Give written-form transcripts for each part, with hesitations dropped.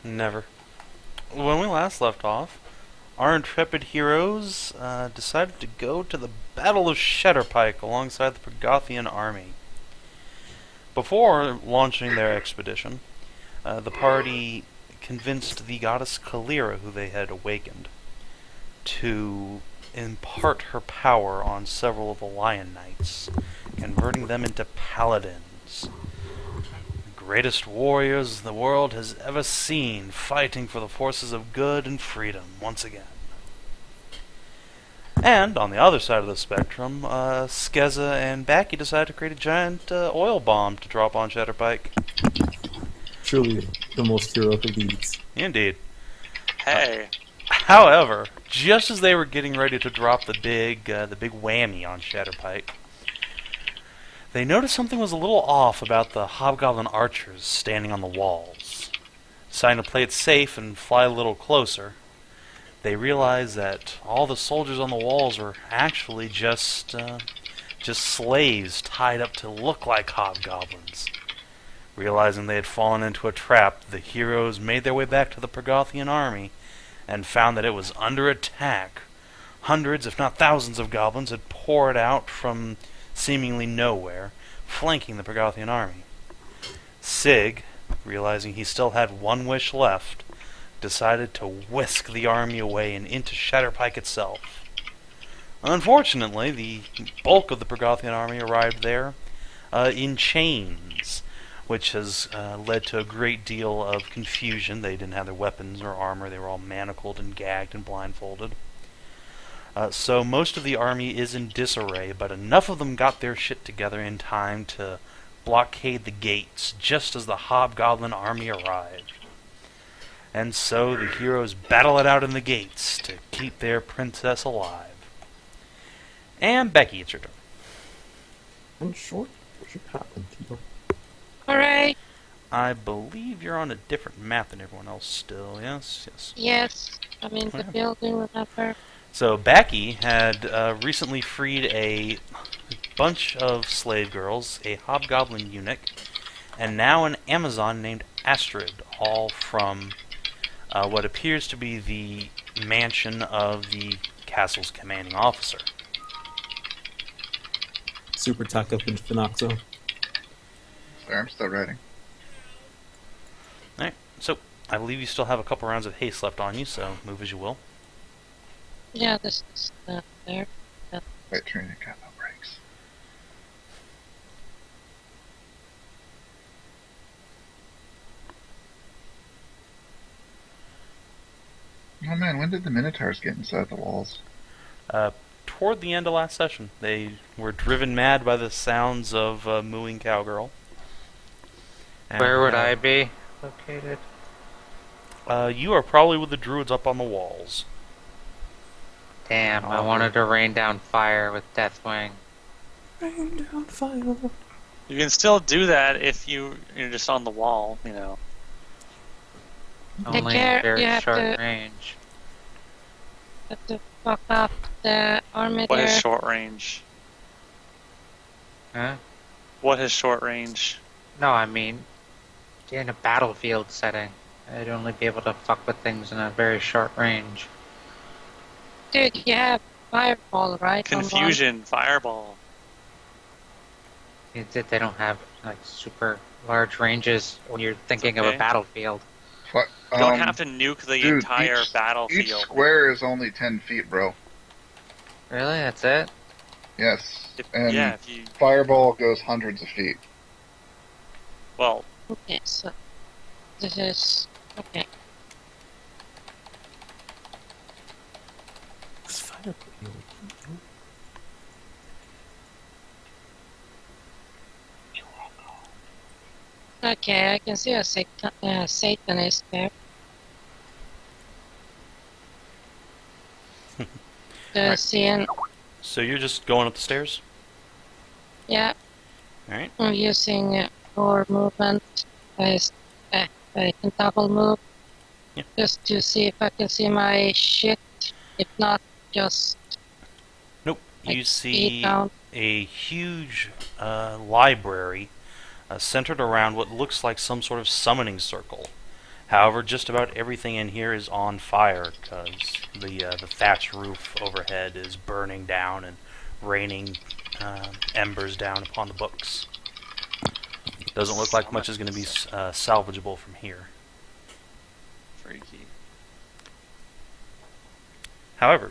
Never. When we last left off, our intrepid heroes decided to go to the Battle of Shatterpike alongside the Pregothian army. Before launching their expedition, the party convinced the goddess Kalira, who they had awakened, to impart her power on several of the Lion Knights, converting them into paladins. The greatest warriors the world has ever seen, fighting for the forces of good and freedom once again. And, on the other side of the spectrum, Skezza and Backy decided to create a giant oil bomb to drop on Shatterpike. Truly the most heroic of deeds. Indeed. Hey. However, just as they were getting ready to drop the big whammy on Shatterpike, they noticed something was a little off about the Hobgoblin archers standing on the walls. Deciding to play it safe and fly a little closer, they realized that all the soldiers on the walls were actually just slaves tied up to look like hobgoblins. Realizing they had fallen into a trap, the heroes made their way back to the Pregothian army and found that it was under attack. Hundreds, if not thousands, of goblins had poured out from seemingly nowhere, flanking the Pregothian army. Sig, realizing he still had one wish left, decided to whisk the army away and into Shatterpike itself. Unfortunately, the bulk of the Pregothian army arrived there in chains, which has led to a great deal of confusion. They didn't have their weapons or armor. They were all manacled and gagged and blindfolded. So most of the army is in disarray, but enough of them got their shit together in time to blockade the gates just as the Hobgoblin army arrived. And so the heroes battle it out in the gates to keep their princess alive. And Backy, it's your turn. I'm short. What should happen to you? Hooray! I believe you're on a different map than everyone else still, yes? Yes. Yes, I'm in the building, remember? So Backy had recently freed a bunch of slave girls, a hobgoblin eunuch, and now an Amazon named Astrid, all from what appears to be the mansion of the castle's commanding officer. Super tuck up in Fenoxo. Sorry, I'm still writing. Alright, so I believe you still have a couple rounds of haste left on you, so move as you will. Yeah, this is not there. Wait, Trina got no brakes. Oh man, when did the minotaurs get inside the walls? Toward the end of last session, they were driven mad by the sounds of mooing cowgirl. And, Where would I be located? You are probably with the druids up on the walls. Damn, I wanted to rain down fire with Deathwing. Rain down fire. You can still do that if you're just on the wall, you know. Only care, in very you have short to- range. Have to fuck up the army What there. is short range? Huh? What is short range? No, I mean, in a battlefield setting. I'd only be able to fuck with things in a very short range. Dude, you have fireball, right? on one? Confusion, fireball. They don't have, like, super large ranges when you're thinking of okay. a battlefield. What? You don't have to nuke the dude, entire each battlefield. square is only 10 feet, bro. Really? That's it? Yes. If, And yeah, if you... fireball goes hundreds of feet. Well, Okay, so this is okay. What's fire? Okay, I can see a Satanist there. Right. Seeing, So you're just going up the stairs? yeah, Alright. I'm using more movement. I can double move. Yeah. Just to see if I can see my shit. If not, just Nope. like You speed see down. a huge library centered around what looks like some sort of summoning circle. However, just about everything in here is on fire because the thatch roof overhead is burning down and raining embers down upon the books. Doesn't look like much is going to be salvageable from here. Freaky. However,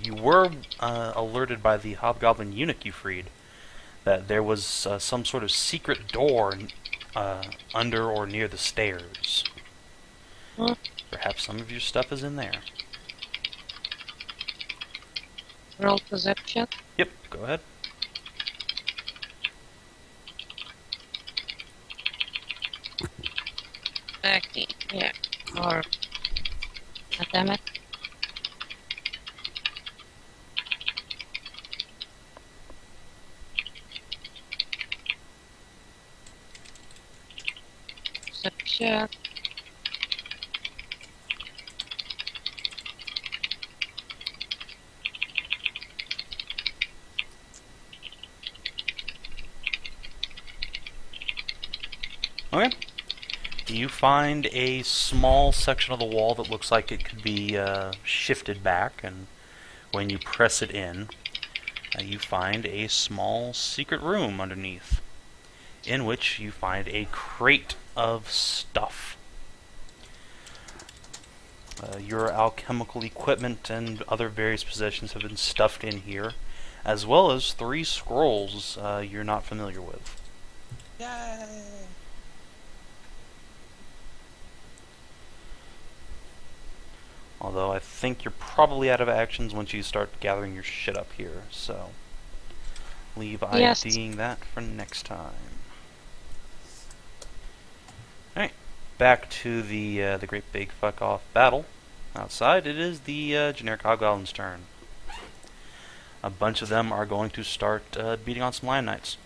you were alerted by the Hobgoblin eunuch you freed that there was some sort of secret door under or near the stairs. Perhaps some of your stuff is in there. Roll perception. Yep, go ahead. Backy. Yeah. Or. God damn it. Perception. Okay. You find a small section of the wall that looks like it could be shifted back, and when you press it in, you find a small secret room underneath, in which you find a crate of stuff. Your alchemical equipment and other various possessions have been stuffed in here, as well as 3 scrolls you're not familiar with. Yay! Although I think you're probably out of actions once you start gathering your shit up here, so leave Yes. IDing that for next time. Alright, back to the great big fuck off battle. Outside, it is the generic Hobgoblin's turn. A bunch of them are going to start beating on some Lion Knights.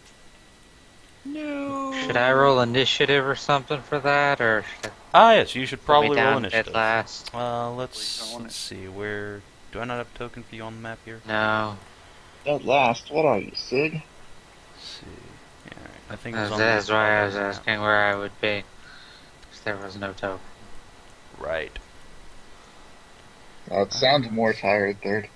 No. Should I roll initiative or something for that, or should Ah, yes, you should I probably put me roll down initiative. dead last? Let's see, where... Do I not have a token for you on the map here? No. Dead last. What are you, Sig? Let's see. Yeah, I think it was on That's the why I was map. asking where I would be. Because there was no token. Right. It sounds more tired, third.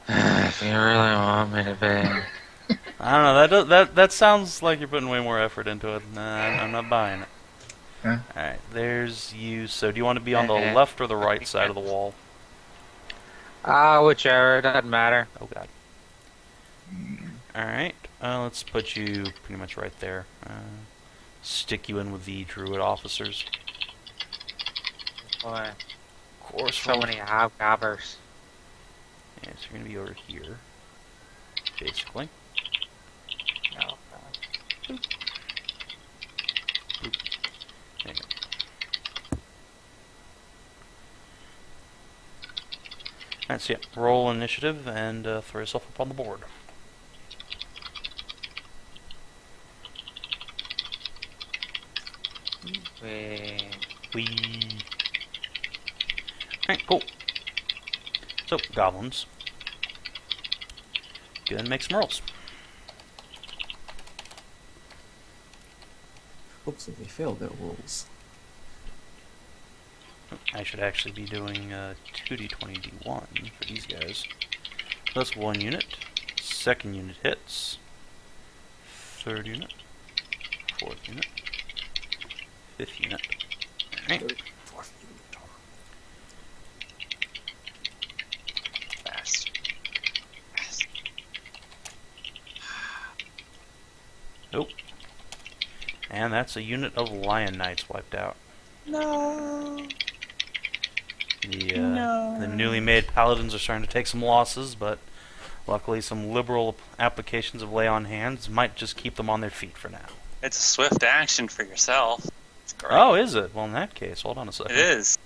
If you really want me to be. I don't know. That sounds like you're putting way more effort into it. Nah, I'm not buying it. Huh? All right, there's you. So, do you want to be on the left or the right side of the wall? Whichever, it doesn't matter. Oh God. All right. Let's put you pretty much right there. Stick you in with the druid officers. Boy, Of course. so many hobgoblers. Yeah, so you're gonna be over here, basically. No. There you go. That's it. Roll initiative and throw yourself up on the board. Whee. Alright, cool. So, goblins. Go ahead and make some rolls. Oops, they failed their rolls. I should actually be doing 2d20d1 for these guys. That's 1 unit. 2nd unit hits. 3rd unit. 4th unit. 5th unit. Alright. Fourth unit. Fast. Fast. Nope. And that's a unit of Lion Knights wiped out. No. The newly made paladins are starting to take some losses, but luckily some liberal applications of lay on hands might just keep them on their feet for now. It's a swift action for yourself. It's great. Oh, is it? Well, in that case, hold on a second. It is.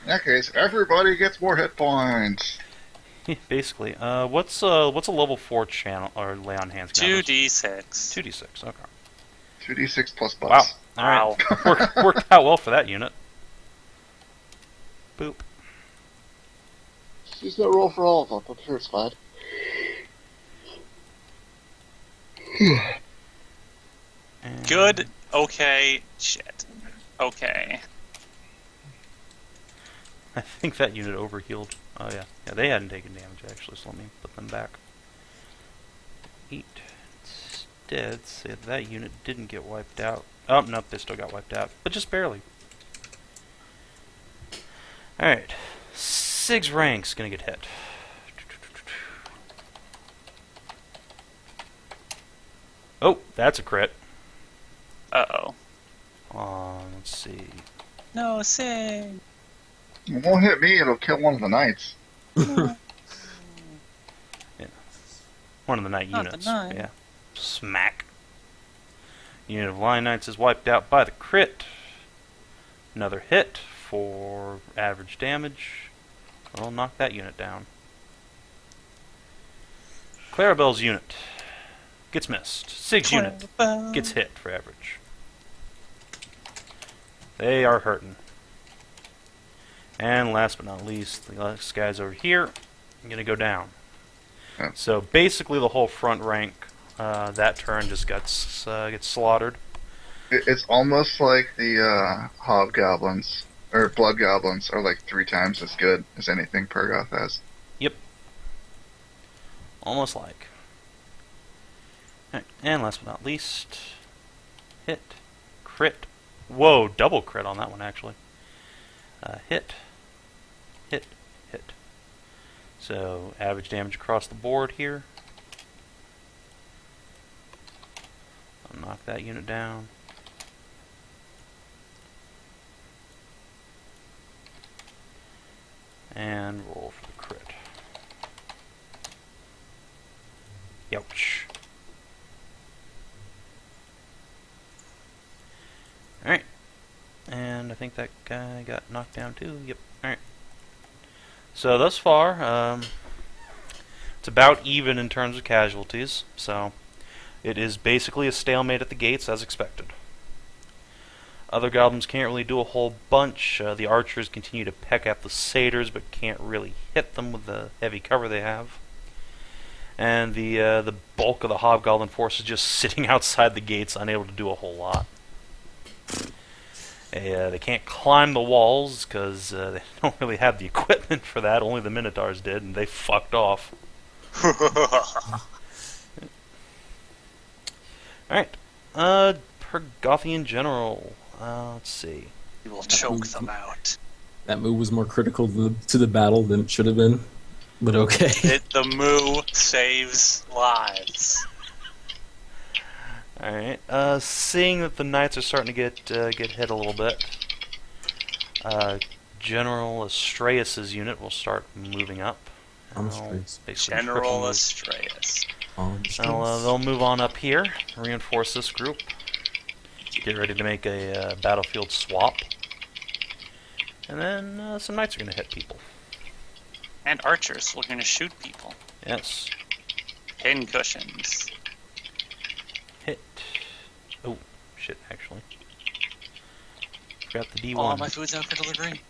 In that case, everybody gets more hit points. Basically, what's a level 4 channel or lay on hands? 2d6. 2d6. Okay. 2d6 plus plus. Wow. All right. Worked out well for that unit. Boop. She's gonna roll for all of them. I'm sure it's fine. And Good Okay, shit. Okay. I think that unit overhealed. Oh yeah. Yeah, they hadn't taken damage actually, so let me put them back. 8. Instead, say that unit didn't get wiped out. Oh, nope, they still got wiped out. But just barely. Alright. Sig's rank's gonna get hit. Oh, that's a crit. Uh-oh. Let's see. No, Sig. It won't hit me, it'll kill one of the knights. Yeah. One of the knight Not the units. knight. Yeah. Smack. Unit of Lion Knights is wiped out by the crit. Another hit for average damage. I'll knock that unit down. Clarabelle's unit gets missed. Sig's unit gets hit for average. They are hurting. And last but not least, the last guys over here are going to go down. Yeah. So basically the whole front rank that turn just gets slaughtered. It's almost like the Hobgoblins, or Blood Goblins, are like 3 times as good as anything Pergoth has. Yep. Almost like. Alright, and last but not least, hit, crit. Whoa, double crit on that one actually. Hit, hit, hit. So average damage across the board here. I'll knock that unit down. And roll for the crit. Youch. Alright. And I think that guy got knocked down too. Yep. Alright. So thus far, it's about even in terms of casualties. So it is basically a stalemate at the gates as expected. Other goblins can't really do a whole bunch. The archers continue to peck at the satyrs, but can't really hit them with the heavy cover they have. And the bulk of the hobgoblin force is just sitting outside the gates, unable to do a whole lot. They can't climb the walls because they don't really have the equipment for that. Only the minotaurs did, and they fucked off. Alright. Pergothian General. Let's see. You will choke them out. That move was more critical to the battle than it should have been. But okay. The moo saves lives. Alright. Seeing that the knights are starting to get hit a little bit, General Astraeus' unit will start moving up. And they'll Astraeus. basically General triple Astraeus. they'll move on up here, reinforce this group, get ready to make a battlefield swap, and then some knights are going to hit people. And archers. We're going to shoot people. Yes. Pin cushions. Hit. Oh, shit, actually. Forgot the D1. Oh, my food's out for delivery.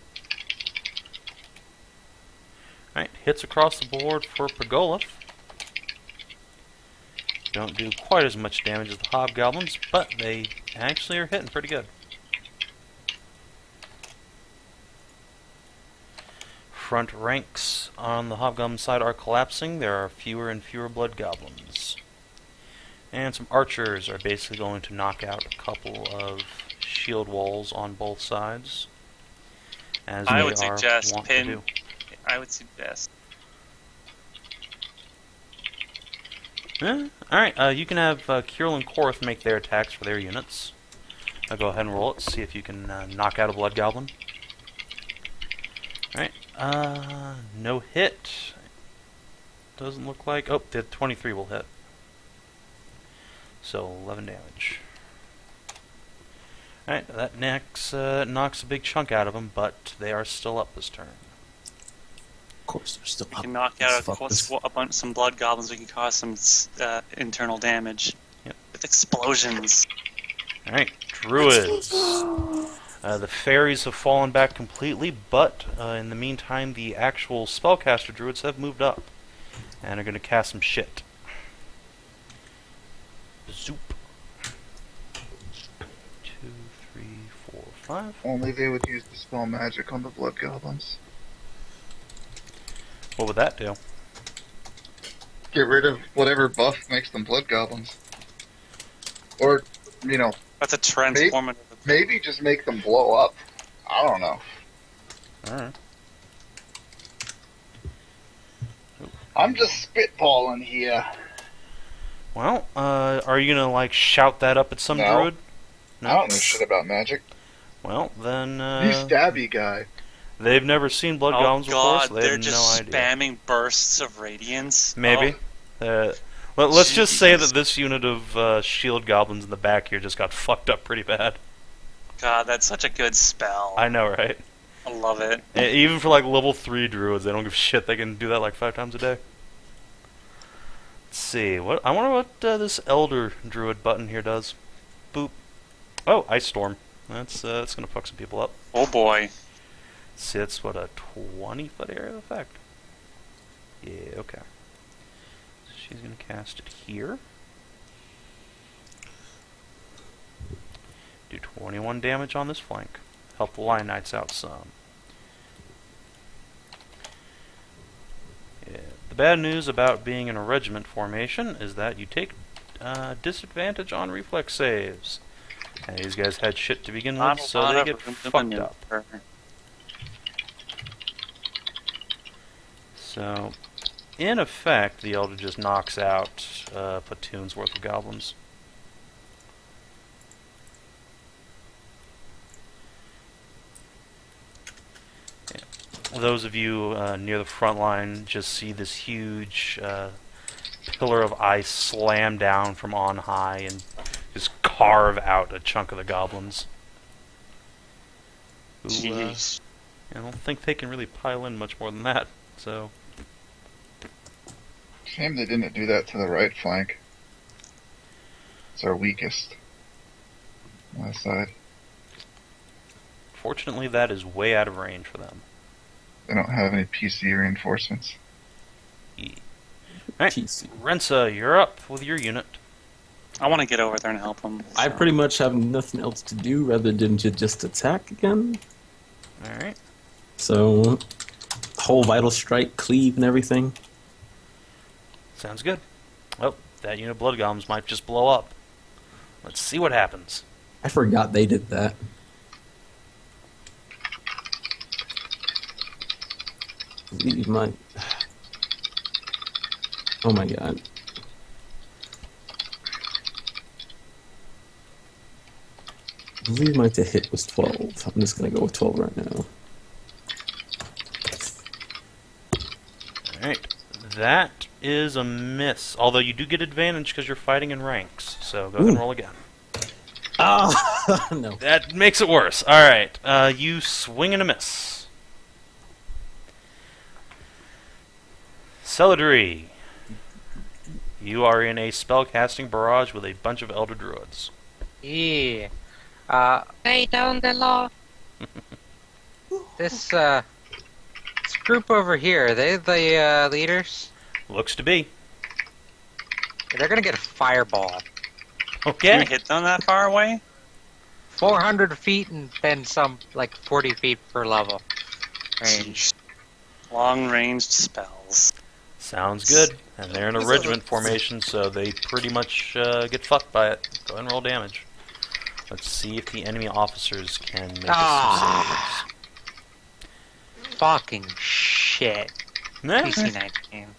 Alright, hits across the board for Pergolith. Don't do quite as much damage as the hobgoblins, but they actually are hitting pretty good. Front ranks on the hobgoblin side are collapsing. There are fewer and fewer blood goblins. And some archers are basically going to knock out a couple of shield walls on both sides, as I they would are suggest wont pin. to do. I would suggest. Alright, you can have Kirill and Korth make their attacks for their units. I'll go ahead and roll it, see if you can knock out a blood goblin. Alright, no hit. Doesn't look like... Oh, the 23 will hit. So, 11 damage. Alright, that knocks a big chunk out of them, but they are still up this turn. Of course, they're still We up. can knock Let's out fuck this. some blood goblins. We can cause some internal damage. Yep. With explosions. Alright, druids. The fairies have fallen back completely, but in the meantime, the actual spellcaster druids have moved up and are going to cast some shit. Zoop. 2, 3, 4, 5. Only they would use the spell magic on the blood goblins. What would that do? Get rid of whatever buff makes them blood goblins. Or, you know, That's a transformative. maybe just make them blow up. I don't know. Alright. I'm just spitballing here. Well, are you gonna, like, shout that up at some No. druid? I don't know shit about magic. Well, then, You stabby guy. they've never seen blood Oh goblins before, god, so they they're have just no idea. spamming bursts of radiance. Maybe. Oh, Let's just say Jesus. that this unit of shield goblins in the back here just got fucked up pretty bad. god, that's such a good spell. I know, right? I love it. Even for like level 3 druids, they don't give a shit. They can do that like 5 times a day. Let's see. I wonder what this Elder Druid button here does. Boop. Oh, Ice Storm. That's gonna fuck some people up. Oh boy. See, it's what, a 20-foot area of effect? Yeah, okay. So she's gonna cast it here. Do 21 damage on this flank. Help the Lion Knights out some. Yeah. The bad news about being in a regiment formation is that you take disadvantage on reflex saves. And these guys had shit to begin with, so they get fucked up. So, in effect, the Elder just knocks out a platoon's worth of goblins. Those of you near the front line just see this huge pillar of ice slam down from on high and just carve out a chunk of the goblins. Who, Jeez. I don't think they can really pile in much more than that, so... Shame they didn't do that to the right flank. It's our weakest. On that side. Fortunately, that is way out of range for them. They don't have any PC reinforcements. Alright, PC. Rensa, you're up with your unit. I want to get over there and help them. I pretty much have nothing else to do rather than to just attack again. Alright. So, whole Vital Strike, cleave, and everything. Sounds good. Well, that unit of blood goblins might just blow up. Let's see what happens. I forgot they did that. Leave my... Oh my god. I believe my to hit was 12. I'm just gonna go with 12 right now. Alright. That is a miss. Although you do get advantage because you're fighting in ranks. So go ahead and roll again. Ah! No. That makes it worse. Alright. You swing and a miss. Celadrie. You are in a spellcasting barrage with a bunch of Elder Druids. Yeah. Lay down the law. This group over here, are they the leaders? Looks to be. They're gonna get a fireball. Can Okay. we hit them that far away? 400 feet and then some, like 40 feet per level range. Long-ranged spells. Sounds good. And they're in a regiment formation, so they pretty much get fucked by it. Go ahead and roll damage. Let's see if the enemy officers can make Ah. some Fucking shit. saves. PC 19.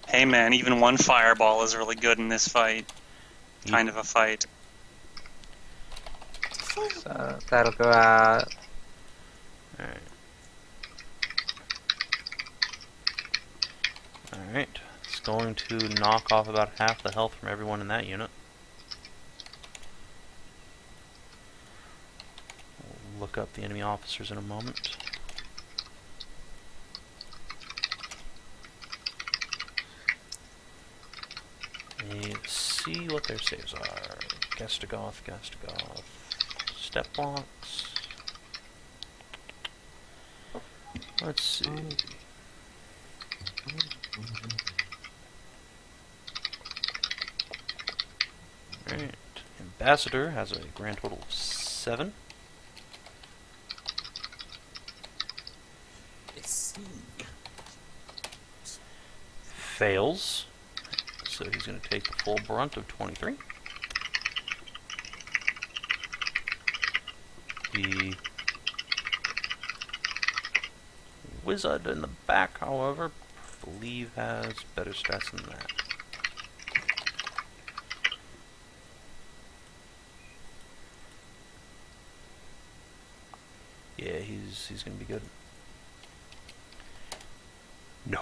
Hey man, even one fireball is really good in this fight. Kind of a fight. So that'll go out. Alright. Alright. It's going to knock off about half the health from everyone in that unit. We'll look up the enemy officers in a moment. Let's see what their saves are. Gastagoth, step blocks. Let's see. Alright, Ambassador has a grand total of 7. Fails, so he's going to take the full brunt of 23. The wizard in the back, however, I believe has better stats than that. Yeah, he's going to be good.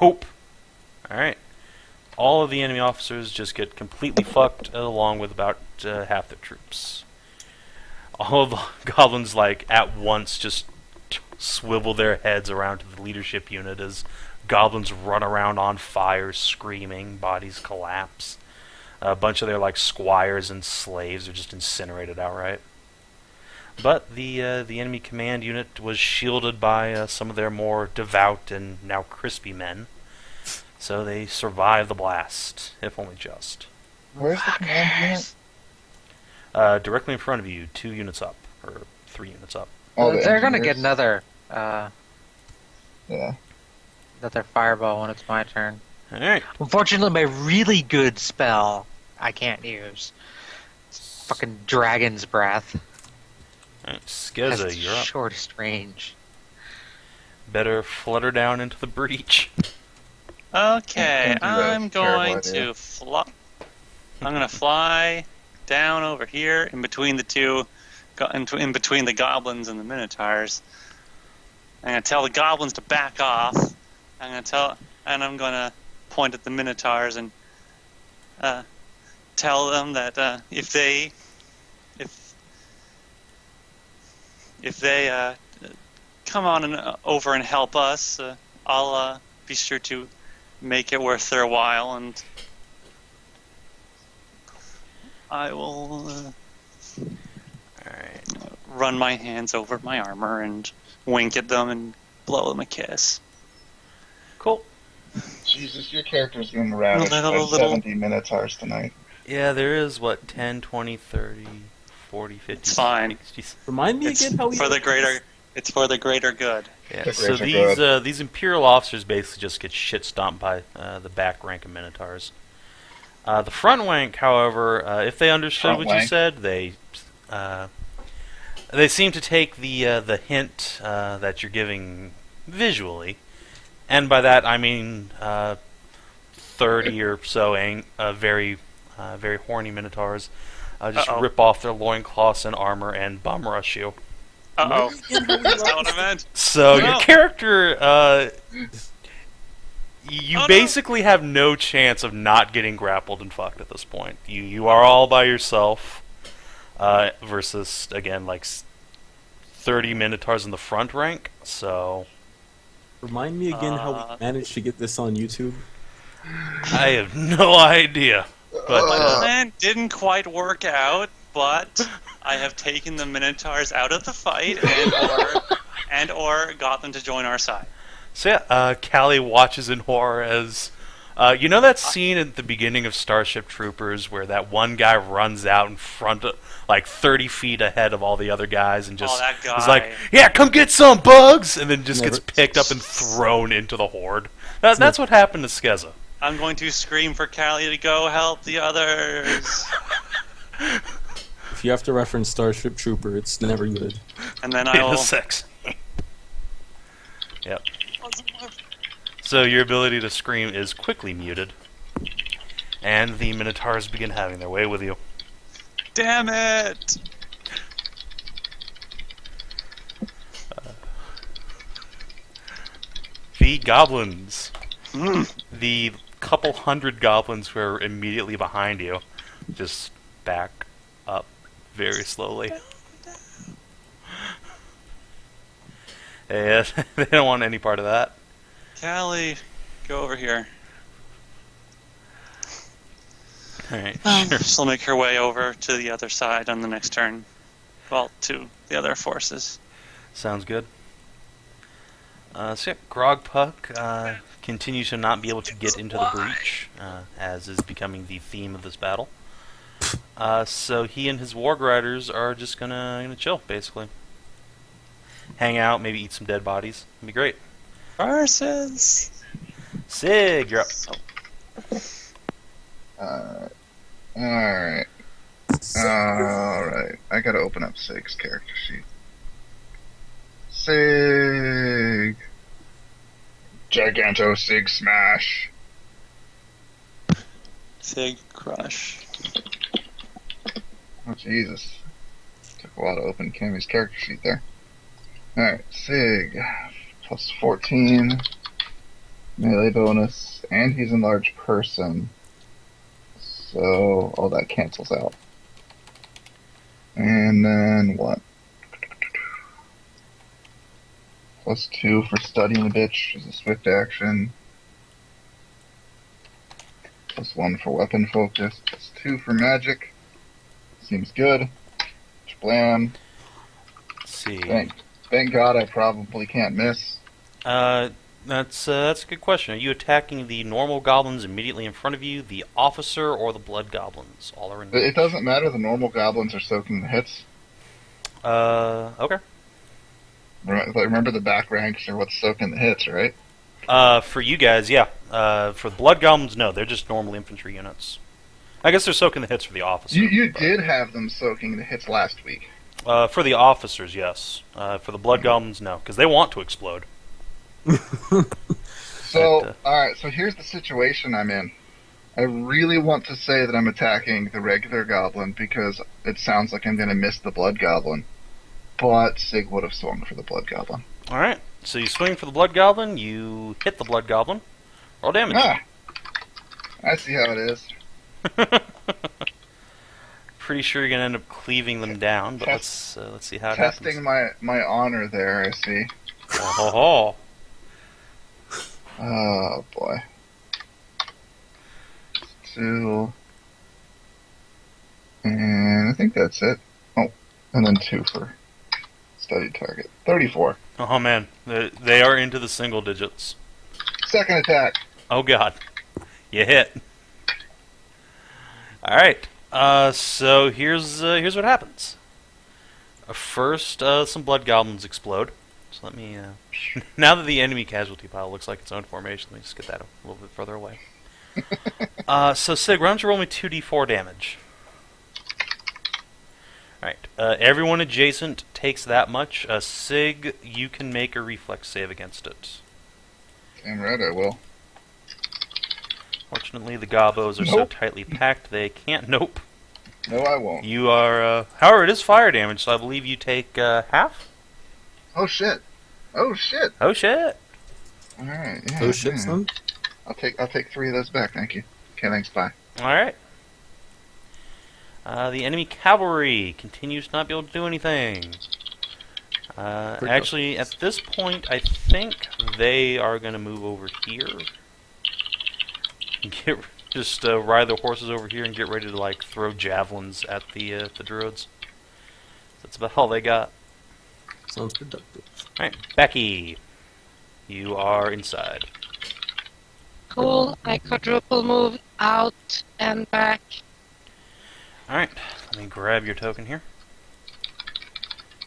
Nope. Alright. All of the enemy officers just get completely fucked, along with about half their troops. All of the goblins, like, at once just swivel their heads around to the leadership unit as goblins run around on fire, screaming, bodies collapse. A bunch of their, like, squires and slaves are just incinerated outright. But the enemy command unit was shielded by some of their more devout and now crispy men. So they survived the blast, if only just. Where's the command unit? Directly in front of you, 2 units up, or 3 units up. Oh, the They're gonna engineers? get another Yeah. another fireball when it's my turn. Alright. Unfortunately, my really good spell I can't use. It's fucking Dragon's Breath. Alright, Has Skezza, the you're up. shortest range. Better flutter down into the breach. Okay, Don't do that. I'm Terrible going idea. to fly. I'm gonna fly down over here in between the two, in between the goblins and the minotaurs. I'm gonna tell the goblins to back off. I'm gonna point at the minotaurs and tell them that if they come on over and help us, I'll be sure to make it worth their while, and I will Alright. run my hands over my armor and wink at them and blow them a kiss. Cool. Jesus, your character's getting ravaged by Little- 70 minotaurs tonight. Yeah, there is, what, 10, 20, 30, 40, 50, It's fine. 60. Remind me It's again how we for the greater. It's for the greater good. Yeah, The so greater these Imperial officers basically just get shit stomped by the back rank of Minotaurs. The front rank, however, if they understood Front what you rank? said, they seem to take the hint that you're giving visually, and by that I mean 30 or so very horny Minotaurs just Uh-oh. rip off their loincloths and armor and bum rush you. Uh-oh. That's not what I meant. So No. your character, you Oh, no. basically have no chance of not getting grappled and fucked at this point. You are all by yourself, versus again like 30 Minotaurs in the front rank. So Remind me again how we managed to get this on YouTube. I have no idea. But My plan didn't quite work out, but I have taken the Minotaurs out of the fight and or got them to join our side. so yeah, Callie watches in horror as. You know that scene at the beginning of Starship Troopers where that one guy runs out in front of, like 30 feet ahead of all the other guys and just that guy. is like, yeah, come get some bugs, and then just Never- gets picked up and thrown into the horde. That's what happened to Skezza. I'm going to scream for Callie to go help the others. If you have to reference Starship Trooper, it's never good. And then It I will... was sex. Yep. So your ability to scream is quickly muted, and the Minotaurs begin having their way with you. Damn it! The goblins. Mm. The couple hundred goblins who are immediately behind you just back up very slowly. Yeah, they don't want any part of that. Callie, go over here. Alright, sure. She'll make her way over to the other side on the next turn. Well, to the other forces. Sounds good. So yeah, Grogpuck continues to not be able to get into the breach, as is becoming the theme of this battle. So he and his warg riders are just gonna chill, basically. Hang out, maybe eat some dead bodies. It'd be great. Versus. Sig, you're up. Alright. Alright. I gotta open up Sig's character sheet. Sig! Giganto Sig Smash. Sig Crush. Oh, Jesus. Took a while to open Cammy's character sheet there. Alright, Sig. Plus 14. Melee bonus. And he's in large person. So, all that cancels out. And then what? Plus 2 for studying the bitch is a swift action. Plus 1 for weapon focus. Plus 2 for magic. Seems good. Blam. Let's see. Thank God I probably can't miss. That's a good question. Are you attacking the normal goblins immediately in front of you, the officer, or the blood goblins? All are in. It doesn't matter, the normal goblins are soaking the hits. Okay. Remember the back ranks are what's soaking the hits, right? For you guys, yeah. For the blood goblins, no, they're just normal infantry units. I guess they're soaking the hits for the officers. You did have them soaking the hits last week. For the officers, yes. For the blood goblins, no, because they want to explode. So, alright, so here's the situation I'm in. I really want to say that I'm attacking the regular goblin because it sounds like I'm going to miss the blood goblin. But Sig would have swung for the blood goblin. Alright, so you swing for the blood goblin, you hit the blood goblin. Roll damage. Ah! I see how it is. Pretty sure you're going to end up cleaving them down, but let's see how it Testing happens. my honor there, I see. Oh. Oh, boy. 2. And I think that's it. Oh, and then 2 for study target. 34. Oh man, they are into the single digits. Second attack. Oh god. You hit. Alright, so here's what happens. First, some blood goblins explode. So let me, now that the enemy casualty pile looks like its own formation, let me just get that a little bit further away. So Sig, why don't you roll me 2d4 damage? Alright, everyone adjacent takes that much. Sig, you can make a reflex save against it. Damn right I will. Fortunately, the gobos are so Nope. tightly packed they can't. Nope. No, I won't. You are, however, it is fire damage, so I believe you take half? Oh shit. Oh shit. Oh shit! Alright, yeah. Oh shit, yeah. son. I'll take 3 of those back, thank you. Okay, thanks, bye. Alright. The enemy cavalry continues to not be able to do anything. Actually, at this point, I think they are going to move over here. Just ride their horses over here and get ready to like throw javelins at the druids. That's about all they got. Sounds productive. Alright, Backy. You are inside. Cool. I quadruple move out and back. Alright, let me grab your token here.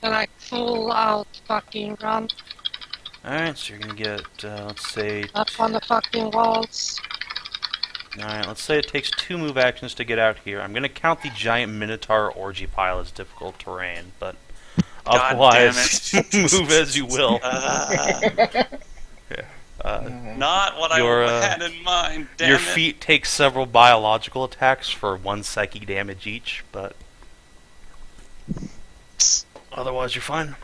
And like full out fucking run Alright, so you're gonna get, let's say... up on the fucking walls. Alright, let's say it takes 2 move actions to get out here. I'm gonna count the giant minotaur orgy pile as difficult terrain, but... God otherwise, damn move as you will. Not what Your, I had in mind, damn Your it. feet take several biological attacks for 1 psychic damage each, but... otherwise, you're fine.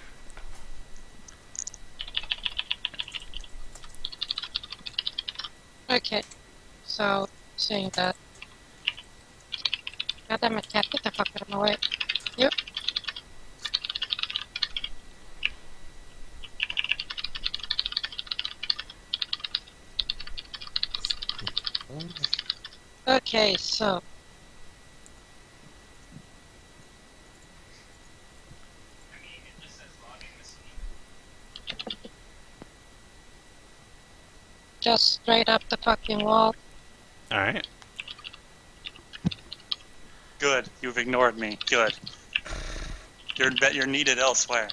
Okay. So, seeing that. Goddamn it, cat, get the fuck out of my way. Yep. Okay, so. Just straight up the fucking wall. Alright. Good. You've ignored me. Good. You're needed elsewhere.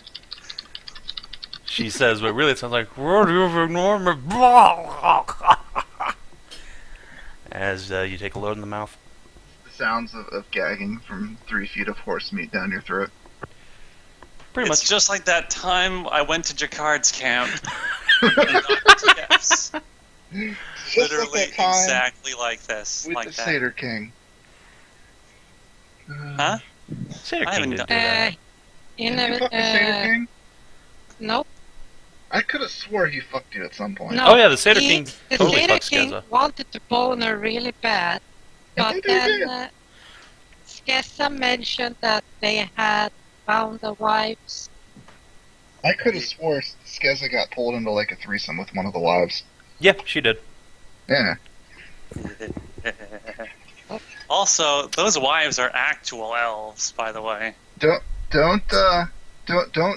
She says, but really it sounds like, "Would you ignore me?" As you take a load in the mouth. The sounds of gagging from 3 feet of horse meat down your throat. Pretty It's much. just like that time I went to Jacquard's camp. And got yes. Just Literally like that time exactly like this. with Like the that. Satyr King. Huh? Satyr I King haven't didn't done- do that. You Did never. you fuck the Satyr King? Nope. I could have swore he fucked you at some point. No. Oh yeah, the Satyr He- King The totally Satyr fucks King Skezza. wanted to bone her really bad, I but think they did. then Skezza mentioned that they had found the wives. I could have swore Skezza got pulled into like a threesome with one of the wives. Yeah, she did. Yeah. Also, those wives are actual elves, by the way. Don't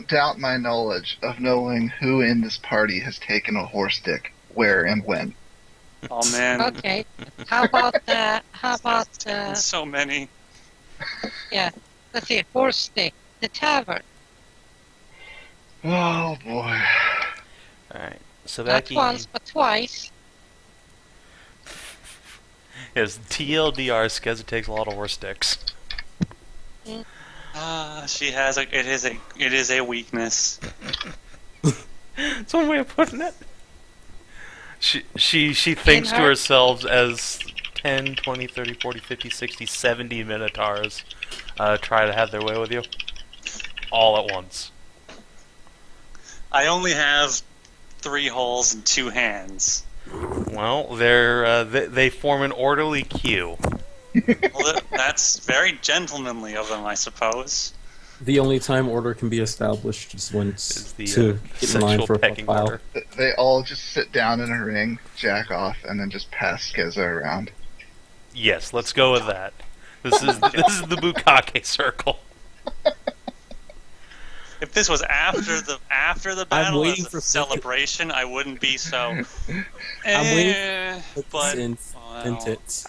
doubt my knowledge of knowing who in this party has taken a horse dick, where and when. Oh man, Okay. How about so many. let's see, horse stick, the tavern. Oh boy. Alright. So Not Backy. once, but twice. Yes, TLDR, Skezza takes a lot of horse dicks. She has a. It is a weakness. That's one way of putting it. She thinks to her- herself as 10, 20, 30, 40, 50, 60, 70 minotaurs try to have their way with you. All at once. I only have 3 holes and 2 hands. Well, they form an orderly queue. Well, that's very gentlemanly of them, I suppose. The only time order can be established is when Is it's the to get in line sexual for a pecking pile. order. They all just sit down in a ring, jack off, and then just pass Skezza around. Yes, let's go with that. This is the Bukake circle. If this was after the battle waiting as for a celebration, I wouldn't be so. waiting But and well, tits.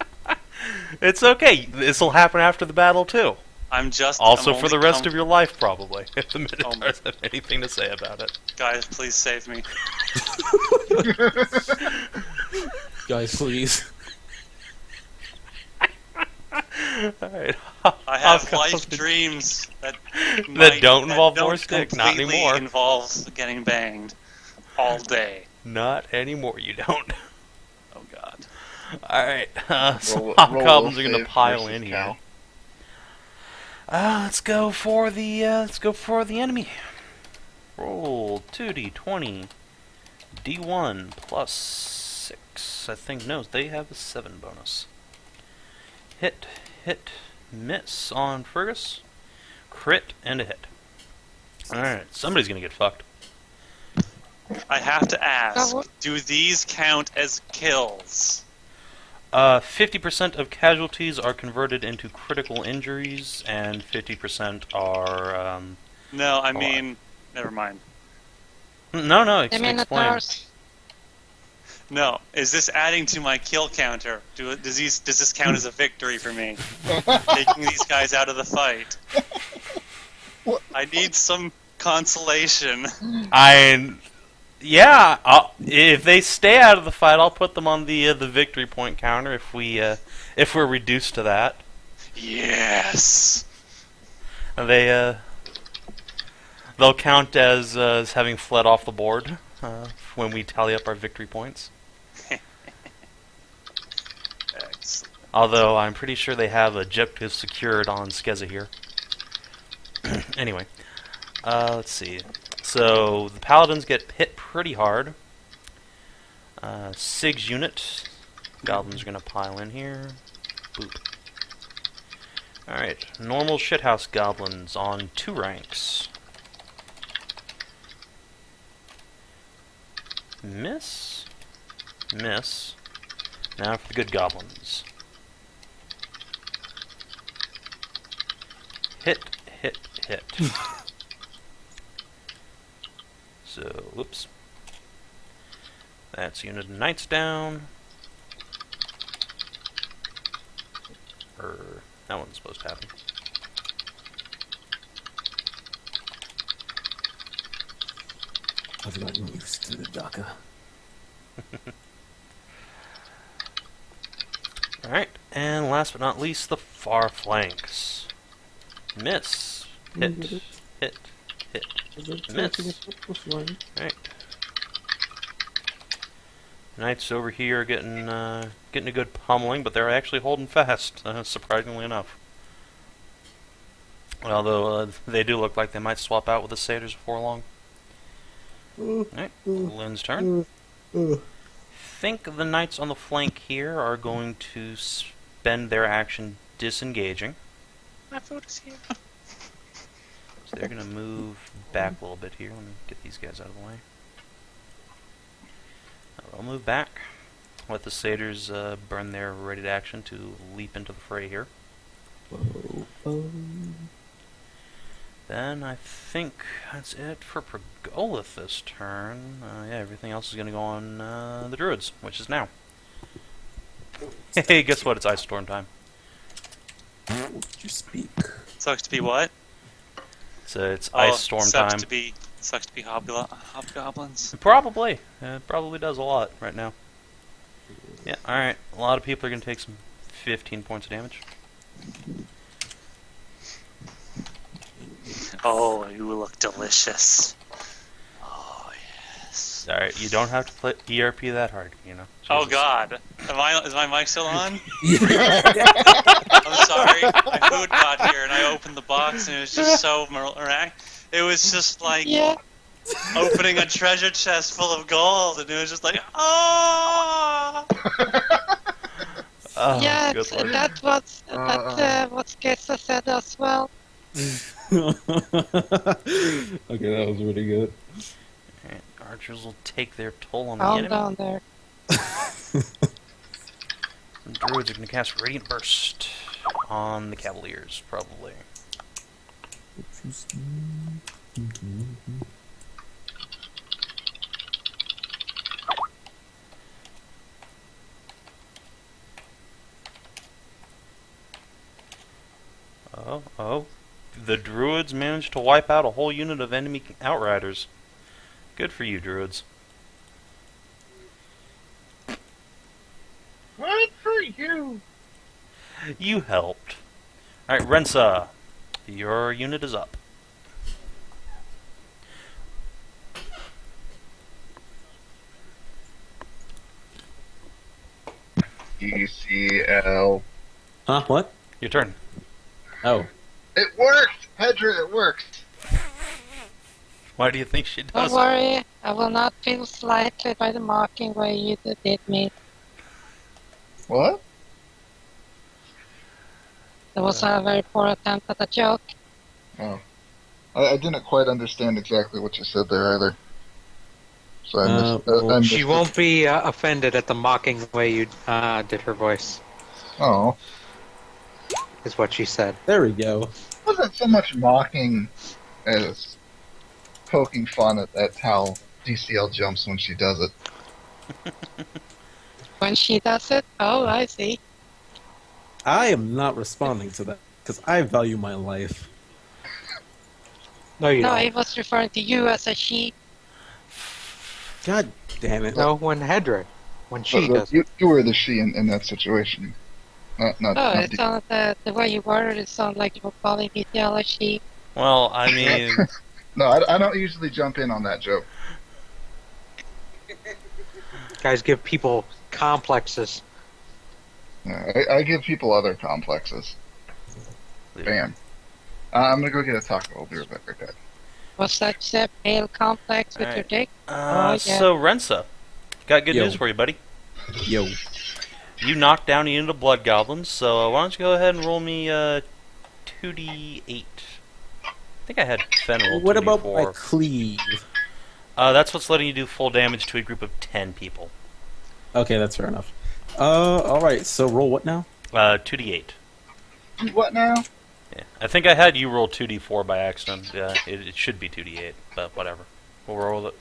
It's okay. This will happen after the battle too. I'm Also I'm for the only rest of your life, probably. If the Minotaurs my- have anything to say about it. guys, please save me. Guys, please. Alright. I have life dreams that don't involve horse dick, not completely anymore. Involve getting banged all day. Not anymore, you don't. Oh God. Alright, so Roll Hobgoblins are save gonna pile versus in here. Cal. Let's go for the enemy. Roll 2d20. D1 plus 6. I think no, they have a 7 bonus. Hit, miss on Fergus. Crit and a hit. Alright, somebody's gonna get fucked. I have to ask: Oh. do these count as kills? 50% of casualties are converted into critical injuries, and 50% are, No, I Oh, mean, never mind. No, The explain. Minotaurs. No, is this adding to my kill counter? Does this count as a victory for me? Taking these guys out of the fight. I need some consolation. If they stay out of the fight, I'll put them on the victory point counter if we're reduced to that. Yes. They'll count as having fled off the board when we tally up our victory points. Excellent. Although I'm pretty sure they have objectives secured on Skezza here. Anyway, let's see. So the paladins get hit pretty hard. Sig's unit. Goblins are gonna pile in here. Boop. Alright, normal shithouse goblins on 2 ranks. Miss. Miss. Now for the good goblins. Hit. So, whoops. That's unit of knights down. that wasn't supposed to happen. I've gotten used to the DACA. Alright, and last but not least, the far flanks. Miss. Hit. Hit. Hit. Miss. Alright. Knights over here are getting a good pummeling, but they're actually holding fast, surprisingly enough. Although they do look like they might swap out with the satyrs before long. Alright, Lynn's turn. Think the knights on the flank here are going to spend their action disengaging. My food is here. So they're going to move back a little bit here. Let me get these guys out of the way. They'll move back. Let the satyrs burn their ready action to leap into the fray here. Then I think that's it for Pergolith this turn. Yeah, everything else is going to go on the druids, which is now. Hey, guess what? It's Ice Storm time. Would you speak? Sucks to be what? It's Ice Storm time. Sucks to be hobgoblins. Probably. It probably does a lot right now. Yeah, alright. A lot of people are going to take some 15 points of damage. Oh, you look delicious. Oh, yes. Alright, you don't have to play ERP that hard, you know. Oh, Jesus. God. Is my mic still on? I'm sorry. My food got here, and I opened the box, and it was just so miraculous. It was just like opening a treasure chest full of gold, and it was just like, oh! Oh, Yeah, good lord. that's what Skezza said as well. Okay, that was really good. Alright, archers will take their toll on the Calm enemy. down there. And druids are going to cast Radiant Burst on the Cavaliers, probably. Oh. The druids managed to wipe out a whole unit of enemy outriders. Good for you, druids. Good for you. You helped. Alright, Rensa. Your unit is up. ECL. Huh? What? Your turn. Oh. It worked! Hedrah, it worked! Why do you think she Don't does? worry, I will not feel slighted by the mocking way you did me. What? That was a very poor attempt at a joke. Oh. I didn't quite understand exactly what you said there either. So I missed She it. won't be offended at the mocking way you did her voice, Oh. is what she said. There we go. It wasn't so much mocking as poking fun at how DCL jumps when she does it. When she does it, oh, I see. I am not responding to that because I value my life. No, you No, don't. I was referring to you as a she. God damn it. No, when Hedrah, when she But does. you were the she in that situation. Not Oh, it sounded the way you worded it sounded like you were calling DCL a she. Well, I mean, No, I don't usually jump in on that joke. Guys give people complexes. I give people other complexes. Bam. I'm gonna go get a taco. I'll be right back. Was that a pale complex with your Alright. dick? Oh, yeah. So Rensa, got good Yo. news for you, buddy. Yo. You knocked down a unit of blood goblins, so why don't you go ahead and roll me 2d8. I think I had Fen roll 2d4. What about my cleave? That's what's letting you do full damage to a group of 10 people. Okay, that's fair enough. Alright, so roll what now? 2d8. What now? Yeah. I think I had you roll 2d4 by accident. Yeah, it should be 2d8, but whatever. We'll roll it.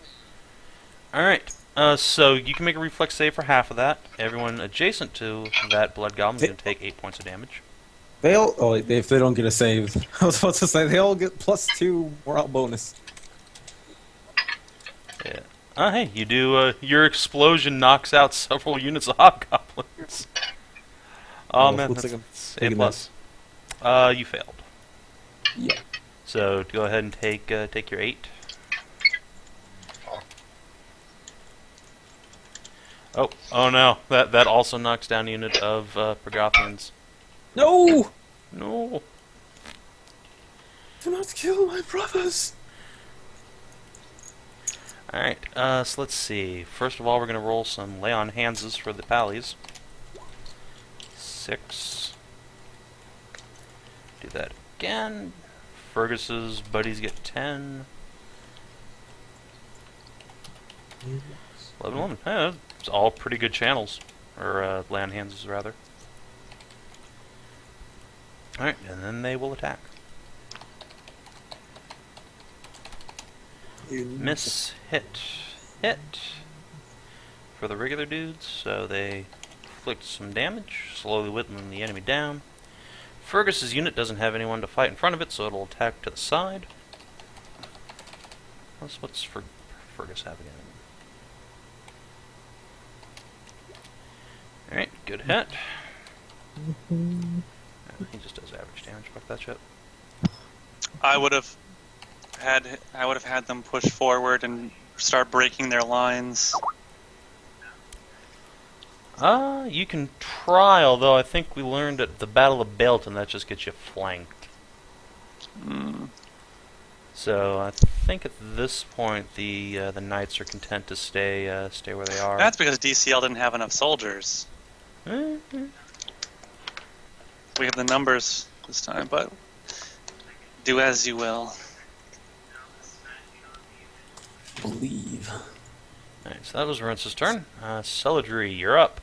Alright, so you can make a reflex save for half of that. Everyone adjacent to that blood goblin is going to take 8 points of damage. They all. Oh, if they don't get a save, I was about to say they all get +2 morale bonus. Yeah. Hey, you do. Your explosion knocks out several units of hobgoblins. Oh Oh, man, looks that's, like I'm that's A taking plus. You failed. Yeah. So go ahead and take your 8. Oh no! That also knocks down a unit of Progothians. No! No. Do not kill my brothers. All right. So let's see. First of all, we're gonna roll some lay on handses for the pallies. 6. Do that again. Fergus's buddies get 10. 11. Yeah, it's all pretty good channels. Or land hands, rather. Alright, and then they will attack. Miss, hit, hit. For the regular dudes, so they inflict some damage, slowly whittling the enemy down. Fergus's unit doesn't have anyone to fight in front of it, so it'll attack to the side. What's Fergus have again? Alright, good hit. He just does average damage. Fuck that shit. I would have had them push forward and start breaking their lines. You can try, although I think we learned at the Battle of Belton that just gets you flanked. So I think at this point the knights are content to stay where they are. That's because DCL didn't have enough soldiers. Mm-hmm. We have the numbers this time, but do as you will. Believe. Alright, so that was Rensa's turn. Celadrie, you're up.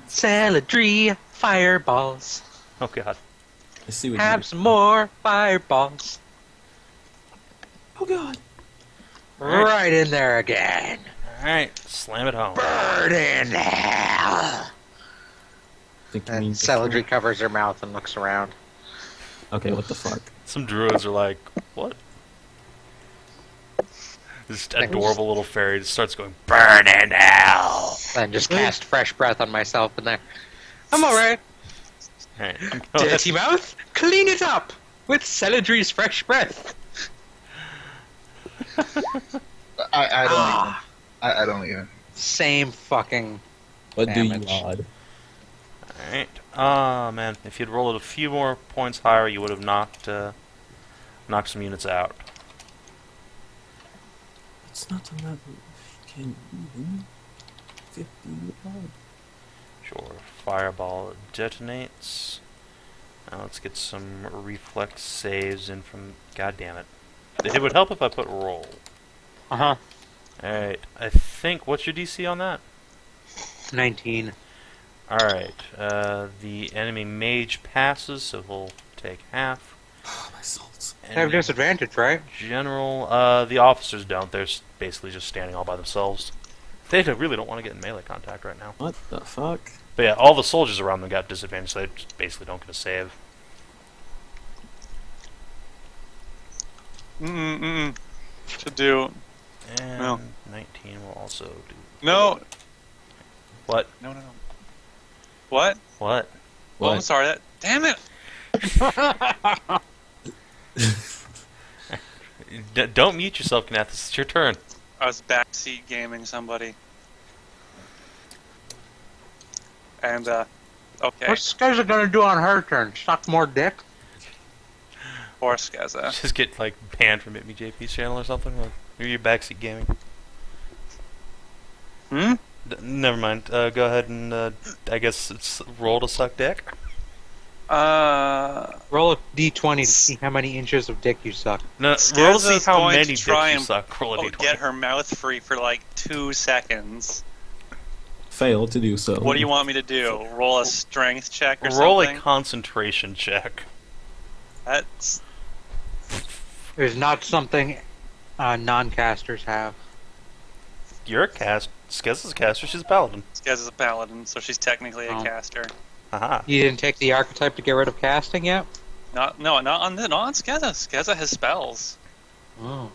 Celadrie, fireballs. Oh god. I see what Have some more fireballs. Oh god. Right in there again. Alright, slam it home. Burn in hell. Think you And mean Celadrie covers her mouth and looks around. Okay, what the fuck? Some druids are like, what? This adorable little fairy just starts going, burn in hell! And just cast fresh breath on myself in there. I'm alright. Alright, Dirty mouth, clean it up with Celadrie's fresh breath. I don't even. Same fucking What do you damage. odd? Alright. Ah, man. If you'd rolled it a few more points higher, you would have knocked some units out. It's not a matter of can even 50 odd. Sure. Fireball detonates. Now let's get some reflex saves in from... God damn it. It would help if I put roll. Uh-huh. Alright. I think... What's your DC on that? 19. Alright. The enemy mage passes, so he'll take half. Oh, my salts. They have disadvantage, right? General, the officers don't. They're basically just standing all by themselves. They really don't want to get in melee contact right now. What the fuck? But yeah, all the soldiers around them got disadvantage, so they just basically don't get a save. Should do. And No. 19 will also do... No. What? No. What? What? Oh, I'm sorry. Damn it. Don't mute yourself, Kinathis. It's your turn. I was backseat gaming somebody. And, okay. What's Skezza gonna do on her turn? Suck more dick? Or Skezza. Just get, like, banned from JP's channel or something? Like, you're backseat gaming. Never mind. Go ahead and, I guess it's roll to suck dick. Roll a d20 to see how many inches of dick you suck. No, roll to see Skezza's how going many to dicks try you and suck. Roll a d20. get her mouth free for like 2 seconds. Fail to do so. What do you want me to do? Roll a strength check or Roll something? a concentration check. That's... It's not something non-casters have. You're a Skezza's a caster. She's a paladin. Skezza's a paladin, so she's technically a Oh. caster. Haha. You didn't take the archetype to get rid of casting yet? Not on Skezza. Skezza has spells. Oh.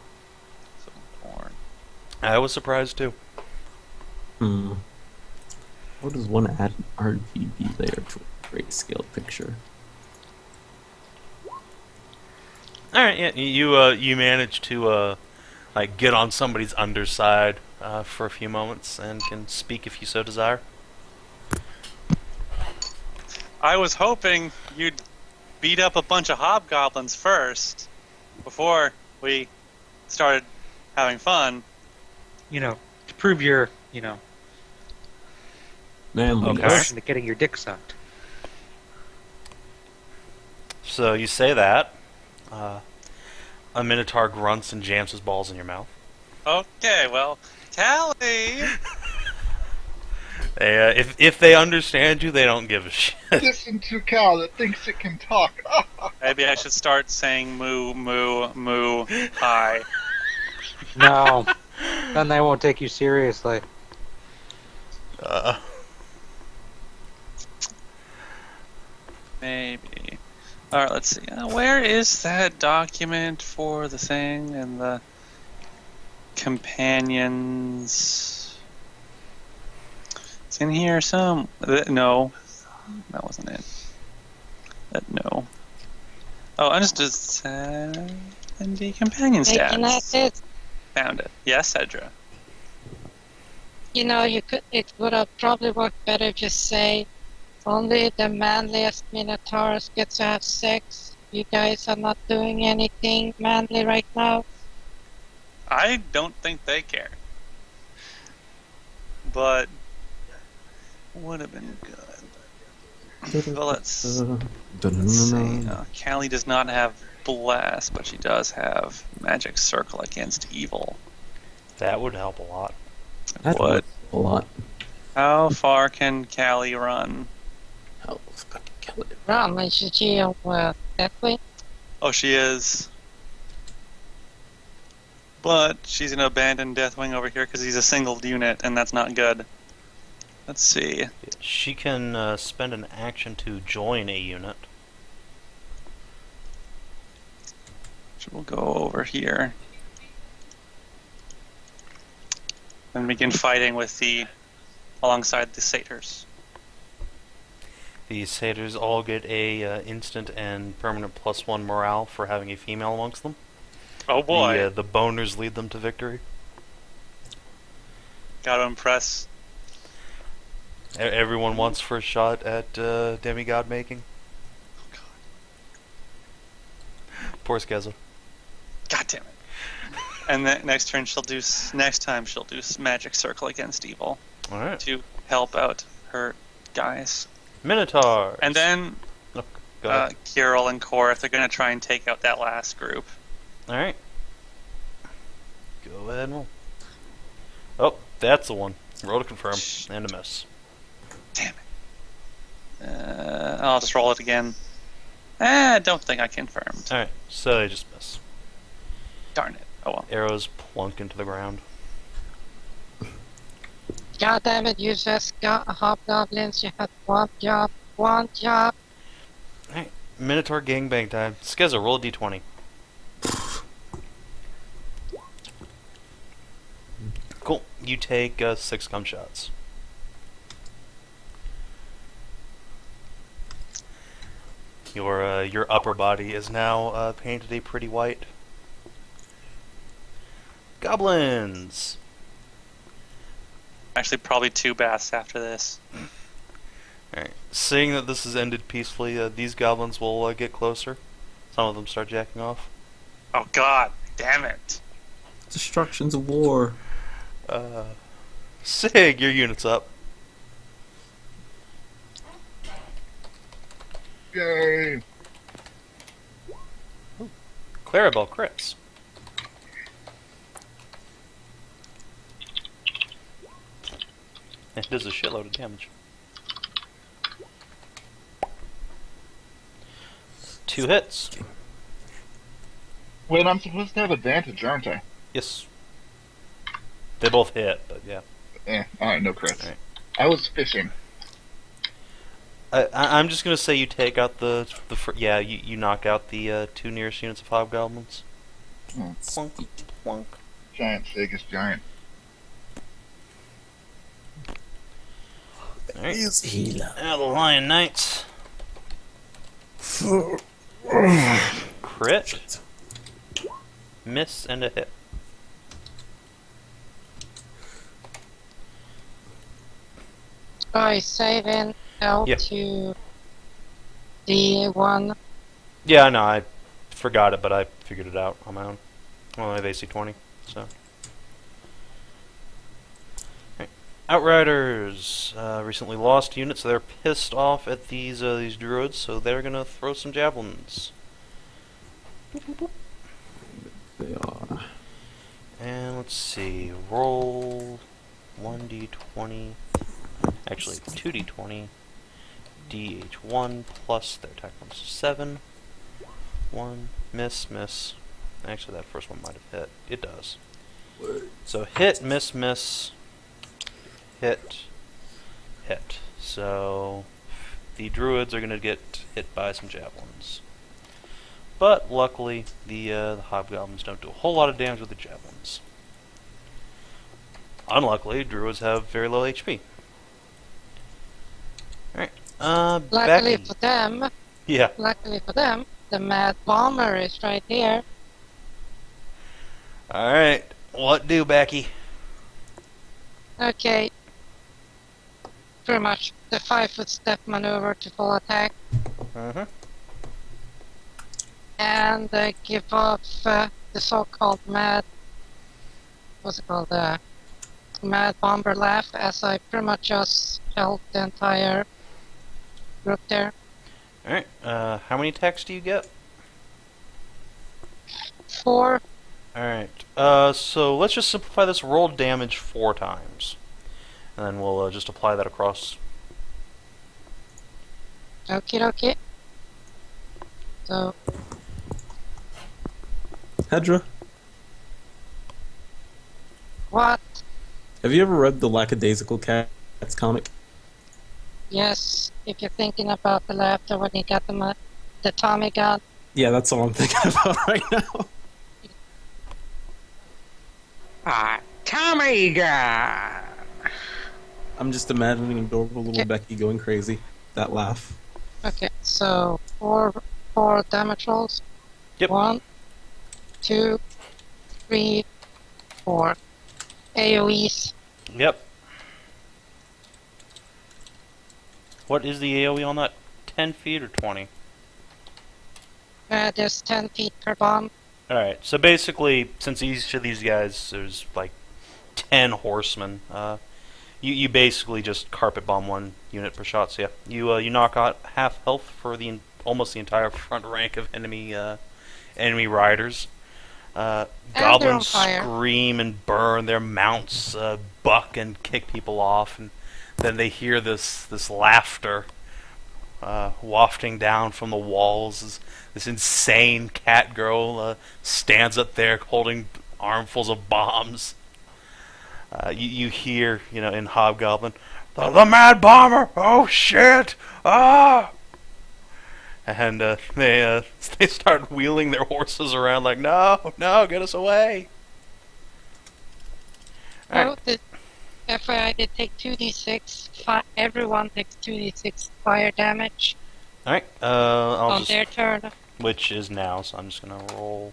So, porn. I was surprised too. What does one add RGB layer to a grayscale picture? All right, yeah, you managed to like get on somebody's underside for a few moments and can speak if you so desire. I was hoping you'd beat up a bunch of hobgoblins first, before we started having fun. You know, to prove your, Manliness. devotion to getting your dick sucked. So you say that. A minotaur grunts and jams his balls in your mouth. Okay, well, Callie! If they understand you, they don't give a shit. Listen to cow that thinks it can talk. Maybe I should start saying moo, moo, moo, hi. No. Then they won't take you seriously. Maybe. Alright, let's see. Where is that document for the thing and the companions? It's in here some. No. That wasn't it. No. Oh, I just did Sav&D companion Hey, stats. Kinathis, Found it. Yes, Hedrah. it would have probably worked better if you say only the manliest minotaurs get to have sex. You guys are not doing anything manly right now. I don't think they care. But would have been good. Well, let's see. Callie does not have Bless, but she does have Magic Circle against evil. That would help a lot. That What? would a lot. How far can Callie run? Hell, fucking kill it. Ram, is she that way? Oh, she is. But she's going to abandon Deathwing over here because he's a single unit, and that's not good. Let's see. She can spend an action to join a unit. She will go over here. And begin fighting with alongside the satyrs. The satyrs all get a instant and permanent +1 morale for having a female amongst them. Oh boy. The boners lead them to victory. Gotta impress. Everyone wants first shot at demigod making. Oh god. Poor Skezza. God damn it. And then next time she'll do Magic Circle against evil Alright. to help out her guys. Minotaurs! And then Oh, go ahead. Kirill and Korath are going to try and take out that last group. Alright. Go ahead and roll. Oh, that's the one. Roll to confirm. And a miss. Damn it. I'll just roll it again. I don't think I confirmed. Alright, so they just miss. Darn it. Oh well. Arrows plunk into the ground. God damn it, you just got hobgoblins. You had one job. Alright, Minotaur gangbang time. Skezza, roll a d20. Cool. You take 6 gunshots. Your upper body is now painted a pretty white. Goblins! Actually, probably 2 baths after this. Alright. Seeing that this has ended peacefully, these goblins will get closer. Some of them start jacking off. Oh god. Damn it. Destructions of war. Sig, your unit's up. Yay! Clarabelle crits. It does a shitload of damage. 2 hits. Wait, I'm supposed to have advantage, aren't I? Yes. They both hit, but yeah. Alright, no crits. Alright. I was fishing. I'm just gonna say you take out you knock out the 2 nearest units of hobgoblins. Plunk, plunk. Giant Sig is giant. Alright. Healer. Now the Lion Knights. Crit. Miss and a hit. Try saving L Yeah. to D1. Yeah, no, I forgot it, but I figured it out on my own. Well, I have AC 20, so. Alright. Outriders recently lost units, so they're pissed off at these druids, so they're gonna throw some javelins. They are. And let's see, roll 1d20, actually 2d20, DH1 plus their attack bonus is 7. 1, miss, miss. Actually, that first one might have hit. It does. So hit, miss, miss, hit, hit. So the druids are going to get hit by some javelins. But luckily, the hobgoblins don't do a whole lot of damage with the javelins. Unluckily, druids have very low HP. Alright, Luckily Backy. for them, Yeah. the Mad Bomber is right here. Alright, what do, Backy? Okay. Pretty much the 5-foot step maneuver to full attack. Uh-huh. And give off the so-called Mad Mad Bomber laugh, as I pretty much just held the entire group there. Alright, how many attacks do you get? 4. Alright, so let's just simplify this. Roll damage 4 times. And then we'll just apply that across. Okie dokie. So, Hedrah, what? have you ever read the Lackadaisical Cats comic? Yes, if you're thinking about the laughter when you got the Tommy gun. Yeah, that's all I'm thinking about right now. Tommy gun! I'm just imagining adorable little Becky going crazy. That laugh. Okay, so 4 damage rolls. Yep. 1, 2, 3, 4. AoEs. Yep. What is the AoE on that? 10 feet or 20? There's 10 feet per bomb. Alright, so basically, since each of these guys, there's like 10 horsemen, you basically just carpet bomb 1 unit per shot. So yeah, you knock out half health for almost the entire front rank of enemy riders. Goblins scream and burn. Their mounts buck and kick people off, and then they hear this laughter wafting down from the walls. This insane cat girl stands up there holding armfuls of bombs. You hear, in Hobgoblin, the Mad Bomber! Oh shit! Ah! And they start wheeling their horses around like, no, get us away! Oh, the FYI, they take 2d6. Everyone takes 2d6 fire damage Alright, on their turn. which is now, so I'm just gonna roll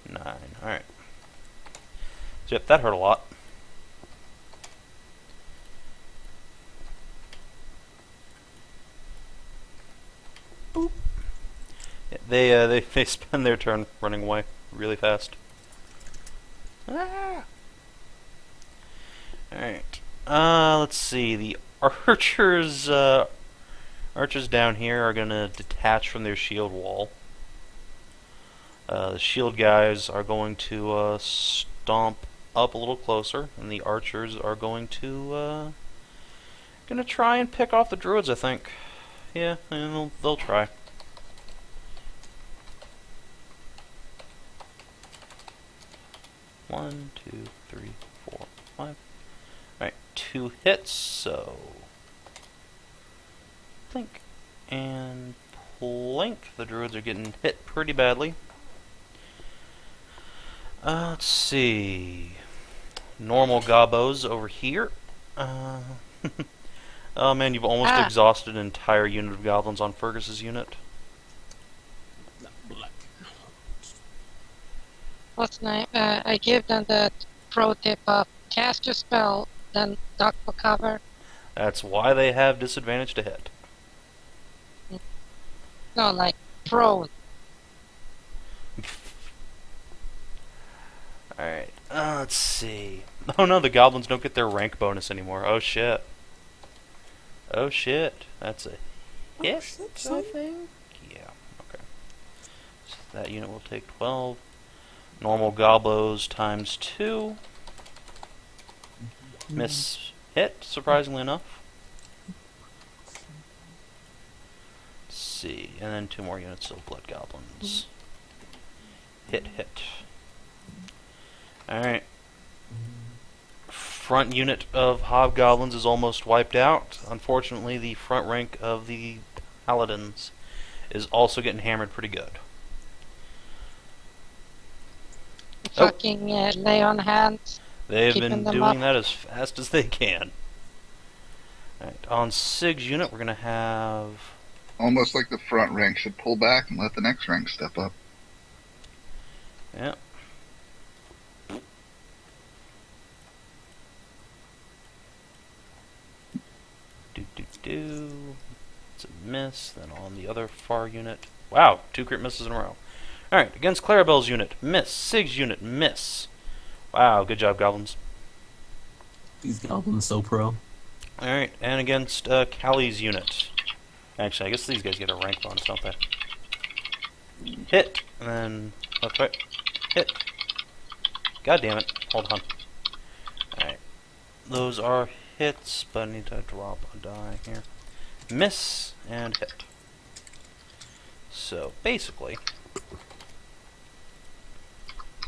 9. Alright. So yep, that hurt a lot. Boop. Yeah, they spend their turn running away really fast. Ah! Alright. Let's see. The archers down here are gonna detach from their shield wall. The shield guys are going to stomp up a little closer, and the archers are going to try and pick off the druids, I think. Yeah, and they'll try. One, two, three, 4. 5. Alright, 2 hits, so... Plink. And plink. The druids are getting hit pretty badly. Let's see... Normal gobos over here. Oh man, you've almost exhausted an entire unit of goblins on Fergus's unit. What's nice? I give them the pro tip of cast your spell, then duck for cover. That's why they have disadvantage to hit. No, like pro. Alright, let's see. Oh no, the goblins don't get their rank bonus anymore. Oh shit. Oh shit. That's a hit, I think? Yeah, okay. So that unit will take 12. Normal gobos times 2. Miss hit, surprisingly enough. Let's see, and then 2 more units of blood goblins. Hit, hit. Alright. Front unit of hobgoblins is almost wiped out. Unfortunately, the front rank of the paladins is also getting hammered pretty good. Fucking lay on hands. They've Keeping been them doing up. that as fast as they can. Alright, on Sig's unit, we're going to have... Almost like the front rank should pull back and let the next rank step up. Yeah. It's a miss. Then on the other far unit. Wow, 2 crit misses in a row. Alright, against Clarabelle's unit, miss. Sig's unit, miss. Wow, good job, goblins. These goblins so pro. Alright, and against Callie's unit. Actually, I guess these guys get a rank bonus, don't they? Hit, and then left, right. Hit. God damn it. Hold on. Alright. Those are hits, but I need to drop a die here. Miss and hit. So basically,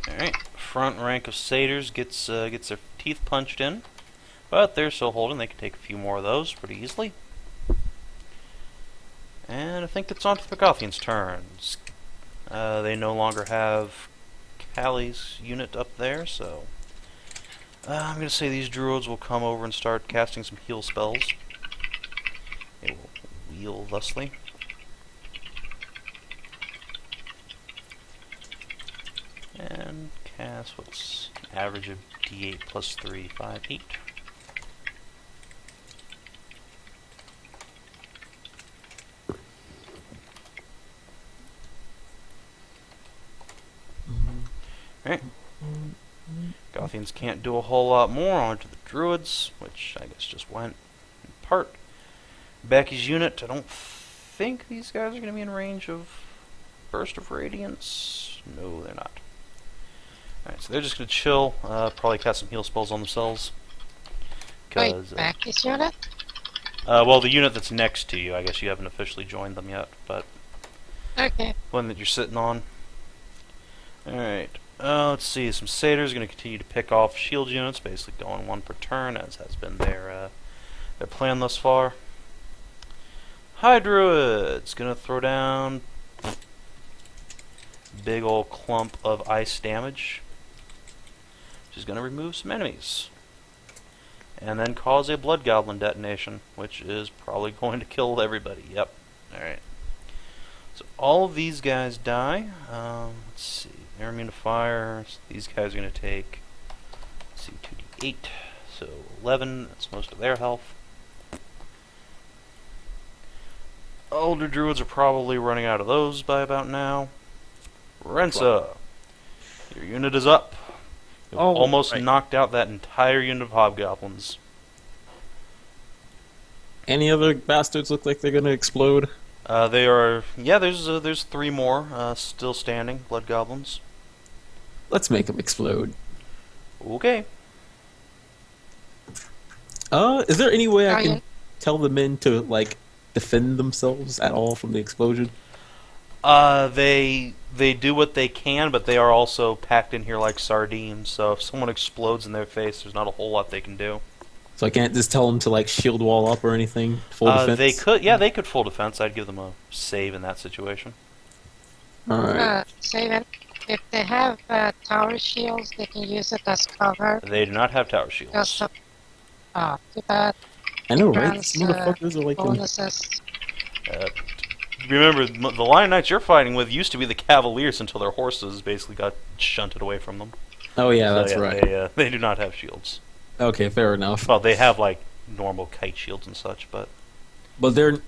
alright, front rank of satyrs gets their teeth punched in, but they're still holding. They can take a few more of those pretty easily. And I think it's on to the Gothians' turns. They no longer have Callie's unit up there, so I'm going to say these druids will come over and start casting some heal spells. They will wheel thusly. And cast what's average of d8 plus 3, 5, 8. Alright. Gothians can't do a whole lot more onto the druids, which I guess just went in part. Backy's unit, I don't think these guys are going to be in range of Burst of Radiance. No, they're not. Alright, so they're just going to chill, probably cast some heal spells on themselves. Wait, Backy's unit? Well, the unit that's next to you, I guess you haven't officially joined them yet, but Okay. one that you're sitting on. Alright, let's see, some satyrs are going to continue to pick off shield units, basically going 1 per turn, as has been their plan thus far. High druid's going to throw down big old clump of ice damage, which is going to remove some enemies. And then cause a blood goblin detonation, which is probably going to kill everybody. Yep. Alright. So all of these guys die. Let's see. They're immune to fire. So these guys are going to take, let's see, 2d8. So 11. That's most of their health. Older druids are probably running out of those by about now. Rensa, your unit is up. You've almost knocked out that entire unit of hobgoblins. Any other bastards look like they're gonna explode? They are. Yeah, there's 3 more still standing. Blood goblins. Let's make them explode. Okay. Is there any way I yeah. can tell the men to like defend themselves at all from the explosion? The they do what they can, but they are also packed in here like sardines. So if someone explodes in their face, there's not a whole lot they can do. So I can't just tell them to like shield wall up or anything. Full defense. They could, yeah, they could full defense. I'd give them a save in that situation. All right. Savin, if they have tower shields, they can use it as cover. They do not have tower shields. Just too bad. I know, right? Grants, These motherfuckers are like. Bonuses. Remember, the Lion Knights you're fighting with used to be the Cavaliers until their horses basically got shunted away from them. Oh yeah, So, that's yeah, right. They do not have shields. Okay, fair enough. Well, they have like normal kite shields and such, but But they're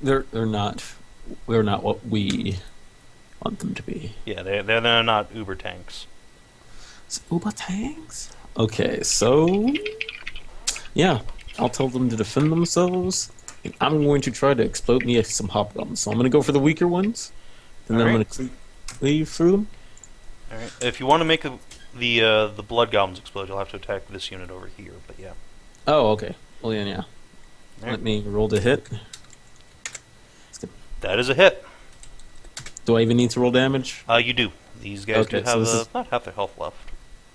not what we want them to be. yeah, they're not Uber tanks. So, Uber tanks. Okay, so yeah, I'll tell them to defend themselves. And I'm going to try to explode me some hobgoblins. So I'm going to go for the weaker ones, and then I'm going to cleave through them. All right. If you want to make the blood goblins explode, you'll have to attack this unit over here. But yeah. Oh, okay. Well, yeah. There. Let me roll to hit. That is a hit. Do I even need to roll damage? You do. These guys Okay, do so have this is- about half their health left.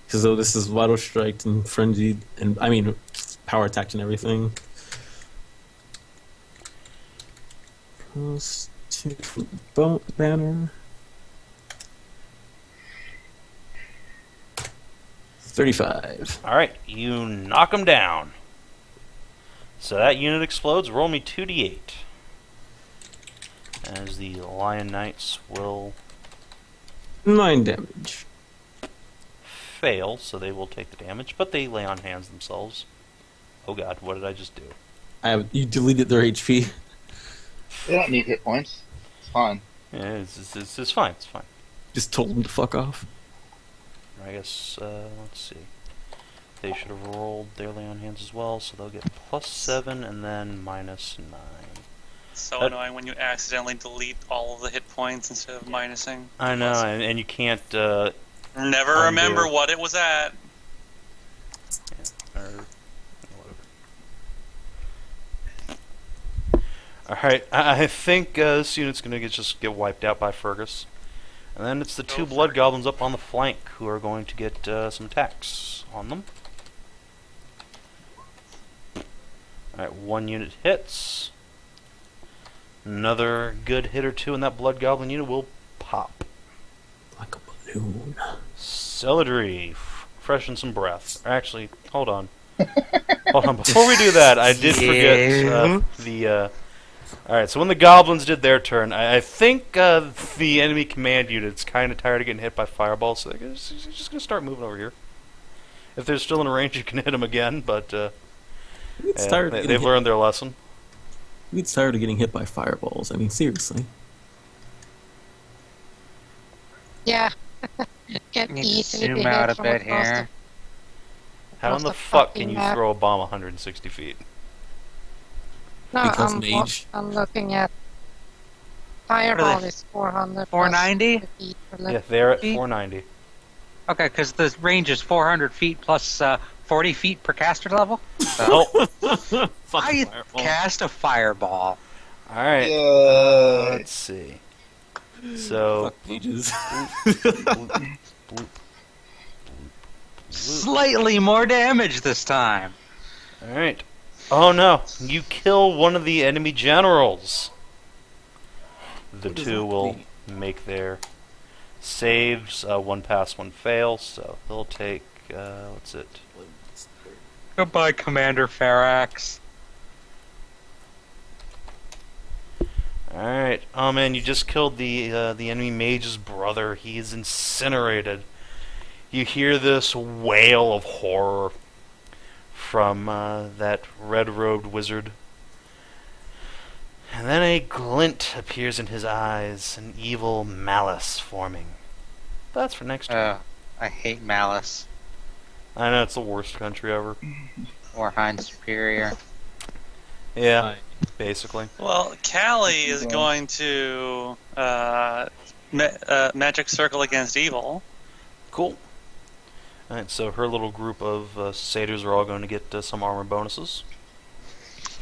Because though this is vital strike and frenzied, and I mean power attack and everything. Plus 2 for the banner. 35. All right, you knock them down. So that unit explodes. Roll me 2d8. As the Lion Knights will 9 damage. fail, so they will take the damage, but they lay on hands themselves. Oh god, what did I just do? You deleted their HP. They don't need hit points. It's fine. Yeah, it's fine, it's fine. Just told them to fuck off. I guess, let's see. They should have rolled their lay on hands as well, so they'll get +7 and then -9. So annoying when you accidentally delete all of the hit points instead of minusing. I know, and you can't, Never undo. remember what it was at. or whatever. Alright, I think this unit's gonna just get wiped out by Fergus. And then it's the two blood goblins up on the flank who are going to get some attacks on them. Alright, one unit hits. Another good hit or two, and that blood goblin unit will pop. Like a balloon. Celadrie, freshen some breath. Actually, hold on. Hold on, before we do that, I did forget the... Alright, so when the goblins did their turn, I think the enemy command unit's kind of tired of getting hit by fireballs, so they're just going to start moving over here. If they're still in range, you can hit them again, but they've learned their lesson. Who gets tired of getting hit by fireballs? I mean, seriously. Yeah. Can Need to easily be zoom out hit a from bit across here. How in across the the fuck can fucking you map. throw a bomb 160 feet? No, Because mage. I'm looking at fireball is 400. 490? plus feet per Yeah, left. they're at Feet? 490. Okay, because the range is 400 feet plus 40 feet per caster level. So Oh, Fucking I fireball. cast a fireball. alright. Yay. Let's see. So, Fuck mages. bloop, bloop. Slightly more damage this time. Alright. Oh no, you kill one of the enemy generals. The What does two that will mean? make their saves, one pass, one fail, so they'll take, what's it? Goodbye, Commander Farax. Alright, oh man, you just killed the enemy mage's brother. He is incinerated. You hear this wail of horror from that red-robed wizard. And then a glint appears in his eyes, an evil malice forming. That's for next turn. I hate Malice. I know, it's the worst country ever. Or Heinz Superior. Yeah, basically. Well, Callie is going to magic circle against evil. Cool. Alright, so her little group of satyrs are all going to get some armor bonuses.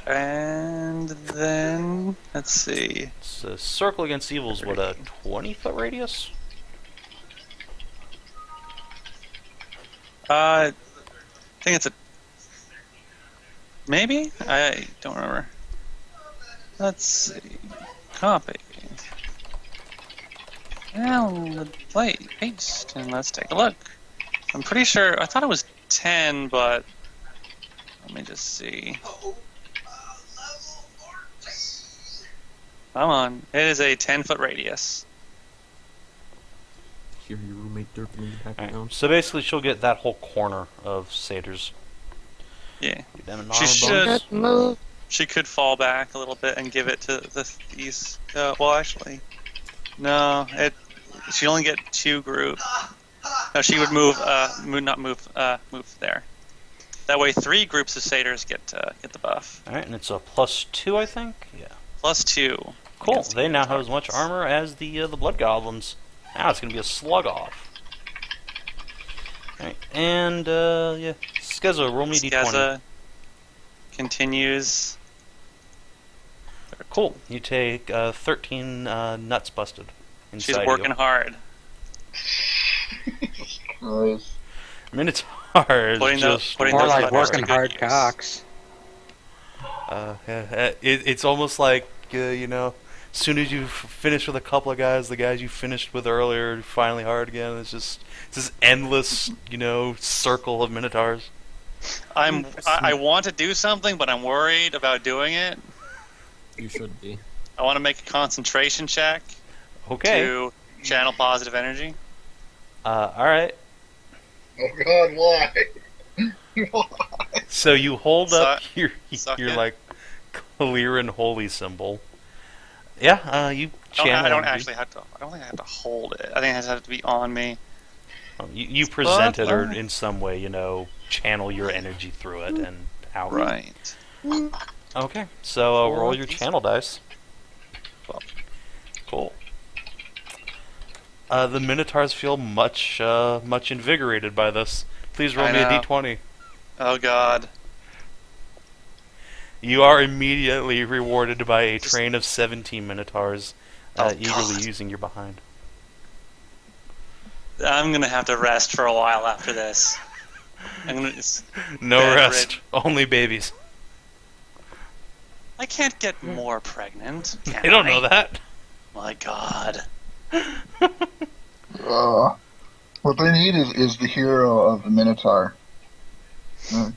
And then, let's see. It's a circle against evil is what, a 20-foot radius? I think it's a... Maybe? I don't remember. Let's see. Copy. Now, wait, paste, and let's take a look. I'm pretty sure, I thought it was 10, but let me just see. Come on, it is a 10-foot radius. Hear your roommate derping in the background. Alright, so basically she'll get that whole corner of satyrs. Yeah. Give them an She armor should- bonus. Good move. She could fall back a little bit and give it to these. Well, actually, no. She only get 2 groups. No, she would move. Move there. That way, 3 groups of satyrs get the buff. Alright, and it's a +2, I think? Yeah. +2. Cool, against they now have as much targets. armor as the blood goblins. Now it's going to be a slug off. Alright, and, yeah. Skezza, roll me d20. Skezza continues. Cool, you take 13 nuts busted. She's Inside working you. hard. Jesus Christ. Minotaurs Putting just... putting More those like buttons to working good hard use. cocks. It's almost like, you know, as soon as you finish with a couple of guys, the guys you finished with earlier are finally hard again. It's this endless, you know, circle of Minotaurs. I want to do something, but I'm worried about doing it. You should be. I want to make a concentration check Okay. to channel positive energy. Alright. Oh God, why? Why? So you hold up your suck your it. like clear and holy symbol. Yeah, you channel. I don't energy. actually have to. I don't think I have to hold it. I think it has to be on me. You present it or But- in some way, you know, channel your energy through it and out. Right. Okay, so roll your channel dice. 12. Cool. The Minotaurs feel much invigorated by this. Please roll I me a know. d20. Oh God. You are immediately rewarded by a Just- train of 17 Minotaurs Oh, eagerly God. using your behind. I'm gonna have to rest for a while after this. I'm gonna. No Bad rest, only babies. I can't get more pregnant. Can They don't I? know that. My God. What they need is the hero of the Minotaur.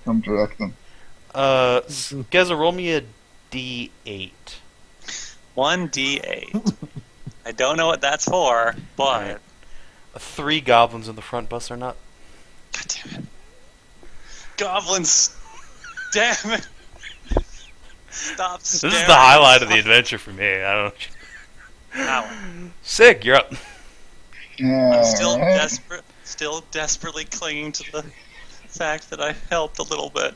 Come direct them. Skezza, roll me a d8. 1d8. I don't know what that's for, but Alright. 3 goblins in the front bust their nut. God damn it. Goblins! Damn it! Stop This staring. is the highlight of the adventure for me. I don't. Ow. Sig, you're up. I'm still Alright. desperately clinging to the fact that I helped a little bit.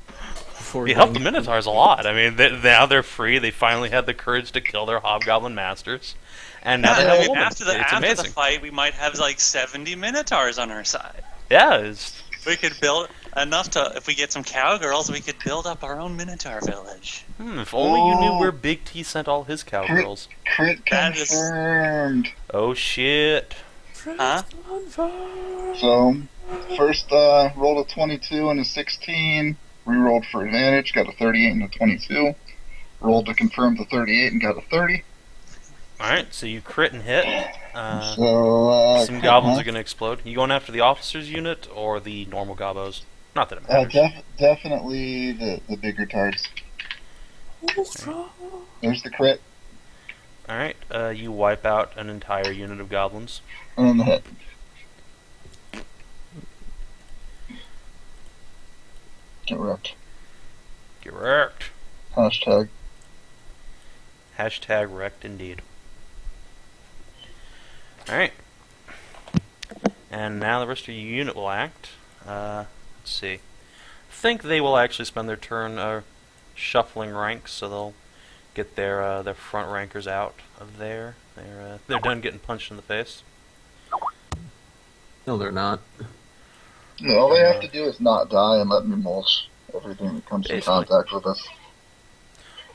Before You helped the going- Minotaurs a lot. I mean, now they're free. They finally had the courage to kill their Hobgoblin masters, and now they I have a mean, woman. after It's the amazing. fight, we might have like 70 Minotaurs on our side. Yeah, it's, We could build enough to, if we get some cowgirls, we could build up our own Minotaur village. if only you knew where Big T sent all his cowgirls. Crit That is- confirmed. Oh shit! Huh? So, first rolled a 22 and a 16. Rerolled for advantage, got a 38 and a 22. Rolled to confirm the 38 and got a 30. All right, so you crit and hit. So, Some goblins are going to explode. You going after the officers unit or the normal gobos? Not that it matters. definitely the bigger tarts. There's the crit All right, you wipe out an entire unit of goblins. and the hit. Get wrecked. Get wrecked. Hashtag. Hashtag wrecked indeed. Alright. And now the rest of your unit will act. Let's see. I think they will actually spend their turn shuffling ranks, so they'll get their front rankers out of there. They're done getting punched in the face. No, they're not. Yeah, all they have to do is not die and let me mulch everything that comes in Basically. contact with us.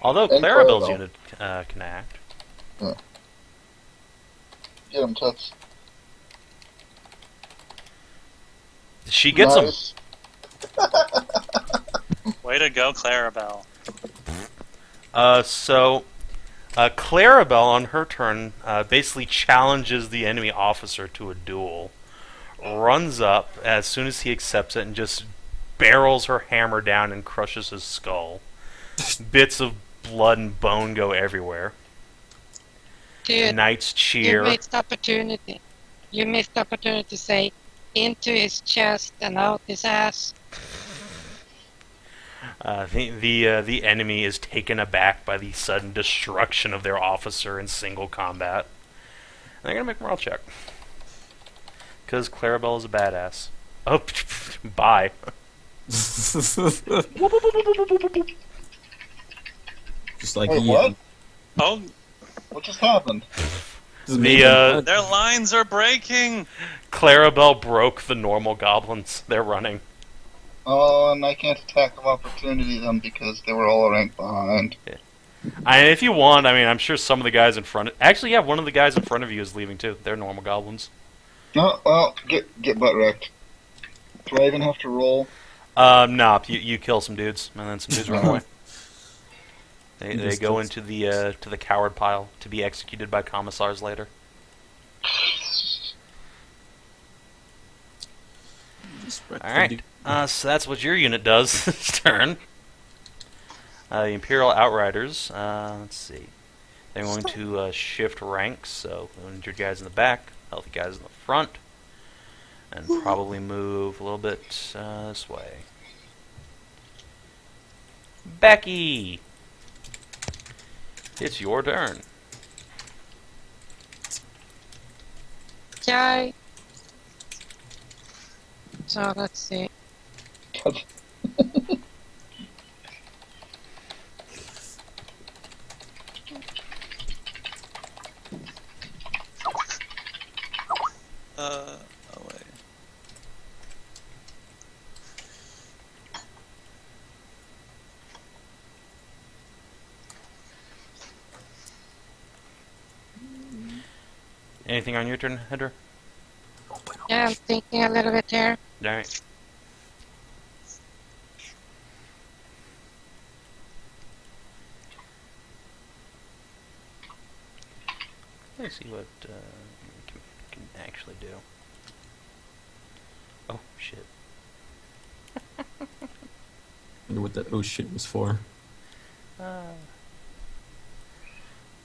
Although And Clarabelle's Clarabelle. unit can act. Get them, Tuts. She gets him. Nice. Way to go, Clarabelle. Clarabelle, on her turn, basically challenges the enemy officer to a duel. Runs up as soon as he accepts it and just barrels her hammer down and crushes his skull. Bits of blood and bone go everywhere. Dude, Knights you cheer. missed opportunity. You missed opportunity to say into his chest and out his ass. The enemy is taken aback by the sudden destruction of their officer in single combat. And they're gonna make a morale check. Because Clarabelle is a badass. Oh, bye. Just like Wait, he, what? Oh, What just happened? just made them- their lines are breaking! Clarabelle broke the normal goblins. They're running. Oh, and I can't attack of opportunity them because they were all ranked behind. If you want, I'm sure some of the guys in front. Actually, yeah, one of the guys in front of you is leaving too. They're normal goblins. No, well, get butt wrecked. Do I even have to roll? No, you kill some dudes, and then some dudes run away. They Just go does. into the coward pile to be executed by commissars later. Just wreck All the right, dude. so that's what your unit does this turn. The Imperial Outriders. Let's see. They're going to shift ranks, so injured guys in the back, healthy guys in the front, and probably move a little bit this way. Backy! It's your turn. Yay! So let's see. Oh wait. Anything on your turn, Hedrah? Yeah, I'm thinking a little bit here. Alright. Let's see what can actually do. Oh, shit. Wonder what that oh shit was for. Uh,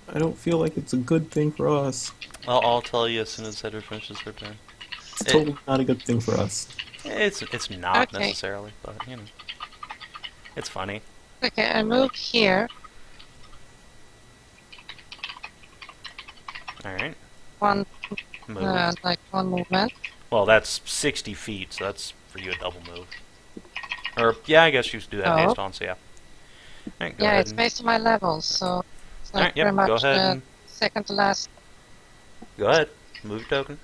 I don't feel like it's a good thing for us. I'll tell you as soon as Hedrah finishes her turn. It's totally not a good thing for us. It's not Okay. necessarily, but it's funny. Okay, I move here. Alright. One, Move. like one movement. Well, that's 60 feet, so that's for you a double move. Or, yeah, I guess you should do that Oh. based on, so yeah. Alright, go Yeah, ahead it's and- based on my levels, so it's like Alright, yep, pretty much go ahead the and second to last. go ahead. Move your token.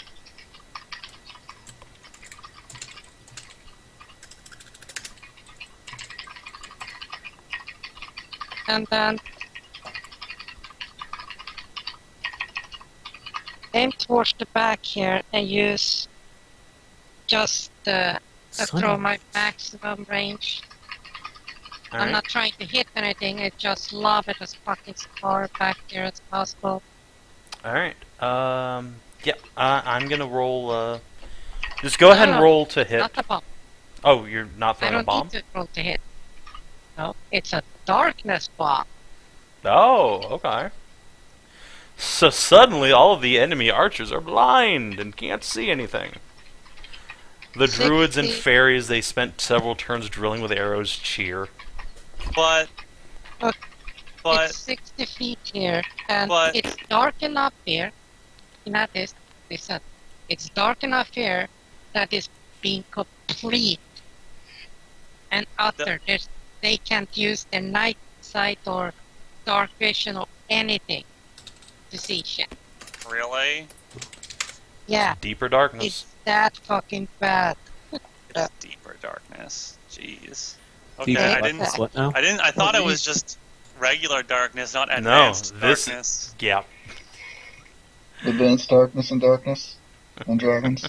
And then aim towards the back here and use just throw my maximum range. I'm Alright. not trying to hit anything, I just lob it as fucking far back here as possible. Alright. Yep. I'm gonna roll. Just go ahead and No, roll to hit. Not a bomb. Oh, you're not I throwing a don't bomb? need to roll to hit. No, it's a darkness bomb. Oh, okay. So suddenly all of the enemy archers are blind and can't see anything. The druids and 60. fairies they spent several turns drilling with arrows cheer. But Okay. but It's 60 feet here, and But- it's dark enough here. Kinathis, listen. It's dark enough here that is being complete and utter. They can't use their night sight or dark vision or anything to see shit. really, Yeah, Deeper darkness. it's that fucking bad. it's deeper darkness. Jeez. Deeper Okay, I darkness, didn't. What now? I thought it was just regular darkness, not No, advanced this- darkness. Yeah. Advanced darkness and dragons.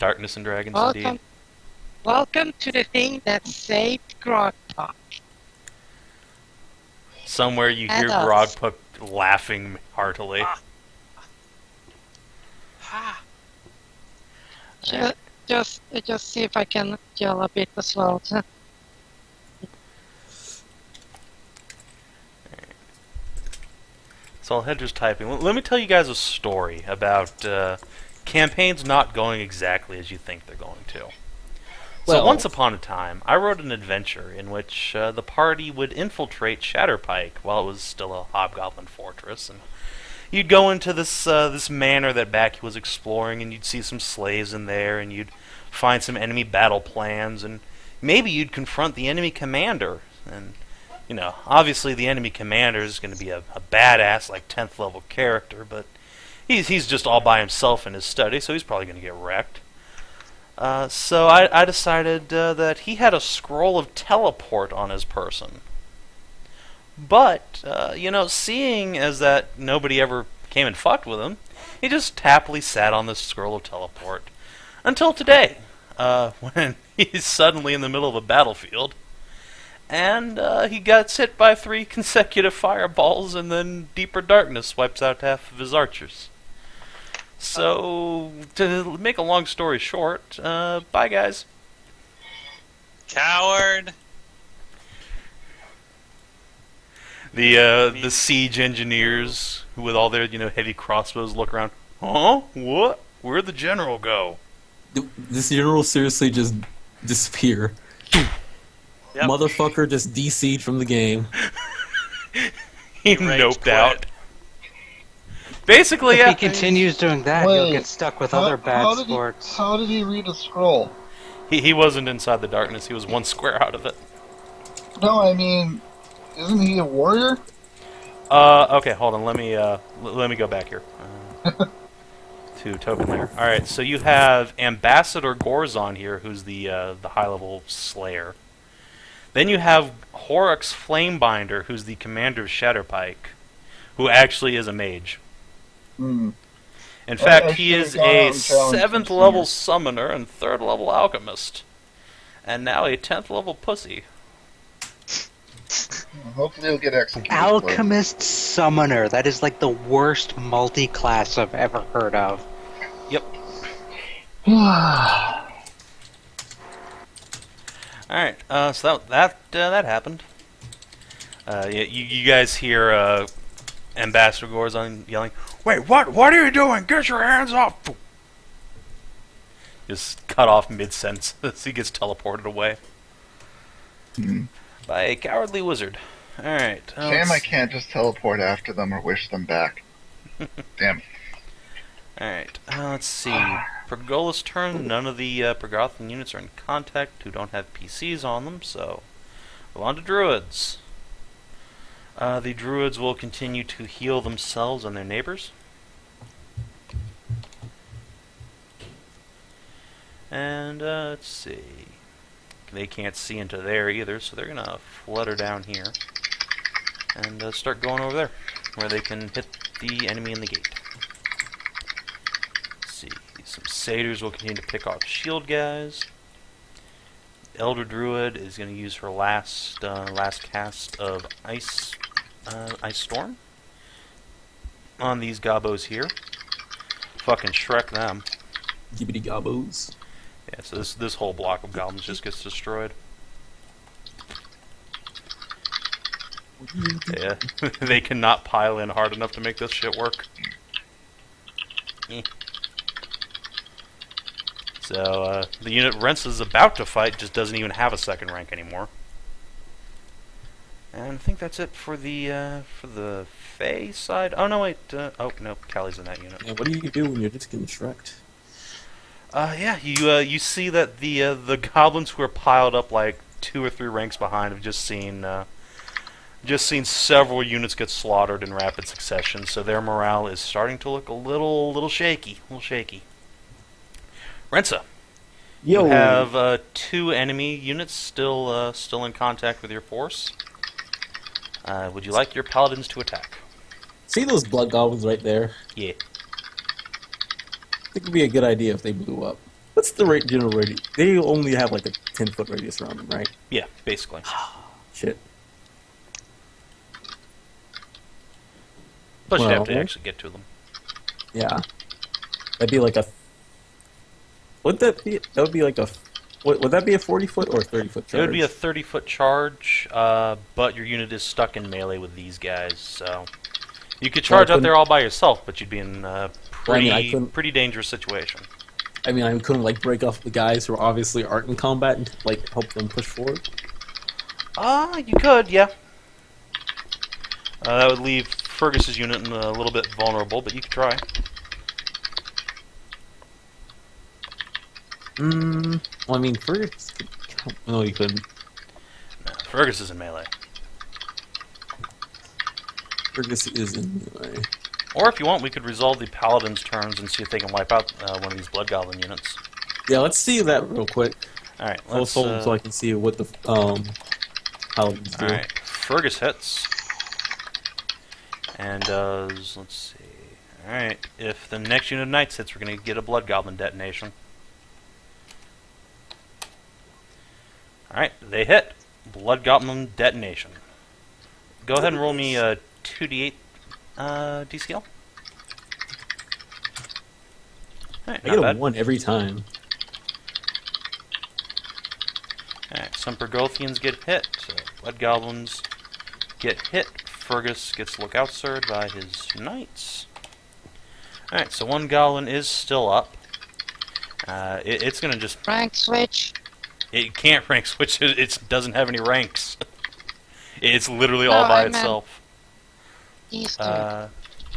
Darkness and Dragons, Welcome, indeed. welcome to the thing that saved Grogpop. Somewhere you hear And us. Grogpuck laughing heartily. Just see if I can yell a bit as well. So Hedrah's typing. Let me tell you guys a story about campaigns not going exactly as you think they're going to. So Well- once upon a time, I wrote an adventure in which the party would infiltrate Shatterpike while it was still a Hobgoblin fortress, and you'd go into this manor that Backy was exploring, and you'd see some slaves in there, and you'd find some enemy battle plans, and maybe you'd confront the enemy commander. And you know, obviously the enemy commander is going to be a badass, like 10th level character, but he's just all by himself in his study, so he's probably going to get wrecked. So I decided that he had a scroll of teleport on his person. But, seeing as that nobody ever came and fucked with him, he just happily sat on this scroll of teleport. Until today, when he's suddenly in the middle of a battlefield, and he gets hit by 3 consecutive fireballs, and then deeper darkness wipes out half of his archers. So, to make a long story short, bye guys. Coward. The siege engineers, who with all their heavy crossbows, look around. Huh? What? Where'd the general go? This general seriously just disappear. Yep. Motherfucker just DC'd from the game. He rage noped quit. out. Basically, If yeah. he continues doing that, he'll Wait, get stuck with how- other bad how did he- sports. How did he read a scroll? He wasn't inside the darkness. He was one square out of it. No, I mean, isn't he a warrior? Okay, hold on. Let me go back here. To token there. All right, so you have Ambassador Gorzon here, who's the high level slayer. Then you have Horrocks Flamebinder, who's the commander of Shatterpike, who actually is a mage. Hmm. In fact, I he should've is gone out a and challenged 7th some level seniors. summoner and 3rd level alchemist, and now a 10th level pussy. Hopefully he'll get executed. Alchemist Summoner. That is like the worst multi-class I've ever heard of. Yep. But... All right. So that happened. You guys hear Ambassador Gorzon yelling, "Wait, what? What are you doing? Get your hands off!" Just cut off mid-sentence as he gets teleported away by a cowardly wizard. All right. Shame I can't just teleport after them or wish them back. Damn. All right. Let's see. Pergola's turn. None of the Pergothan units are in contact who don't have PCs on them, so go on to druids. The druids will continue to heal themselves and their neighbors. And let's see. They can't see into there either, so they're gonna flutter down here and start going over there, where they can hit the enemy in the gate. Let's see. Some satyrs will continue to pick off shield guys. Elder Druid is going to use her last cast of Ice Storm on these gobos here. Fucking Shrek them. Gibbity gobbos. Yeah, so this whole block of goblins just gets destroyed. Yeah, they cannot pile in hard enough to make this shit work. Eh. So, the unit Rensa is about to fight just doesn't even have a 2nd rank anymore. And I think that's it for the Fae side. Oh, no, wait. Oh, no, Callie's in that unit. Yeah, what do you do when you're just getting shreked? Yeah, you see that the goblins who are piled up like 2 or 3 ranks behind have just seen several units get slaughtered in rapid succession, so their morale is starting to look a little shaky. Rensa, Yo! you have 2 enemy units still in contact with your force. Would you like your paladins to attack? See those blood goblins right there? Yeah. I think it would be a good idea if they blew up. What's the general radius? They only have like a 10-foot radius around them, right? Yeah, basically. Shit. Plus, you have to Well- actually get to them. Yeah. That'd be like a... Would that be... That would be like a... Would that be a 40-foot or a 30-foot charge? It would be a 30-foot charge, but your unit is stuck in melee with these guys, so... You could charge out there all by yourself, but you'd be in a pretty dangerous situation. I mean, I couldn't, like, break off the guys who obviously aren't in combat and, like, help them push forward? You could, yeah. That would leave Fergus's unit a little bit vulnerable, but you could try. Well, I mean, Fergus could count. No, you couldn't. No, Fergus is in melee. Fergus is in melee. Or if you want, we could resolve the Paladin's turns and see if they can wipe out one of these Blood Goblin units. Yeah, let's see that real quick. Alright, Let's hold so I can see what the Paladins do. Alright, Fergus hits. And does, let's see. Alright, if the next unit of Knights hits, we're going to get a Blood Goblin detonation. Alright, they hit. Blood Goblin detonation. Go ahead and roll me a 2d8 DCL. Alright, I not get a bad. 1 every time. Alright, some Pergothians get hit. Blood Goblins get hit. Fergus gets lookout surged by his knights. Alright, so one Goblin is still up. It's gonna just... Rank switch. It can't rank switch. It doesn't have any ranks. It's literally all by itself. These two.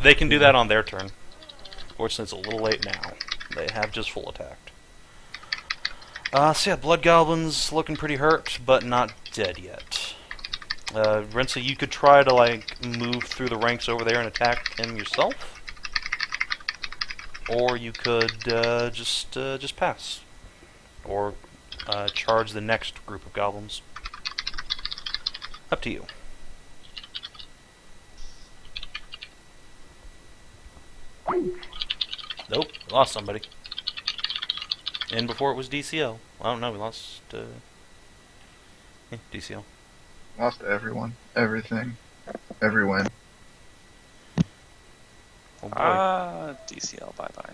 They can do that on their turn. Fortunately, it's a little late now. They have just full attacked. So yeah, Blood Goblins looking pretty hurt, but not dead yet. Rensa, you could try to like move through the ranks over there and attack him yourself, or you could just pass, or charge the next group of goblins. Up to you. Nope, we lost somebody. And before it was DCL. I don't know, we lost DCL. Lost everyone, everything, every win. Oh boy. DCL, bye-bye.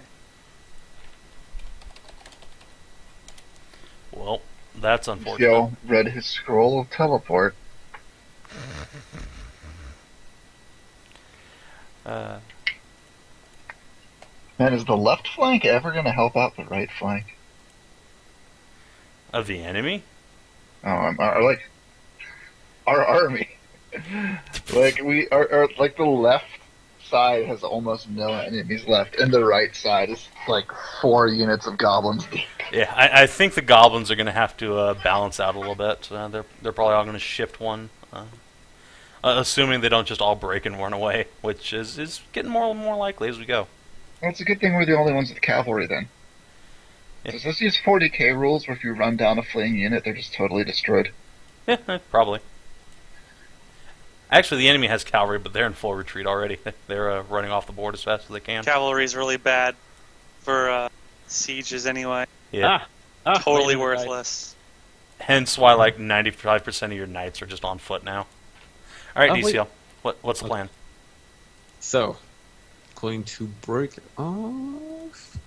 Well, that's unfortunate. Yo read his scroll of teleport. Man, is the left flank ever going to help out the right flank? Of the enemy? Oh, like our army. Like we are like the left side has almost no enemies left, and the right side is like 4 units of goblins deep. Yeah, I think the goblins are going to have to balance out a little bit. They're probably all going to shift one, assuming they don't just all break and run away, which is getting more and more likely as we go. Well, it's a good thing we're the only ones with cavalry then. Yeah. Does this use 40k rules where if you run down a fleeing unit, they're just totally destroyed? Yeah, probably. Actually, the enemy has cavalry, but they're in full retreat already. They're running off the board as fast as they can. Cavalry's really bad for sieges anyway. Yeah. Totally worthless. Hence why like 95% of your knights are just on foot now. All right, DCL. What's the plan? So, going to break it off.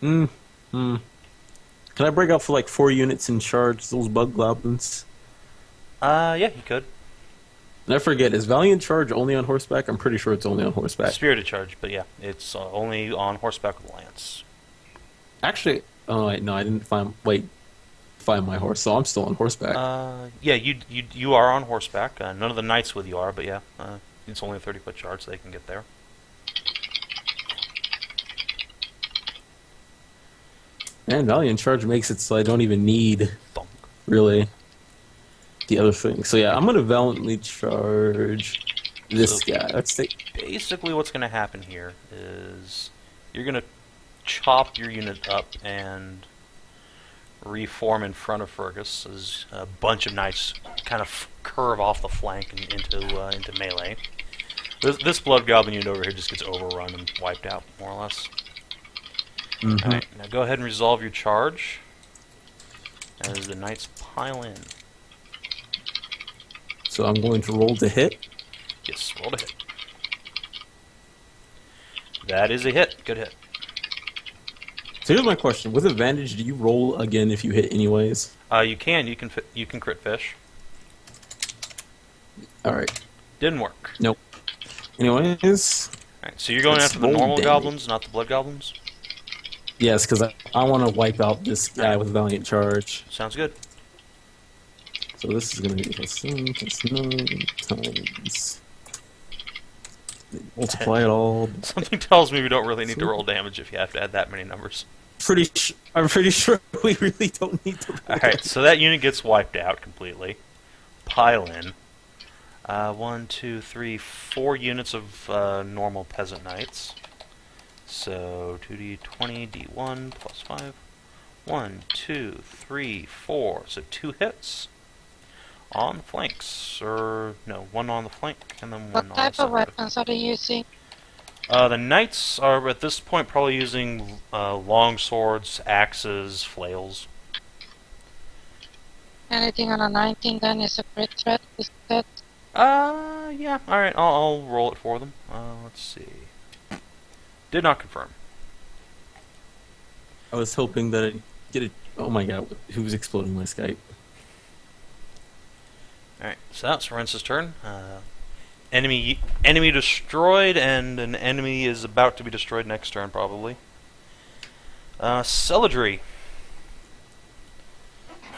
Can I break out for like 4 units and charge those bug goblins? Yeah, you could. And I forget, is Valiant Charge only on horseback? I'm pretty sure it's only on horseback. Spirited Charge, but yeah, it's only on horseback with lance. Actually, oh wait, no, I didn't find my horse, so I'm still on horseback. Yeah, you are on horseback. None of the knights with you are, but yeah, it's only a 30-foot charge, so they can get there. And Valiant Charge makes it so I don't even need, Thunk. really, the other thing. So yeah, I'm going to Valiantly Charge this guy. Let's take... Basically what's going to happen here is you're going to chop your unit up and reform in front of Fergus as a bunch of knights kind of curve off the flank and into melee. This Blood Goblin unit over here just gets overrun and wiped out, more or less. Mm-hmm. Alright, now go ahead and resolve your charge as the knights pile in. So I'm going to roll to hit. Yes, roll to hit. That is a hit. Good hit. So here's my question: with advantage, do you roll again if you hit anyways? You can crit fish. All right. Didn't work. Nope. Anyways, Alright, so you're going Let's after the roll normal damage. goblins, not the blood goblins? yes, because I want to wipe out this guy with Valiant Charge. Sounds good. So this is going to be +9 times. Multiply it all. Something tells me we don't really need to roll damage if you have to add that many numbers. I'm pretty sure we really don't need to roll. Alright, so that unit gets wiped out completely. Pile in. 1, 2, 3, 4 units of normal peasant knights. So 2d20, d1, plus 5. 1, 2, 3, 4. So 2 hits. On the flanks. Or, no, 1 on the flank, and then 1 on What the type of center. weapons are they using? The knights are, at this point, probably using long swords, axes, flails. Anything on a 19 then is a crit threat, is that? Yeah, alright, I'll roll it for them. Let's see. Did not confirm. I was hoping that I'd get it. Oh my god, who's exploding my Skype? Alright, so that's Rensa's turn. Enemy destroyed, and an enemy is about to be destroyed next turn, probably. Celadrie.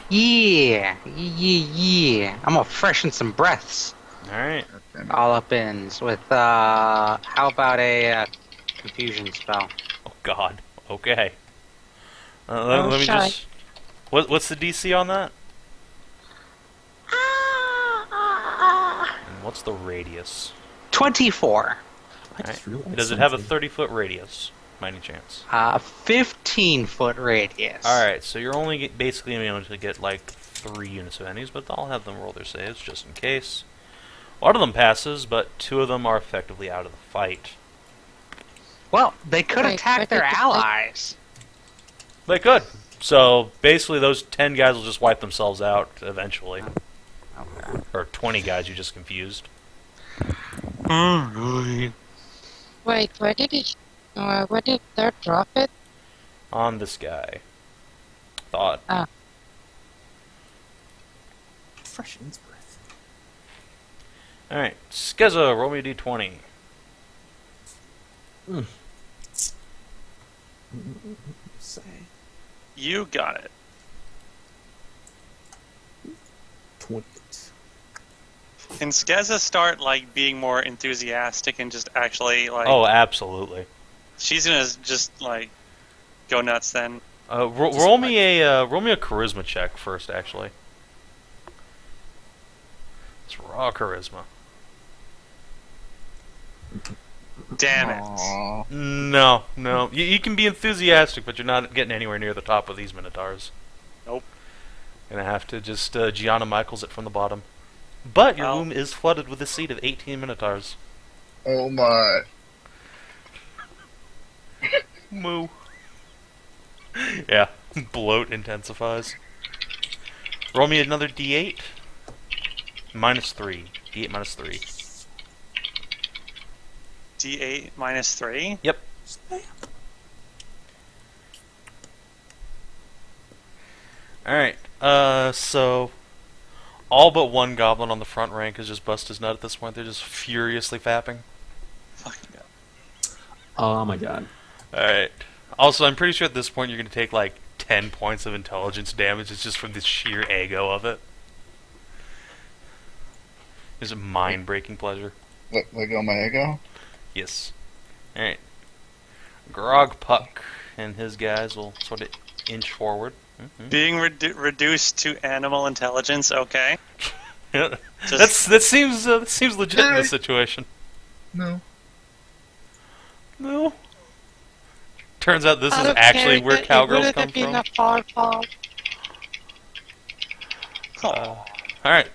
Yeah. I'm gonna freshen some breaths. Alright. All up ins with, how about a confusion spell? Oh god. Okay. Let me shy. just... What's the DC on that? And what's the radius? 24. I just realized Does it have a something. 30-foot radius, by any chance? 15-foot radius. Alright, so you're only basically able to get like 3 units of enemies, but I'll have them roll their saves just in case. One of them passes, but 2 of them are effectively out of the fight. Well, they could Wait, attack wait, their wait, wait. allies. They could. So basically, those 10 guys will just wipe themselves out eventually. Okay. Or 20 guys you just confused. Alright. Wait, where did they drop it? On this guy. Thought. Freshens breath. Alright, Skezza, roll me a d20. Say You got it. 20. Can Skezza start like being more enthusiastic and just actually like? Oh, absolutely. She's gonna just like go nuts then. Roll me a charisma check first, actually. It's raw charisma. Damn it. Aw. No. You can be enthusiastic, but you're not getting anywhere near the top of these minotaurs. Nope. Gonna have to just Gianna Michaels it from the bottom. But your Oh. room is flooded with a seat of 18 minotaurs. Oh my. Moo. Yeah, bloat intensifies. Roll me another d8. -3. D8 -3. D8 -3. Yep. Alright, so all but one goblin on the front rank has just busted his nut at this point. They're just furiously fapping. Fucking God. Oh my god. Alright. Also, I'm pretty sure at this point you're going to take like 10 points of intelligence damage. It's just from the sheer ego of it. It's a mind-breaking pleasure. Let go my ego. Yes. Alright. Grog Puck and his guys will sort of inch forward. Being reduced to animal intelligence. Okay. that seems legit in this situation. No. No. Turns out this Out is of actually where character, cowgirls it would come have been from. a far fall. Alright,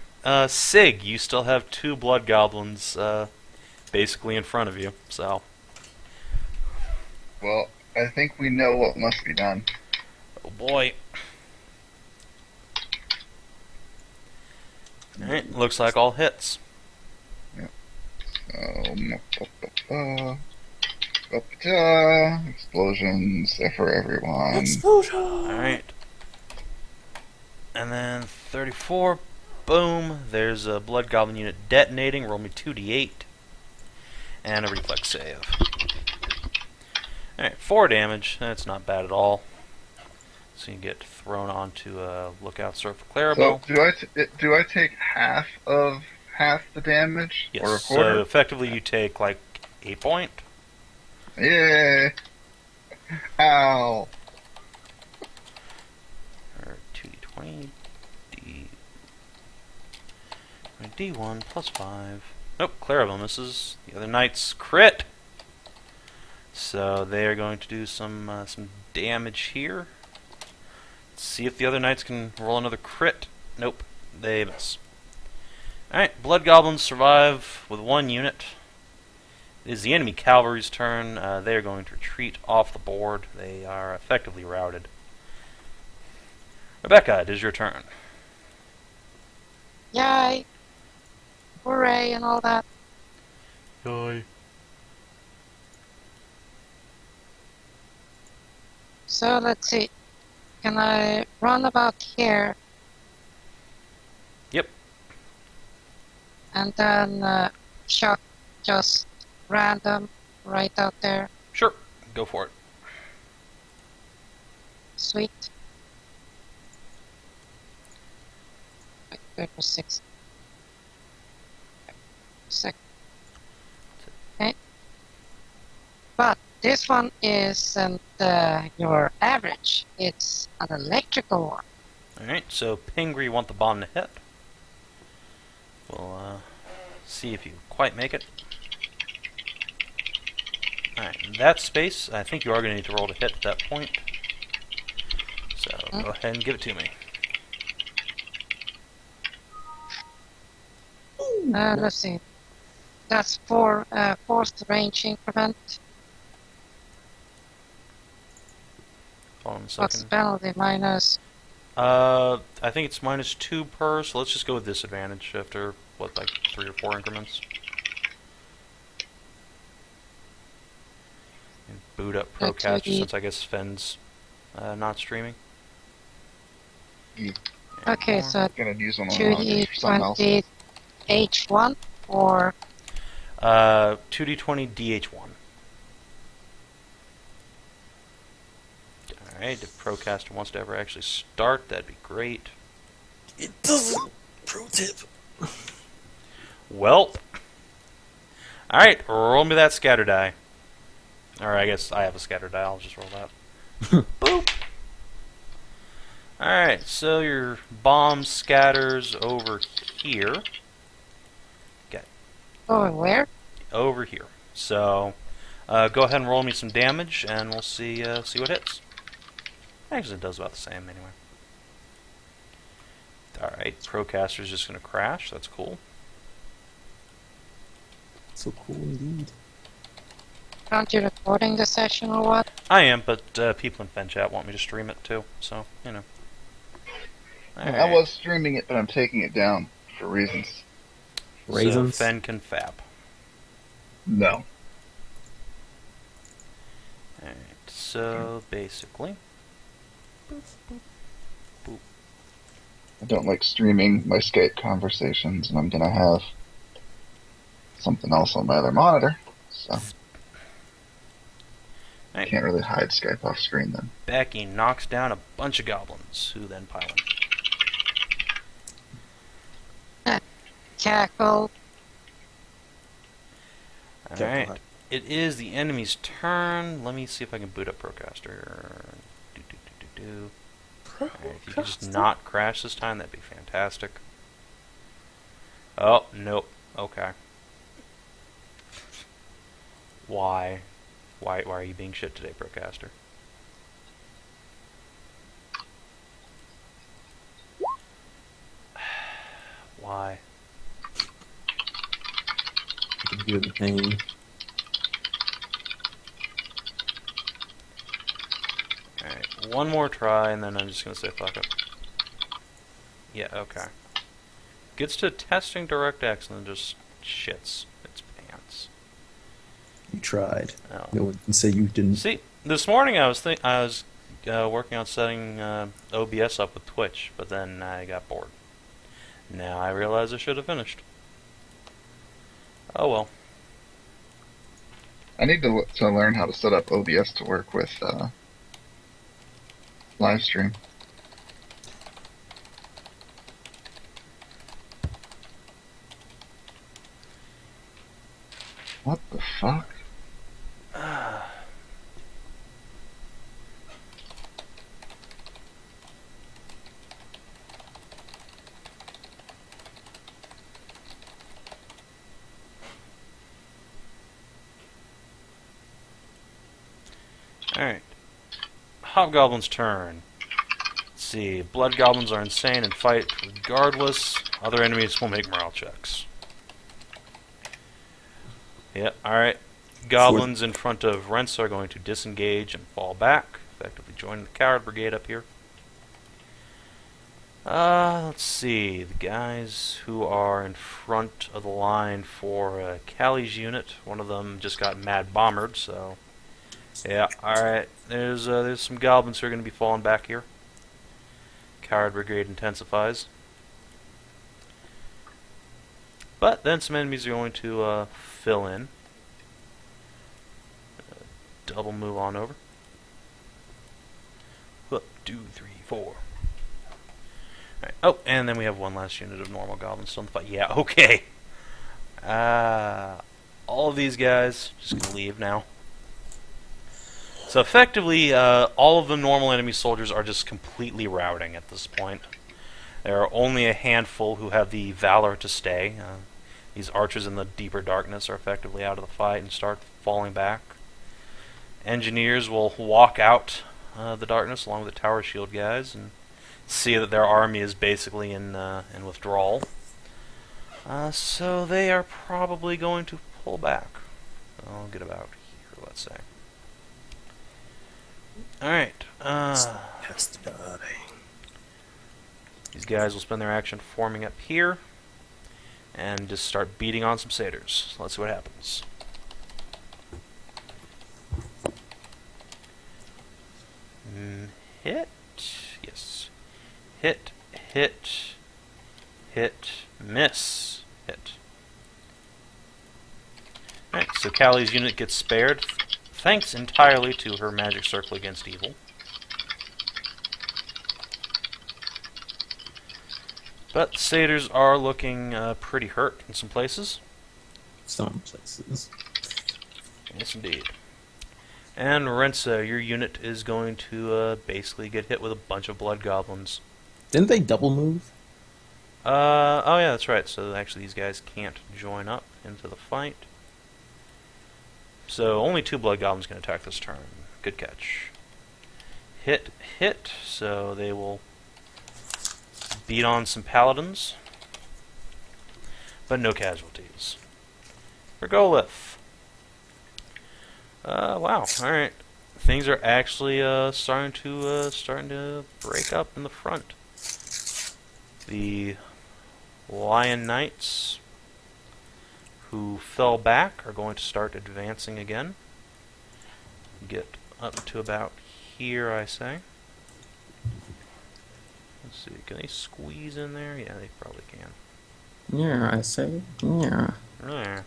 Sig, you still have 2 blood goblins basically in front of you, so... Well, I think we know what must be done. Oh boy. Alright, looks like all hits. Explosions for everyone. Explosion! Alright. And then 34. Boom. There's a Blood Goblin unit detonating. Roll me 2d8. And a reflex save. Alright, 4 damage. That's not bad at all. So you get thrown onto a lookout sort for Clarabelle. So do I take half the damage? Yes, Or a quarter? so effectively you take like 8 point. Yay! Ow! Or 2d20. D1 plus 5. Nope, Clarabelle misses. The other knight's crit. So they're going to do some damage here. Let's see if the other knights can roll another crit. Nope, they miss. Alright, Blood Goblins survive with 1 unit. It is the enemy cavalry's turn. They are going to retreat off the board. They are effectively routed. Rebecca, it is your turn. Yay! Hooray and all that. Yay. So let's see. Can I run about here? Yep. And then chuck just random right out there? Sure, go for it. Sweet. Wait for 6. 6. Okay. But this one isn't your average. It's an electrical one. Alright, so Pingree, you want the bomb to hit. We'll see if you quite make it. Alright, in that space, I think you are going to need to roll to hit at that point. So go ahead and give it to me. Let's see. That's 4 fourth range increment. Hold on a What's the second. penalty? Minus. I think it's -2 per, so let's just go with disadvantage after, what, like 3 or 4 increments. And boot up Procaster Okay. since I guess Fenn's not streaming. Yeah. Okay, so Gonna use one on for something else. 2d20 H1 or 2d20 DH1. Alright, if Procaster wants to ever actually start, that'd be great. It doesn't. Pro tip. Well. Alright, roll me that scatter die. Or I guess I have a scatter die, I'll just roll that. Boop! Alright, so your bomb scatters over here. over where? Over here. So, go ahead and roll me some damage, and we'll see what hits. Actually, it does about the same anyway. Alright, Procaster's just going to crash. That's cool. So cool indeed. Aren't you recording the session or what? I am, but people in FenChat want me to stream it too, so, you know. I was streaming it, but I'm taking it down for reasons. Raisins? So Fen can fap. No. Alright, so basically... I don't like streaming my Skype conversations, and I'm gonna have something else on my other monitor, so I can't really hide Skype off screen then. Backy knocks down a bunch of goblins, who then pile in. Cackle. Alright, it is the enemy's turn. Let me see if I can boot up Procaster. Alright, if you could just not crash this time, that'd be fantastic. Oh, nope. Okay. Why? Why are you being shit today, Procaster? Why? I can hear the pain. one more try, and then I'm just going to say fuck it. Yeah, okay. Gets to testing DirectX and then just shits its pants. You tried. Oh. No one can say you didn't. See, this morning I was working on setting OBS up with Twitch, but then I got bored. Now I realize I should have finished. Oh well. I need to learn how to set up OBS to work with live stream. What the fuck? Alright. Hobgoblin's turn. Let's see. Blood goblins are insane and fight regardless. Other enemies will make morale checks. Yep, alright. Goblins in front of Rensa are going to disengage and fall back, effectively joining the coward brigade up here. Let's see. The guys who are in front of the line for Callie's unit, one of them just got mad bombered, so... Yeah, alright. There's some goblins who are going to be falling back here. Coward brigade intensifies. But then some enemies are going to fill in. Double move on over. 1, 2, 3, 4. Alright. Oh, and then we have one last unit of normal goblins still in the fight. Yeah, okay. All of these guys just going to leave now. So effectively, all of the normal enemy soldiers are just completely routing at this point. There are only a handful who have the valor to stay. These archers in the deeper darkness are effectively out of the fight and start falling back. Engineers will walk out the darkness along with the tower shield guys and see that their army is basically in withdrawal. So they are probably going to pull back. I'll get about here, let's say. Alright. These guys will spend their action forming up here and just start beating on some satyrs. So let's see what happens. Hit. Yes. Hit. Hit. Hit. Miss. Hit. Alright, so Callie's unit gets spared, thanks entirely to her magic circle against evil. But satyrs are looking pretty hurt in some places. Some places. Yes, indeed. And Rensa, your unit is going to basically get hit with a bunch of blood goblins. Didn't they double move? Oh yeah, that's right. So actually these guys can't join up into the fight. So only 2 blood goblins can attack this turn. Good catch. Hit, hit. So they will beat on some paladins, but no casualties. Regolith. Wow. All right. Things are actually starting to break up in the front. The Lion Knights who fell back are going to start advancing again. Get up to about here, I say. Let's see, can they squeeze in there? Yeah, they probably can. Yeah, I say. Yeah. There.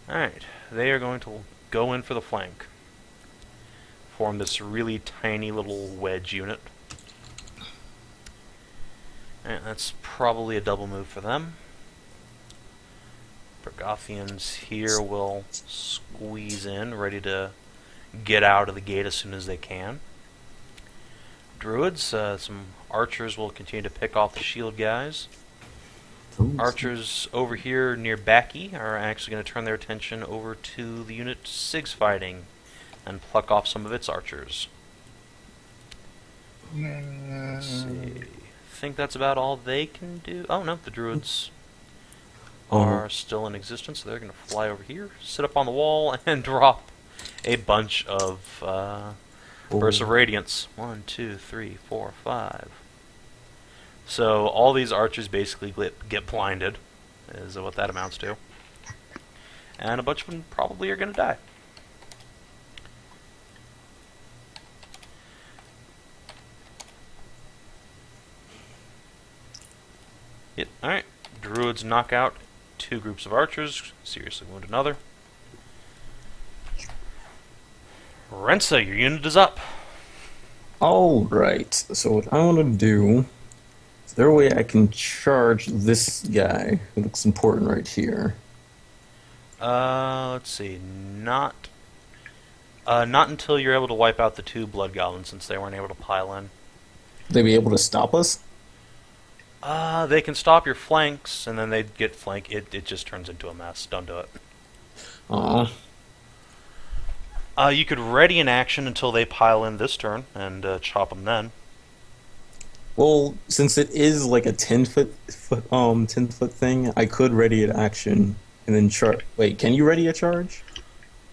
Alright, they are going to go in for the flank. Form this really tiny little wedge unit. Alright, that's probably a double move for them. Bergothians here will squeeze in, ready to get out of the gate as soon as they can. Druids, some archers will continue to pick off the shield guys. Archers over here near Backy are actually going to turn their attention over to the unit Sig's fighting and pluck off some of its archers. Let's see. I think that's about all they can do. Oh no, the druids are still in existence, so they're going to fly over here, sit up on the wall, and drop a bunch of Burst of Radiance. 1, 2, 3, 4, 5. So all these archers basically get blinded, is what that amounts to. And a bunch of them probably are going to die. Yep. Alright. Druids knock out 2 groups of archers, seriously wound another. Rensa, your unit is up. Alright, so what I want to do... Is there a way I can charge this guy who looks important right here? Let's see. Not until you're able to wipe out the 2 blood goblins, since they weren't able to pile in. Would they be able to stop us? They can stop your flanks, and then they get flank. It just turns into a mess. Don't do it. Aw. You could ready an action until they pile in this turn, and chop them then. Well, since it is like a 10-foot thing, I could ready an action and then charge. Wait, can you ready a charge?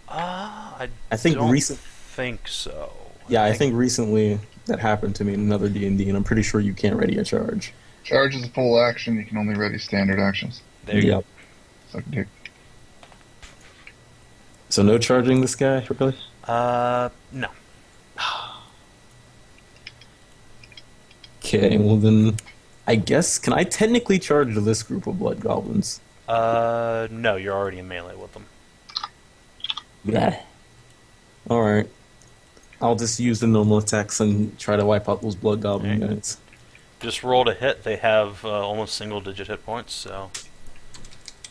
I think don't recent- think so. Yeah, I think recently that happened to me in another D&D, and I'm pretty sure you can't ready a charge. Charge is a full action. You can only ready standard actions. There you Yep. Suck a dick. So no charging this guy, really? go. No. Okay, well then, I guess, can I technically charge this group of blood goblins? No, you're already in melee with them. Yeah. Alright. I'll just use the normal attacks and try to wipe out those blood goblin Okay. guys. Just roll to hit. They have almost single-digit hit points, so